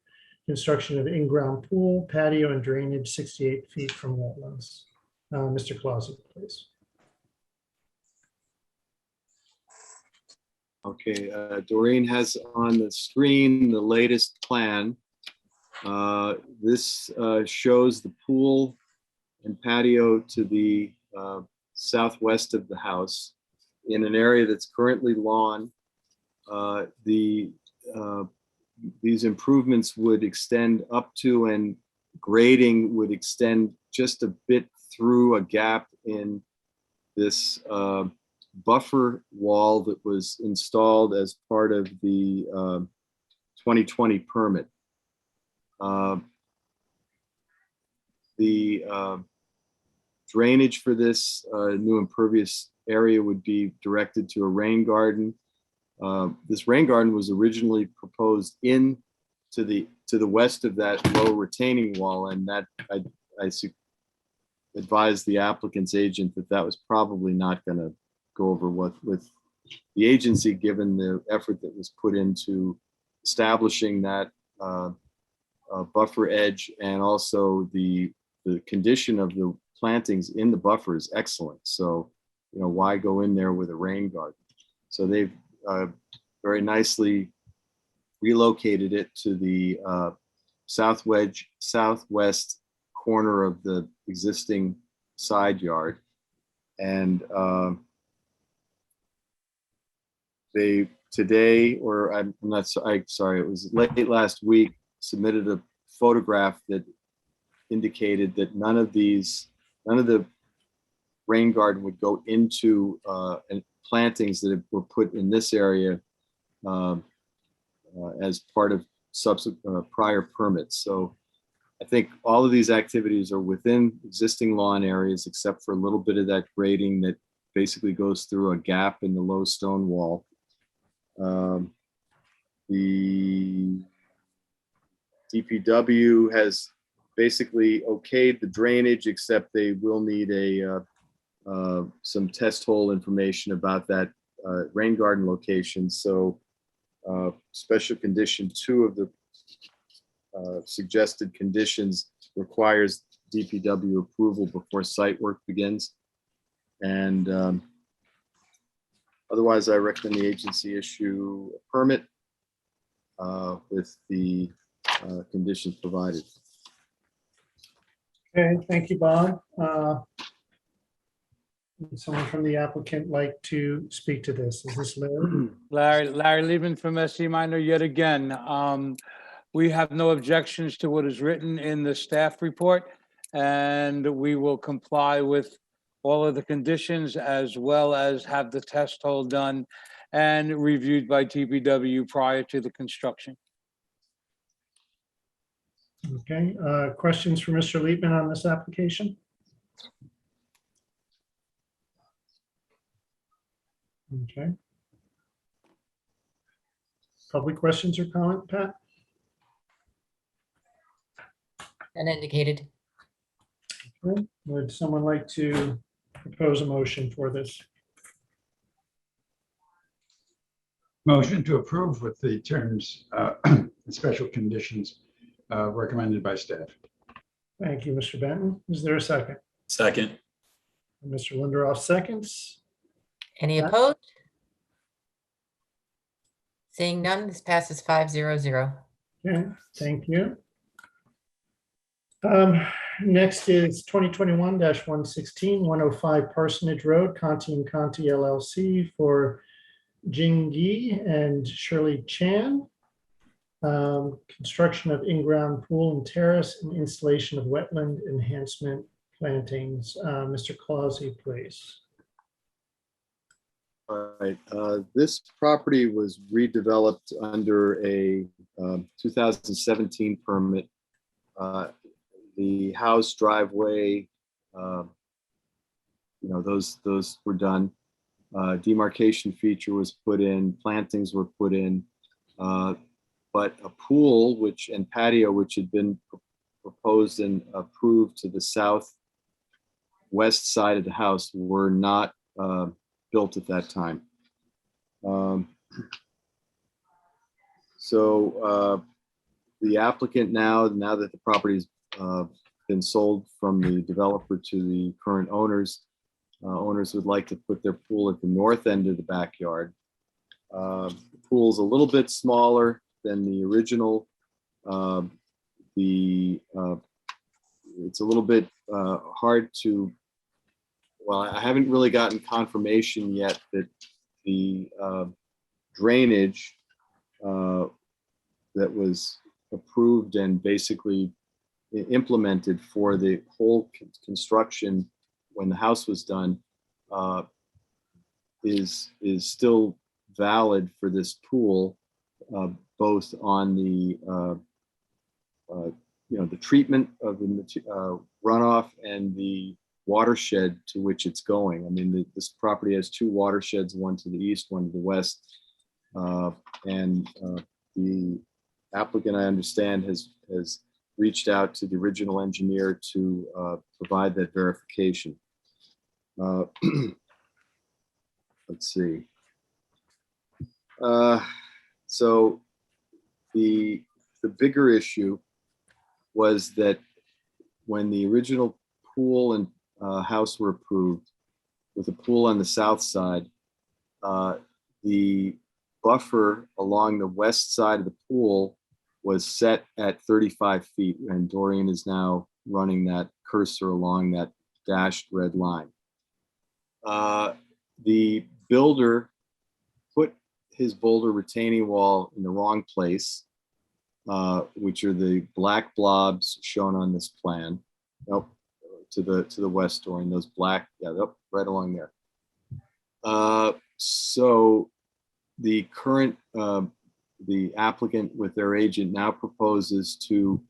Construction of in-ground pool, patio, and drainage 68 feet from wetlands. Mr. Clausen, please. Okay, Doreen has on the screen the latest plan. This shows the pool and patio to the southwest of the house in an area that's currently lawn. These improvements would extend up to, and grading would extend just a bit through a gap in this buffer wall that was installed as part of the 2020 permit. The drainage for this new impervious area would be directed to a rain garden. This rain garden was originally proposed to the west of that low retaining wall, and that I advised the applicant's agent that was probably not going to go over with the agency, given the effort that was put into establishing that buffer edge, and also the condition of the plantings in the buffer is excellent. So, why go in there with a rain garden? So they've very nicely relocated it to the southwest corner of the existing side yard. And they today, or I'm not sorry, it was late last week, submitted a photograph that indicated that none of the rain garden would go into plantings that were put in this area as part of subsequent prior permits. So I think all of these activities are within existing lawn areas, except for a little bit of that grading that basically goes through a gap in the low stone wall. The DPW has basically okayed the drainage, except they will need some test hole information about that rain garden location. So special condition 2 of the suggested conditions requires DPW approval before site work begins. And otherwise, I recommend the agency issue a permit with the conditions provided. Okay, thank you, Bob. Would someone from the applicant like to speak to this? Is this Larry? Larry Liebman from SE Minor yet again. We have no objections to what is written in the staff report, and we will comply with all of the conditions, as well as have the test hole done and reviewed by DPW prior to the construction. Okay, questions for Mr. Liebman on this application? Okay. Public questions or comment, Pat? And indicated. Okay. Would someone like to propose a motion for this? Motion to approve with the terms and special conditions recommended by staff. Thank you, Mr. Benton. Is there a second? Second. Mr. Linderoff seconds. Any opposed? Seeing none, this passes 500. Okay, thank you. Next is 2021-116, 105 Parsonage Road, Kanteen Kanti LLC for Jing and Shirley Chan. Construction of in-ground pool and terrace and installation of wetland enhancement plantings. Mr. Clausy, please. All right, this property was redeveloped under a 2017 permit. The house, driveway, those were done. Demarcation feature was put in, plantings were put in, but a pool and patio, which had been proposed and approved to the southwest side of the house, were not built at that time. So the applicant now that the property's been sold from the developer to the current owners, owners would like to put their pool at the north end of the backyard. The pool's a little bit smaller than the original. It's a little bit hard to, well, I haven't really gotten confirmation yet that the drainage that was approved and basically implemented for the whole construction when the house was done, is still valid for this pool, both on the the treatment of the runoff and the watershed to which it's going. I mean, this property has two watersheds, one to the east, one to the west, and the applicant, I understand, has reached out to the original engineer to provide that verification. Let's see. So the bigger issue was that when the original pool and house were approved, with the pool on the south side, the buffer along the west side of the pool was set at 35 feet, and Doreen is now running that cursor along that dashed red line. The builder put his boulder retaining wall in the wrong place, which are the black blobs shown on this plan. Nope, to the west, Doreen, those black, yeah, nope, right along there. So the current, the applicant with their agent now proposes to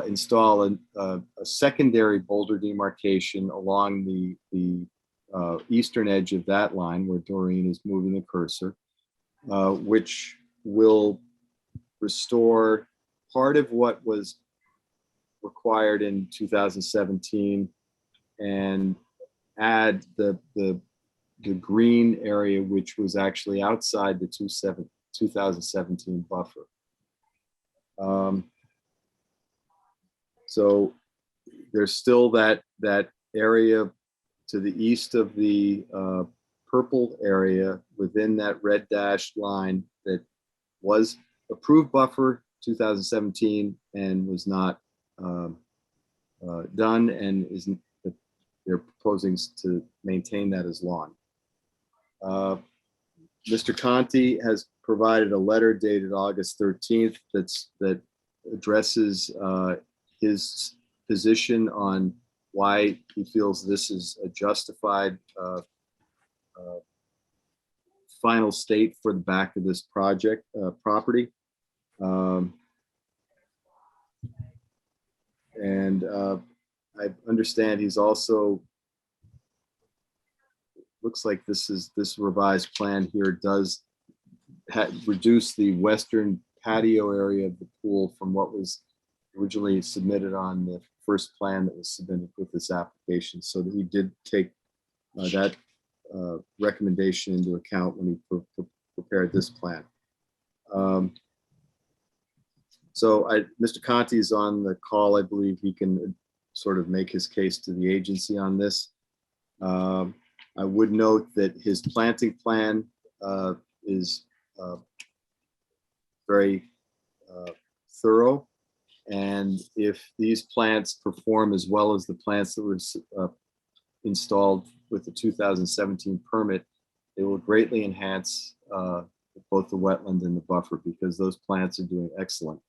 install a secondary boulder demarcation along the eastern edge of that line where Doreen is moving the cursor, which will restore part of what was required in 2017 and add the green area, which was actually outside the 2017 buffer. So there's still that area to the east of the purple area within that red dashed line that was approved buffer 2017 and was not done, and isn't. They're proposing to maintain that as lawn. Mr. Kanti has provided a letter dated August 13th that addresses his position on why he feels this is a justified final state for the back of this project property. And I understand he's also, looks like this revised plan here does reduce the western patio area of the pool from what was originally submitted on the first plan that was submitted with this application. So that he did take that recommendation into account when he prepared this plan. So Mr. Kanti is on the call. I believe he can sort of make his case to the agency on this. I would note that his planting plan is very thorough. And if these plants perform as well as the plants that were installed with the 2017 permit, it will greatly enhance both the wetland and the buffer, because those plants are doing excellent.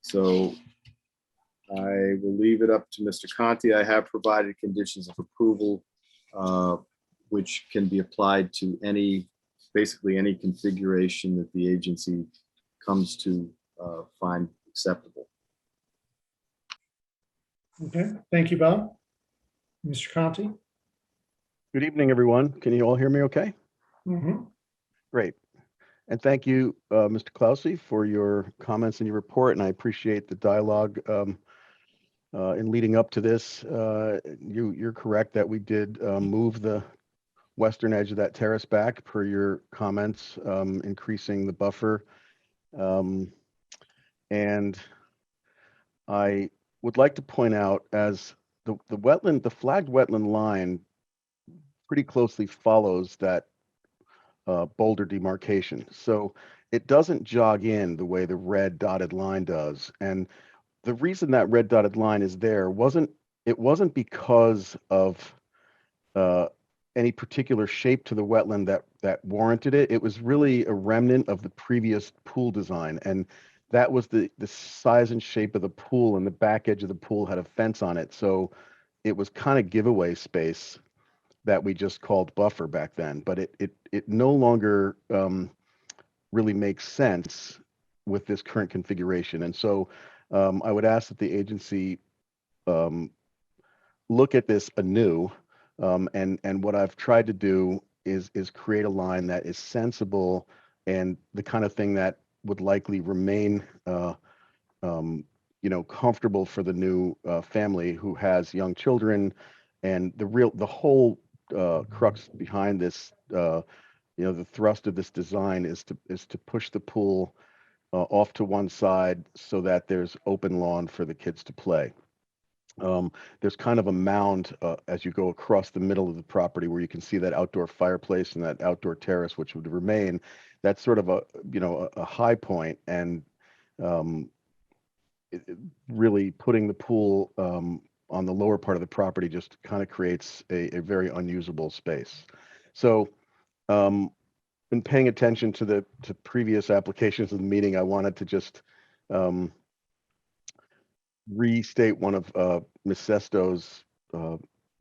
So I will leave it up to Mr. Kanti. I have provided conditions of approval, which can be applied to basically any configuration that the agency comes to find acceptable. Okay, thank you, Bob. Mr. Kanti? Good evening, everyone. Can you all hear me okay? Mhm. Great. And thank you, Mr. Clausy, for your comments and your report, and I appreciate the dialogue in leading up to this. You're correct that we did move the western edge of that terrace back per your comments, increasing the buffer. And I would like to point out, as the flagged wetland line pretty closely follows that boulder demarcation. So it doesn't jog in the way the red dotted line does. And the reason that red dotted line is there wasn't because of any particular shape to the wetland that warranted it. It was really a remnant of the previous pool design. And that was the size and shape of the pool, and the back edge of the pool had a fence on it. So it was kind of giveaway space that we just called buffer back then, but it no longer really makes sense with this current configuration. And so I would ask that the agency look at this anew. And what I've tried to do is create a line that is sensible and the kind of thing that would likely remain comfortable for the new family who has young children. And the whole crux behind this, the thrust of this design is to push the pool off to one side so that there's open lawn for the kids to play. There's kind of a mound as you go across the middle of the property where you can see that outdoor fireplace and that outdoor terrace, which would remain. That's sort of a high point, and really putting the pool on the lower part of the property just kind of creates a very unusable space. So in paying attention to previous applications of the meeting, I wanted to just restate one of Ms. Sesto's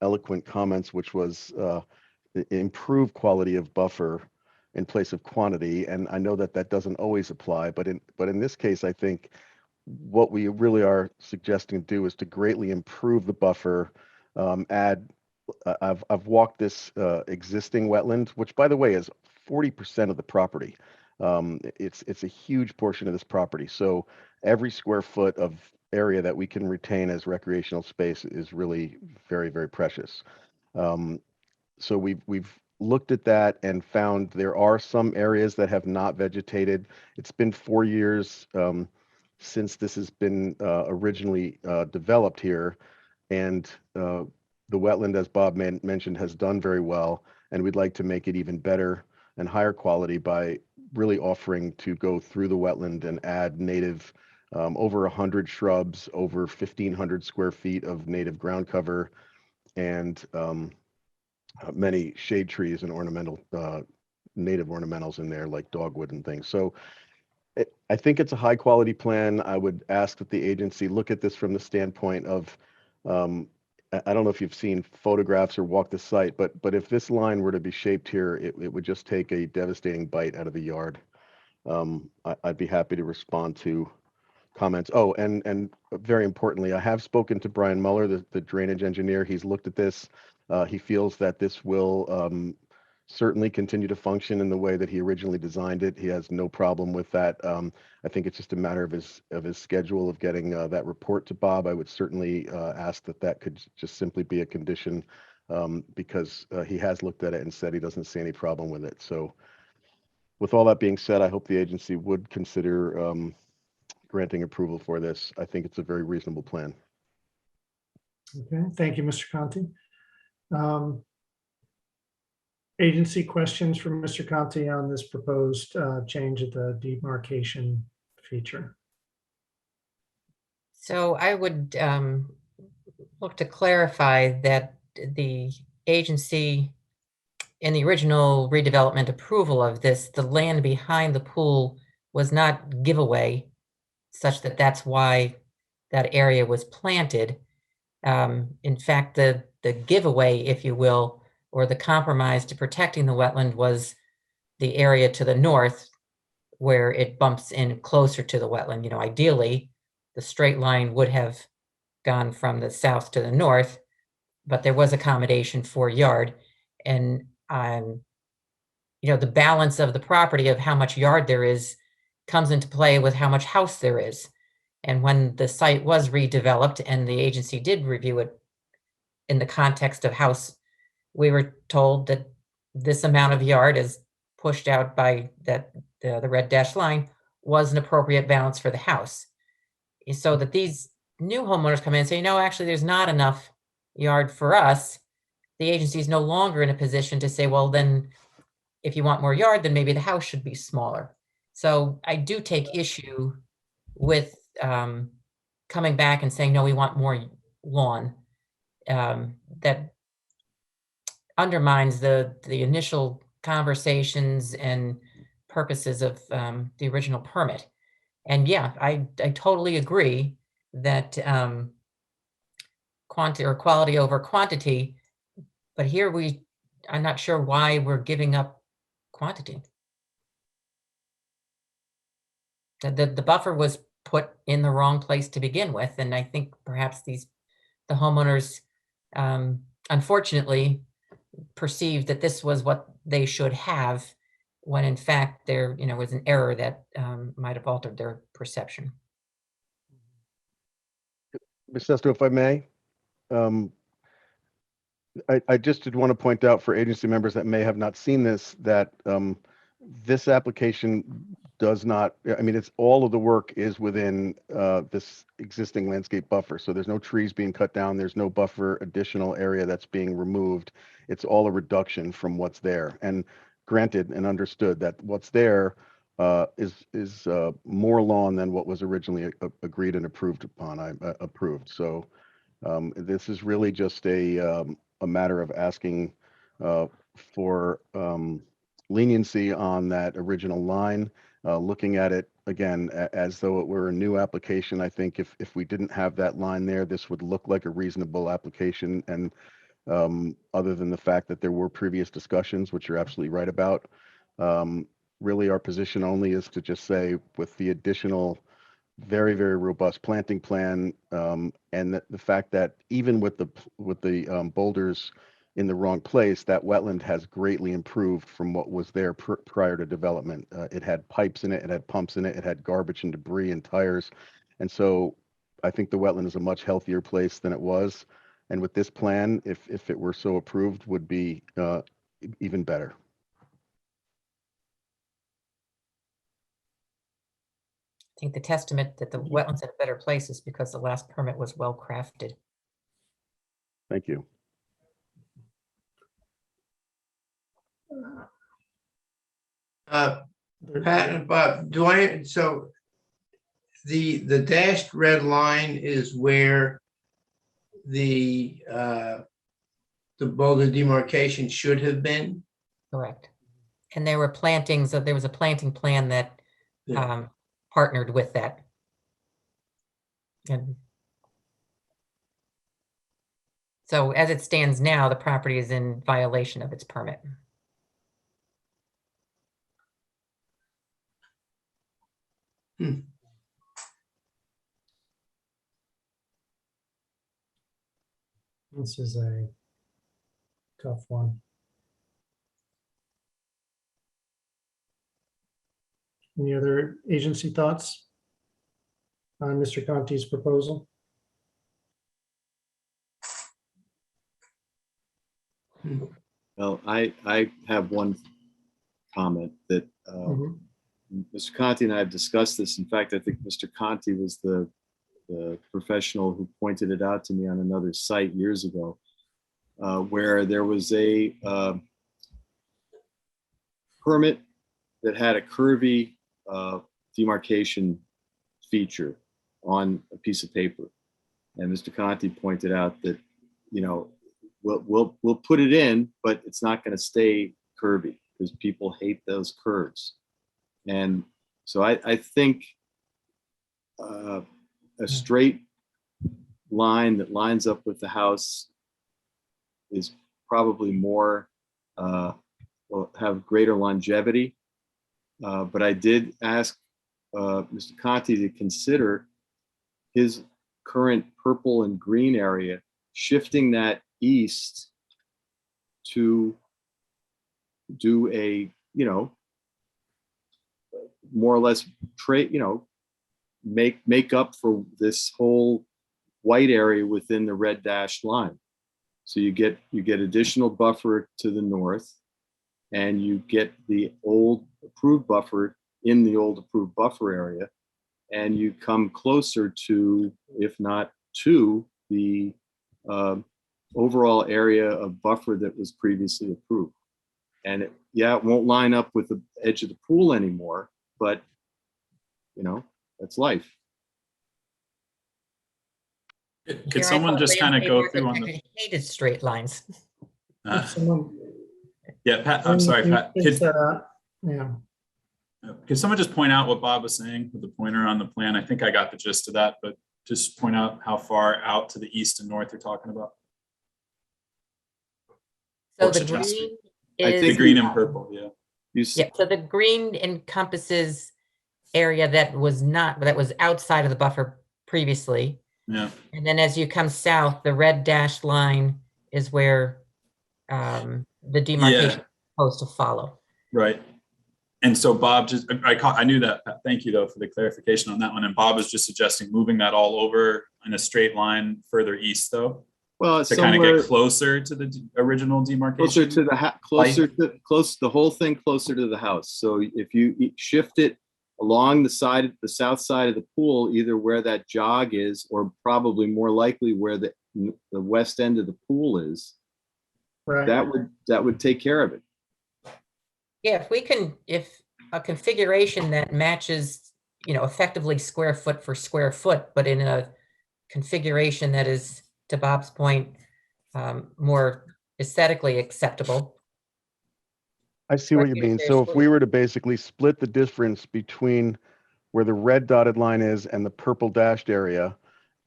eloquent comments, which was improve quality of buffer in place of quantity. And I know that doesn't always apply, but in this case, I think what we really are suggesting to do is to greatly improve the buffer. I've walked this existing wetland, which by the way is 40% of the property. It's a huge portion of this property. So every square foot of area that we can retain as recreational space is really very, very precious. So we've looked at that and found there are some areas that have not vegetated. It's been 4 years since this has been originally developed here, and the wetland, as Bob mentioned, has done very well, and we'd like to make it even better and higher quality by really offering to go through the wetland and add native over 100 shrubs, over 1,500 square feet of native ground cover, and many shade trees and ornamental native ornamentals in there like dogwood and things. So I think it's a high quality plan. I would ask that the agency look at this from the standpoint of, I don't know if you've seen photographs or walked the site, but if this line were to be shaped here, it would just take a devastating bite out of the yard. I'd be happy to respond to comments. Oh, and very importantly, I have spoken to Brian Muller, the drainage engineer. He's looked at this. He feels that this will certainly continue to function in the way that he originally designed it. He has no problem with that. I think it's just a matter of his schedule of getting that report to Bob. I would certainly ask that could just simply be a condition because he has looked at it and said he doesn't see any problem with it. So with all that being said, I hope the agency would consider granting approval for this. I think it's a very reasonable plan. Okay, thank you, Mr. Kanti. Agency questions from Mr. Kanti on this proposed change of the demarcation feature? So I would look to clarify that the agency in the original redevelopment approval of this, the land behind the pool was not giveaway, such that that's why that area was planted. In fact, the giveaway, if you will, or the compromise to protecting the wetland was the area to the north where it bumps in closer to the wetland. You know, ideally, the straight line would have gone from the south to the north, but there was accommodation for yard. And, the balance of the property of how much yard there is comes into play with how much house there is. And when the site was redeveloped and the agency did review it in the context of house, we were told that this amount of yard is pushed out by that the red dashed line was an appropriate balance for the house. So that these new homeowners come in and say, no, actually, there's not enough yard for us. The agency is no longer in a position to say, well, then if you want more yard, then maybe the house should be smaller. So I do take issue with coming back and saying, no, we want more lawn. That undermines the initial conversations and purposes of the original permit. And yeah, I totally agree that quality over quantity, but here we I'm not sure why we're giving up quantity. The buffer was put in the wrong place to begin with, and I think perhaps the homeowners unfortunately perceived that this was what they should have, when in fact there was an error that might have altered their perception. Ms. Sesto, if I may, I just did want to point out for agency members that may have not seen this, that this application does not, I mean, it's all of the work is within this existing landscape buffer. So there's no trees being cut down. There's no buffer additional area that's being removed. It's all a reduction from what's there. And granted and understood that what's there is more lawn than what was originally agreed and approved upon. Approved. So this is really just a matter of asking for leniency on that original line, looking at it again as though it were a new application. I think if we didn't have that line there, this would look like a reasonable application. And other than the fact that there were previous discussions, which you're absolutely right about, really our position only is to just say, with the additional very, very robust planting plan, and the fact that even with the boulders in the wrong place, that wetland has greatly improved from what was there prior to development. It had pipes in it, it had pumps in it, it had garbage and debris and tires. And so I think the wetland is a much healthier place than it was. And with this plan, if it were so approved, would be even better. I think the testament that the wetland's in a better place is because the last permit was well crafted. Thank you. Pat and Bob, so the dashed red line is where the Boulder demarcation should have been? Correct. And there were plantings, there was a planting plan that partnered with that. And so as it stands now, the property is in violation of its permit. This is a tough one. Any other agency thoughts on Mr. Kanti's proposal? Well, I have one comment that Mr. Kanti and I have discussed this. In fact, I think Mr. Kanti was the professional who pointed it out to me on another site years ago, where there was a permit that had a curvy demarcation feature on a piece of paper. And Mr. Kanti pointed out that, we'll put it in, but it's not going to stay curvy because people hate those curves. And so I think a straight line that lines up with the house is probably more, will have greater longevity. But I did ask Mr. Kanti to consider his current purple and green area, shifting that east to do a, more or less make up for this whole white area within the red dashed line. So you get additional buffer to the north, and you get the old approved buffer in the old approved buffer area, and you come closer to, if not to, the overall area of buffer that was previously approved. And it won't line up with the edge of the pool anymore, but that's life. Could someone just kind of go through on the hated straight lines? Yeah, Pat, I'm sorry, Pat. Yeah. Could someone just point out what Bob was saying with the pointer on the plan? I think I got the gist of that, but just point out how far out to the east and north you're talking about. So course the adjustment. green I is. think The green and purple, yeah. Yeah, so the green encompasses area that was outside of the buffer previously. Yeah. And then as you come south, the red dashed line is where the demarcation is supposed to follow. Right. And so Bob I knew that. Thank you though for the clarification on that one. And Bob was just suggesting moving that all over in a straight line further east though. Well, To kind of get closer to the original demarcation. Closer to the whole thing closer to the house. So if you shift it along the south side of the pool, either where that jog is, or probably more likely where the west end of the pool is, Right. that would take care of it. Yeah, if a configuration that matches, effectively square foot for square foot, but in a configuration that is, to Bob's point, more aesthetically acceptable. I see what you mean. So if we were to basically split the difference between where the red dotted line is and the purple dashed area,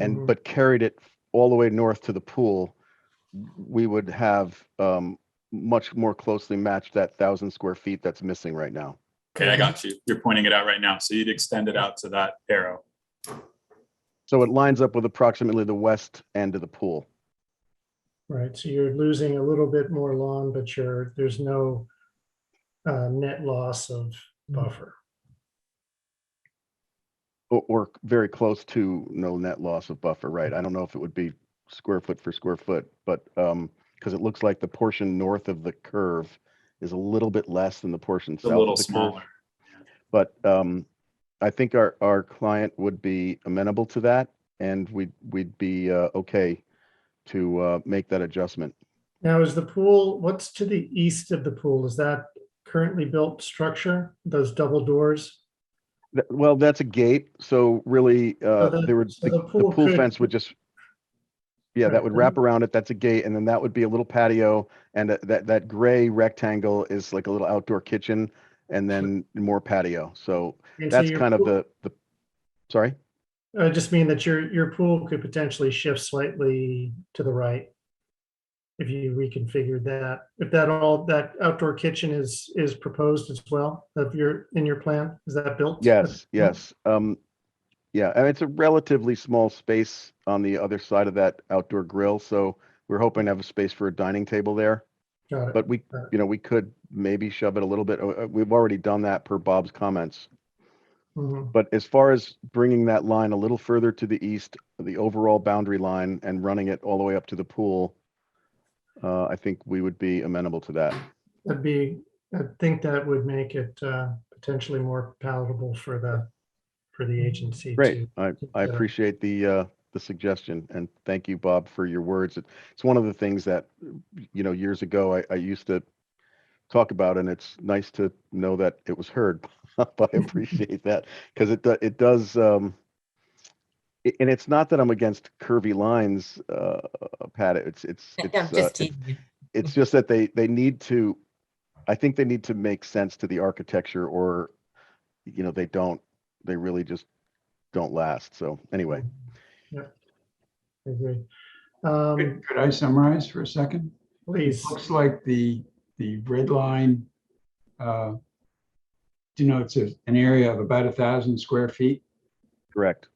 and but carried it all the way north to the pool, we would have much more closely matched that 1,000 square feet that's missing right now. Okay, I got you. You're pointing it out right now. So you'd extend it out to that arrow. So it lines up with approximately the west end of the pool. Right, so you're losing a little bit more lawn, but there's no net loss of buffer. Or very close to no net loss of buffer, right? I don't know if it would be square foot for square foot, but because it looks like the portion north of the curve is a little bit less than the portion south of the curve. But I think our client would be amenable to that, and we'd be okay to make that adjustment. Now, is the pool, what's to the east of the pool? Is that currently built structure, those double doors? Well, that's a gate, so really, the pool fence would just, that would wrap around it. That's a gate, and then that would be a little patio, and that gray rectangle is like a little outdoor kitchen, and then more patio. So that's kind of the. Sorry. I just mean that your pool could potentially shift slightly to the right if you reconfigured that. If that outdoor kitchen is proposed as well, in your plan, is that built? Yes. Yeah, and it's a relatively small space on the other side of that outdoor grill, so we're hoping to have a space for a dining table there. Got it. But we could maybe shove it a little bit. We've already done that per Bob's comments. But as far as bringing that line a little further to the east, the overall boundary line, and running it all the way up to the pool, I think we would be amenable to that. I think that would make it potentially more palatable for the agency. Great. I appreciate the suggestion, and thank you, Bob, for your words. It's one of the things that, years ago I used to talk about, and it's nice to know that it was heard. But I appreciate that, because it does. And it's not that I'm against curvy lines, Pat. It's just that they need to. I think they need to make sense to the architecture, or they don't. They really just don't last. So anyway. Yeah, I agree. Could I summarize for a second? Please. It looks like the red line denotes an area of about 1,000 square feet. Correct.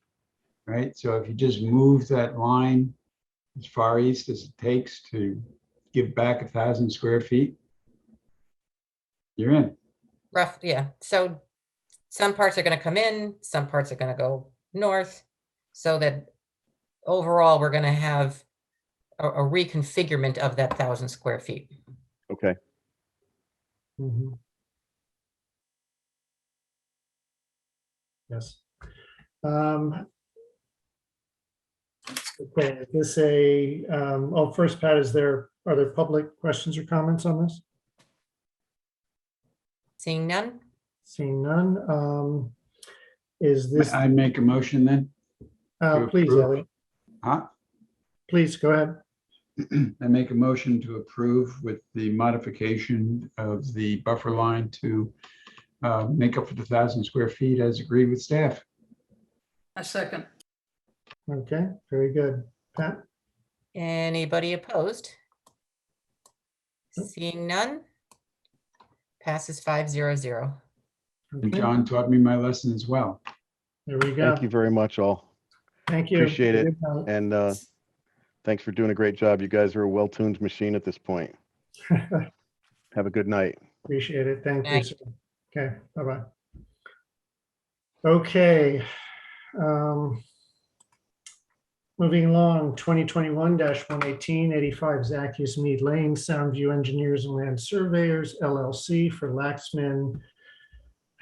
Right. So if you just move that line as far east as it takes to give back 1,000 square feet, you're in. Rough, yeah. So some parts are going to come in, some parts are going to go north, so that overall we're going to have a reconfigurement of that 1,000 square feet. Okay. Yes. Okay, first, Pat, are there public questions or comments on this? Seeing none? Seeing none. Is this? I'd make a motion then. Please, Elliot. Huh? Please, go ahead. I make a motion to approve with the modification of the buffer line to make up for the 1,000 square feet as agreed with staff. A second. Okay, very good. Pat? Anybody opposed? Seeing none. Passes 500. And John taught me my lesson as well. There we go. Thank you very much, all. Thank you. Appreciate it. Good night. And thanks for doing a great job. You guys are a well-tuned machine at this point. Have a good night. Appreciate it. Thank you, Night. sir. Okay, bye-bye. Okay. Moving along, 2021-118, 85 Zacchaeus Mead Lane, Soundview Engineers and Land Surveyors, LLC for Laxman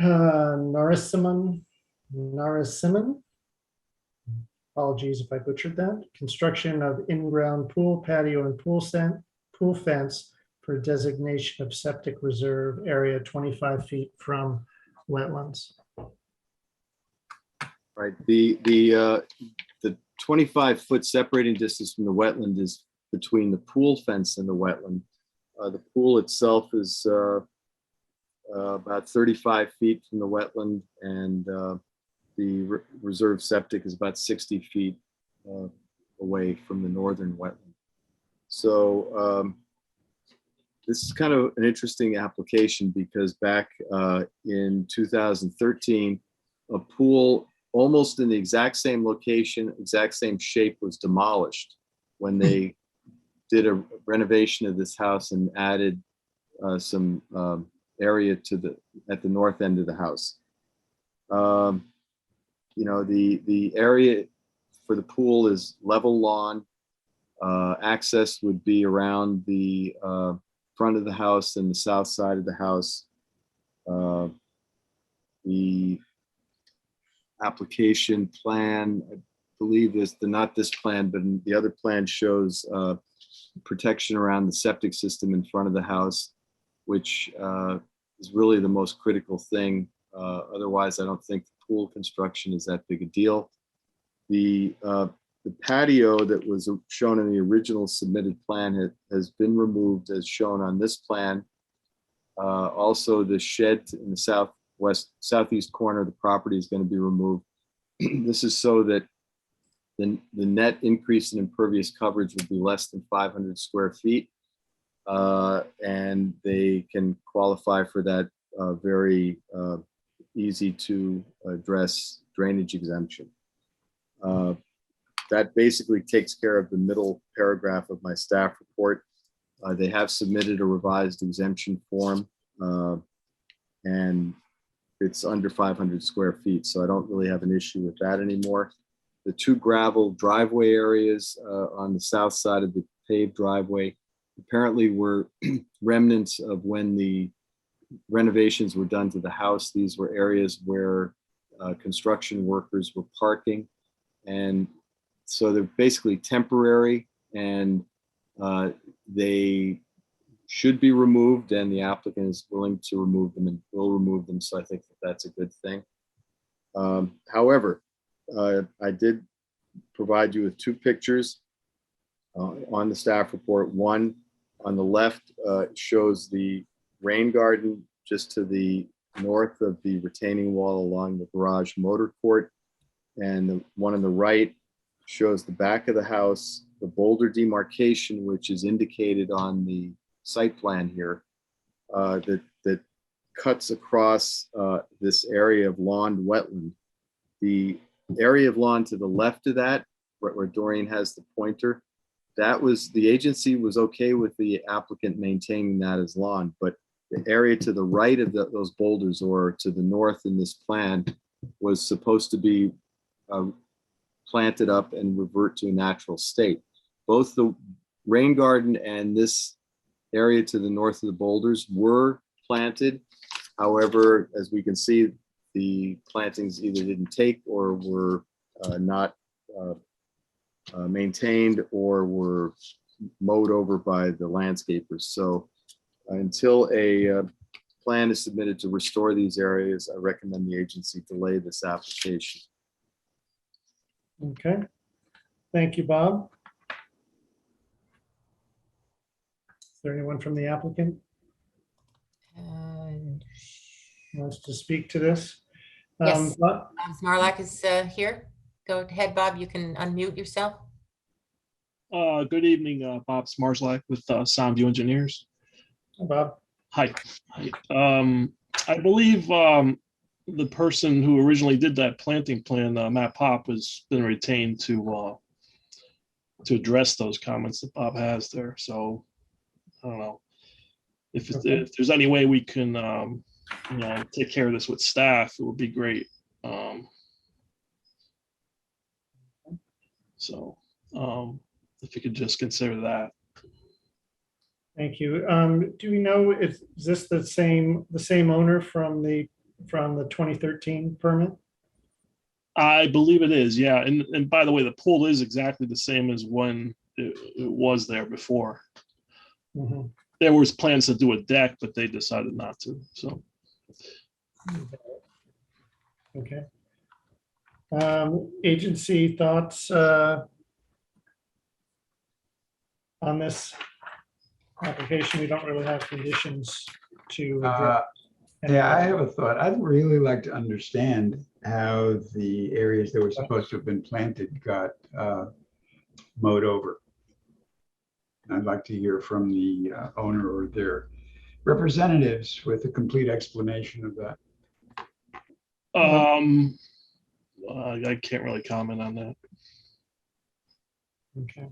Narasimhan. Apologies if I butchered that. Construction of in-ground pool, patio, and pool fence for designation of septic reserve area 25 feet from wetlands. Right, the 25-foot separating distance from the wetland is between the pool fence and the wetland. The pool itself is about 35 feet from the wetland, and the reserve septic is about 60 feet away from the northern wetland. So this is kind of an interesting application because back in 2013, a pool almost in the exact same location, exact same shape was demolished when they did a renovation of this house and added some area to at the north end of the house. You know, the area for the pool is level lawn. Access would be around the front of the house and the south side of the house. The application plan, I believe is not this plan, but the other plan shows protection around the septic system in front of the house, which is really the most critical thing. Otherwise, I don't think the pool construction is that big a deal. The patio that was shown in the original submitted plan has been removed as shown on this plan. Also, the shed in the southeast corner of the property is going to be removed. This is so that the net increase in impervious coverage would be less than 500 square feet. And they can qualify for that very easy to address drainage exemption. That basically takes care of the middle paragraph of my staff report. They have submitted a revised exemption form, and it's under 500 square feet, so I don't really have an issue with that anymore. The two gravel driveway areas on the south side of the paved driveway apparently were remnants of when the renovations were done to the house. These were areas where construction workers were parking, and so they're basically temporary, and they should be removed, and the applicant is willing to remove them and will remove them. So I think that that's a good thing. However, I did provide you with two pictures on the staff report. One on the left shows the rain garden just to the north of the retaining wall along the garage motor court. And the one on the right shows the back of the house, the Boulder demarcation, which is indicated on the site plan here, that cuts across this area of lawned wetland. The area of lawn to the left of that, where Dorian has the pointer, that was, the agency was okay with the applicant maintaining that as lawn, but the area to the right of those boulders, or to the north in this plan, was supposed to be planted up and revert to a natural state. Both the rain garden and this area to the north of the boulders were planted. However, as we can see, the plantings either didn't take or were not maintained or were mowed over by the landscapers. So until a plan is submitted to restore these areas, I recommend the agency delay this application. Okay, thank you, Bob. Is there anyone from the applicant wants to speak to this? Yes, Bob? Marlack is here. Go ahead, Bob. You can unmute yourself. Good evening, Bob Smarslak with Soundview Engineers. Bob? Hi. Hi. I believe the person who originally did that planting plan, Matt Pop, has been retained to address those comments that Bob has there. So I don't know if there's any way we can take care of this with staff. It would be great. So if you could just consider that. Thank you. Do we know, is this the same owner from the 2013 permit? I believe it is, yeah. And by the way, the pool is exactly the same as when it was there before. Mhm. There was plans to do a deck, but they decided not to, so. Okay. Agency thoughts on this application? We don't really have conditions to address. Yeah, I have a thought. I'd really like to understand how the areas that were supposed to have been planted got mowed over. I'd like to hear from the owner or their representatives with a complete explanation of that. I can't really comment on that. Okay.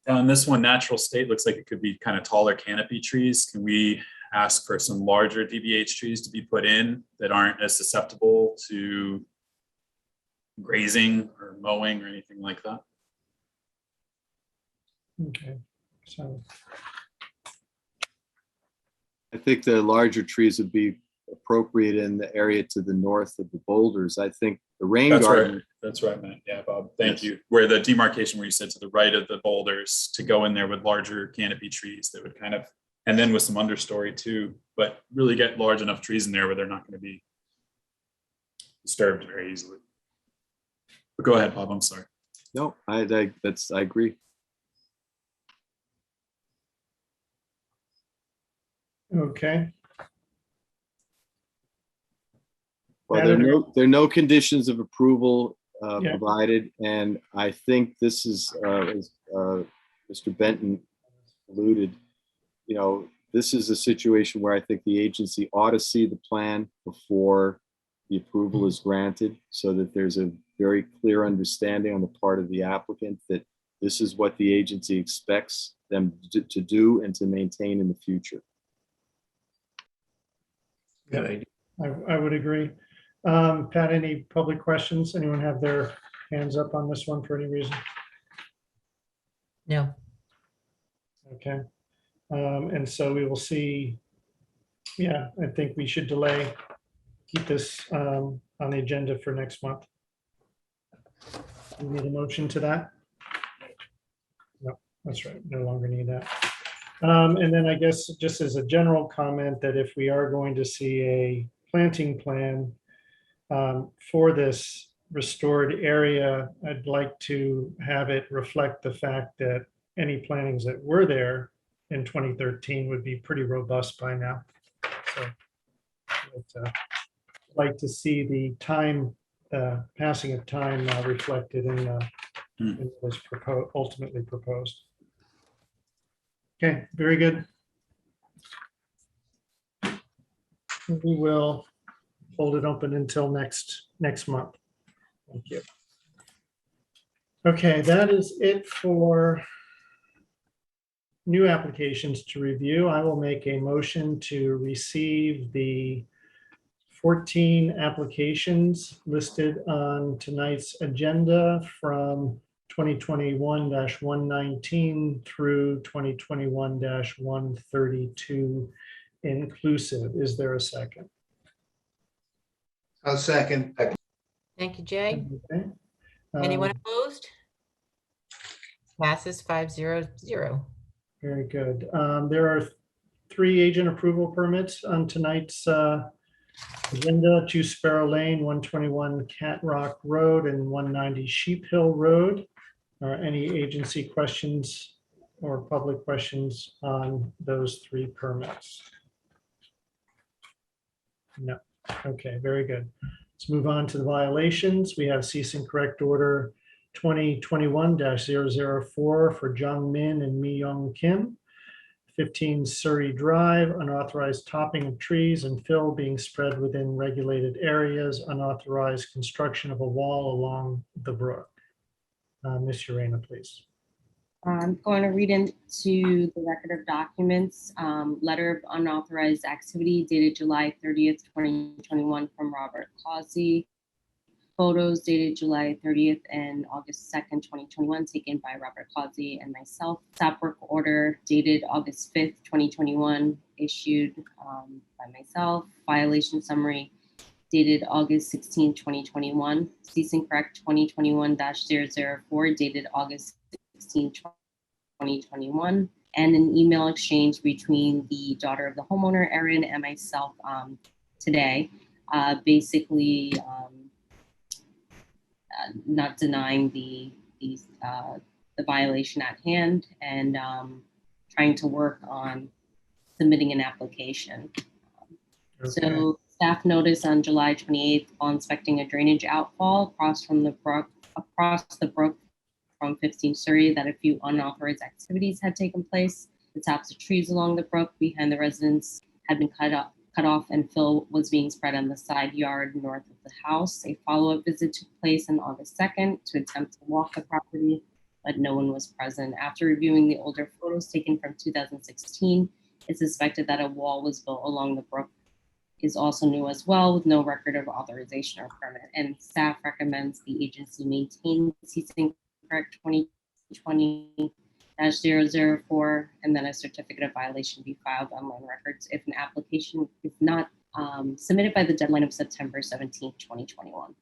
On this one, natural state looks like it could be kind of taller canopy trees. Can we ask for some larger DBH trees to be put in that aren't as susceptible to grazing or mowing or anything like that? Okay, so I think the larger trees would be appropriate in the area to the north of the boulders. I think the rain garden. That's right, Matt. Yeah, Bob. Thank you. Where the demarcation where you said to the right of the boulders to go in there with larger canopy trees that would kind of, and then with some understory too, but really get large enough trees in there where they're not going to be disturbed very easily. But go ahead, Bob. I'm sorry. No, I agree. okay. Well, there are no conditions of approval provided, and I think this is, as Mr. Benton alluded, this is a situation where I think the agency ought to see the plan before the approval is granted, so that there's a very clear understanding on the part of the applicant that this is what the agency expects them to do and to maintain in the future. Yeah, I would agree. Pat, any public questions? Anyone have their hands up on this one for any reason? No. Okay. And so we will see. Yeah, I think we should keep this on the agenda for next month. We need a motion to that? No, that's right. No longer need that. And then I guess just as a general comment that if we are going to see a planting plan for this restored area, I'd like to have it reflect the fact that any plantings that were there in 2013 would be pretty robust by now. So I'd like to see the time, passing of time reflected in what was ultimately proposed. Okay, very good. We will hold it open until next month. Thank you. Okay, that is it for new applications to review. I will make a motion to receive the 14 applications listed on tonight's agenda from 2021-119 through 2021-132 inclusive. Is there a second? I'll second. Thank you, Jay. Okay. Anyone opposed? Passes 5-0-0. Very good. There are 3 agent approval permits on tonight's agenda: 2 Sparrow Lane, 121 Cat Rock Road, and 190 Sheep Hill Road. Are any agency questions or public questions on those 3 permits? No. Okay, very good. Let's move on to the violations. We have cease and correct order 2021-004 for Jung Min and Mi Young Kim. 15 Surrey Drive, unauthorized topping of trees and fill being spread within regulated areas, unauthorized construction of a wall along the brook. Ms. Urena, please. I'm going to read into the record of documents, letter of unauthorized activity dated July 30th, 2021 from Robert Causey. Photos dated July 30th and August 2nd, 2021, taken by Robert Causey and myself. Stop work order dated August 5th, 2021, issued by myself. Violation summary dated August 16, 2021. Cease and correct 2021-004 dated August 16, 2021. And an email exchange between the daughter of the homeowner, Erin, and myself today, basically not denying the violation at hand and trying to work on submitting an application. So staff notice on July 28th while inspecting a drainage outfall across the brook from 15 Surrey that a few unauthorized activities had taken place. The tops of trees along the brook behind the residence had been cut off and fill was being spread on the side yard north of the house. A follow-up visit took place on August 2nd to attempt to walk the property, but no one was present. After reviewing the older photos taken from 2016, it's suspected that a wall was built along the brook is also new as well, with no record of authorization or permit. And staff recommends the agency maintain cease and correct 2020-004, and then a certificate of violation be filed on land records if an application is not submitted by the deadline of September 17th, 2021.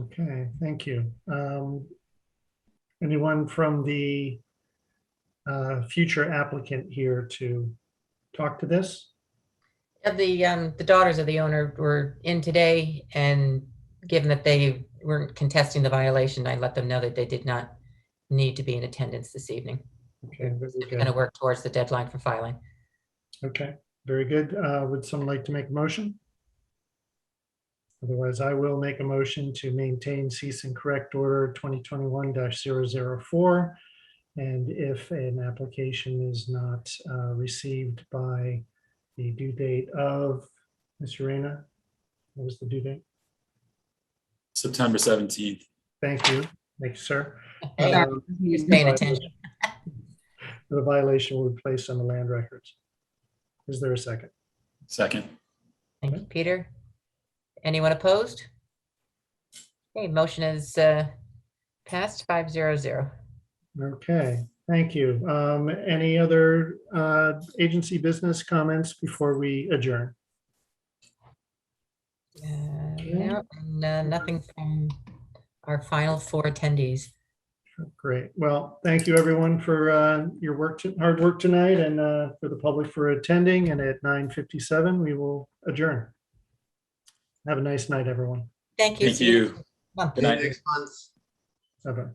Okay, thank you. Anyone from the future applicant here to talk to this? The daughters of the owner were in today, and given that they weren't contesting the violation, I let them know that they did not need to be in attendance this evening. Okay, very good. Going to work towards the deadline for filing. Okay, very good. Would someone like to make a motion? Otherwise, I will make a motion to maintain cease and correct order 2021-004. And if an application is not received by the due date of, Ms. Urena, what was the due date? September 17th. Thank you. Thank you, sir. Hey, he's paying attention. The violation will be placed on the land records. Is there a second? Second. Thank you, Peter. Anyone opposed? Okay, motion is passed 500. Okay, thank you. Any other agency business comments before we adjourn? No, and nothing from our final 4 attendees. Great. Well, thank you everyone for your hard work tonight, and for the public for attending. And at 9:57, we will adjourn. Have a nice night, everyone. Thank you. Thank you. Well, Good night. Next month. Bye-bye.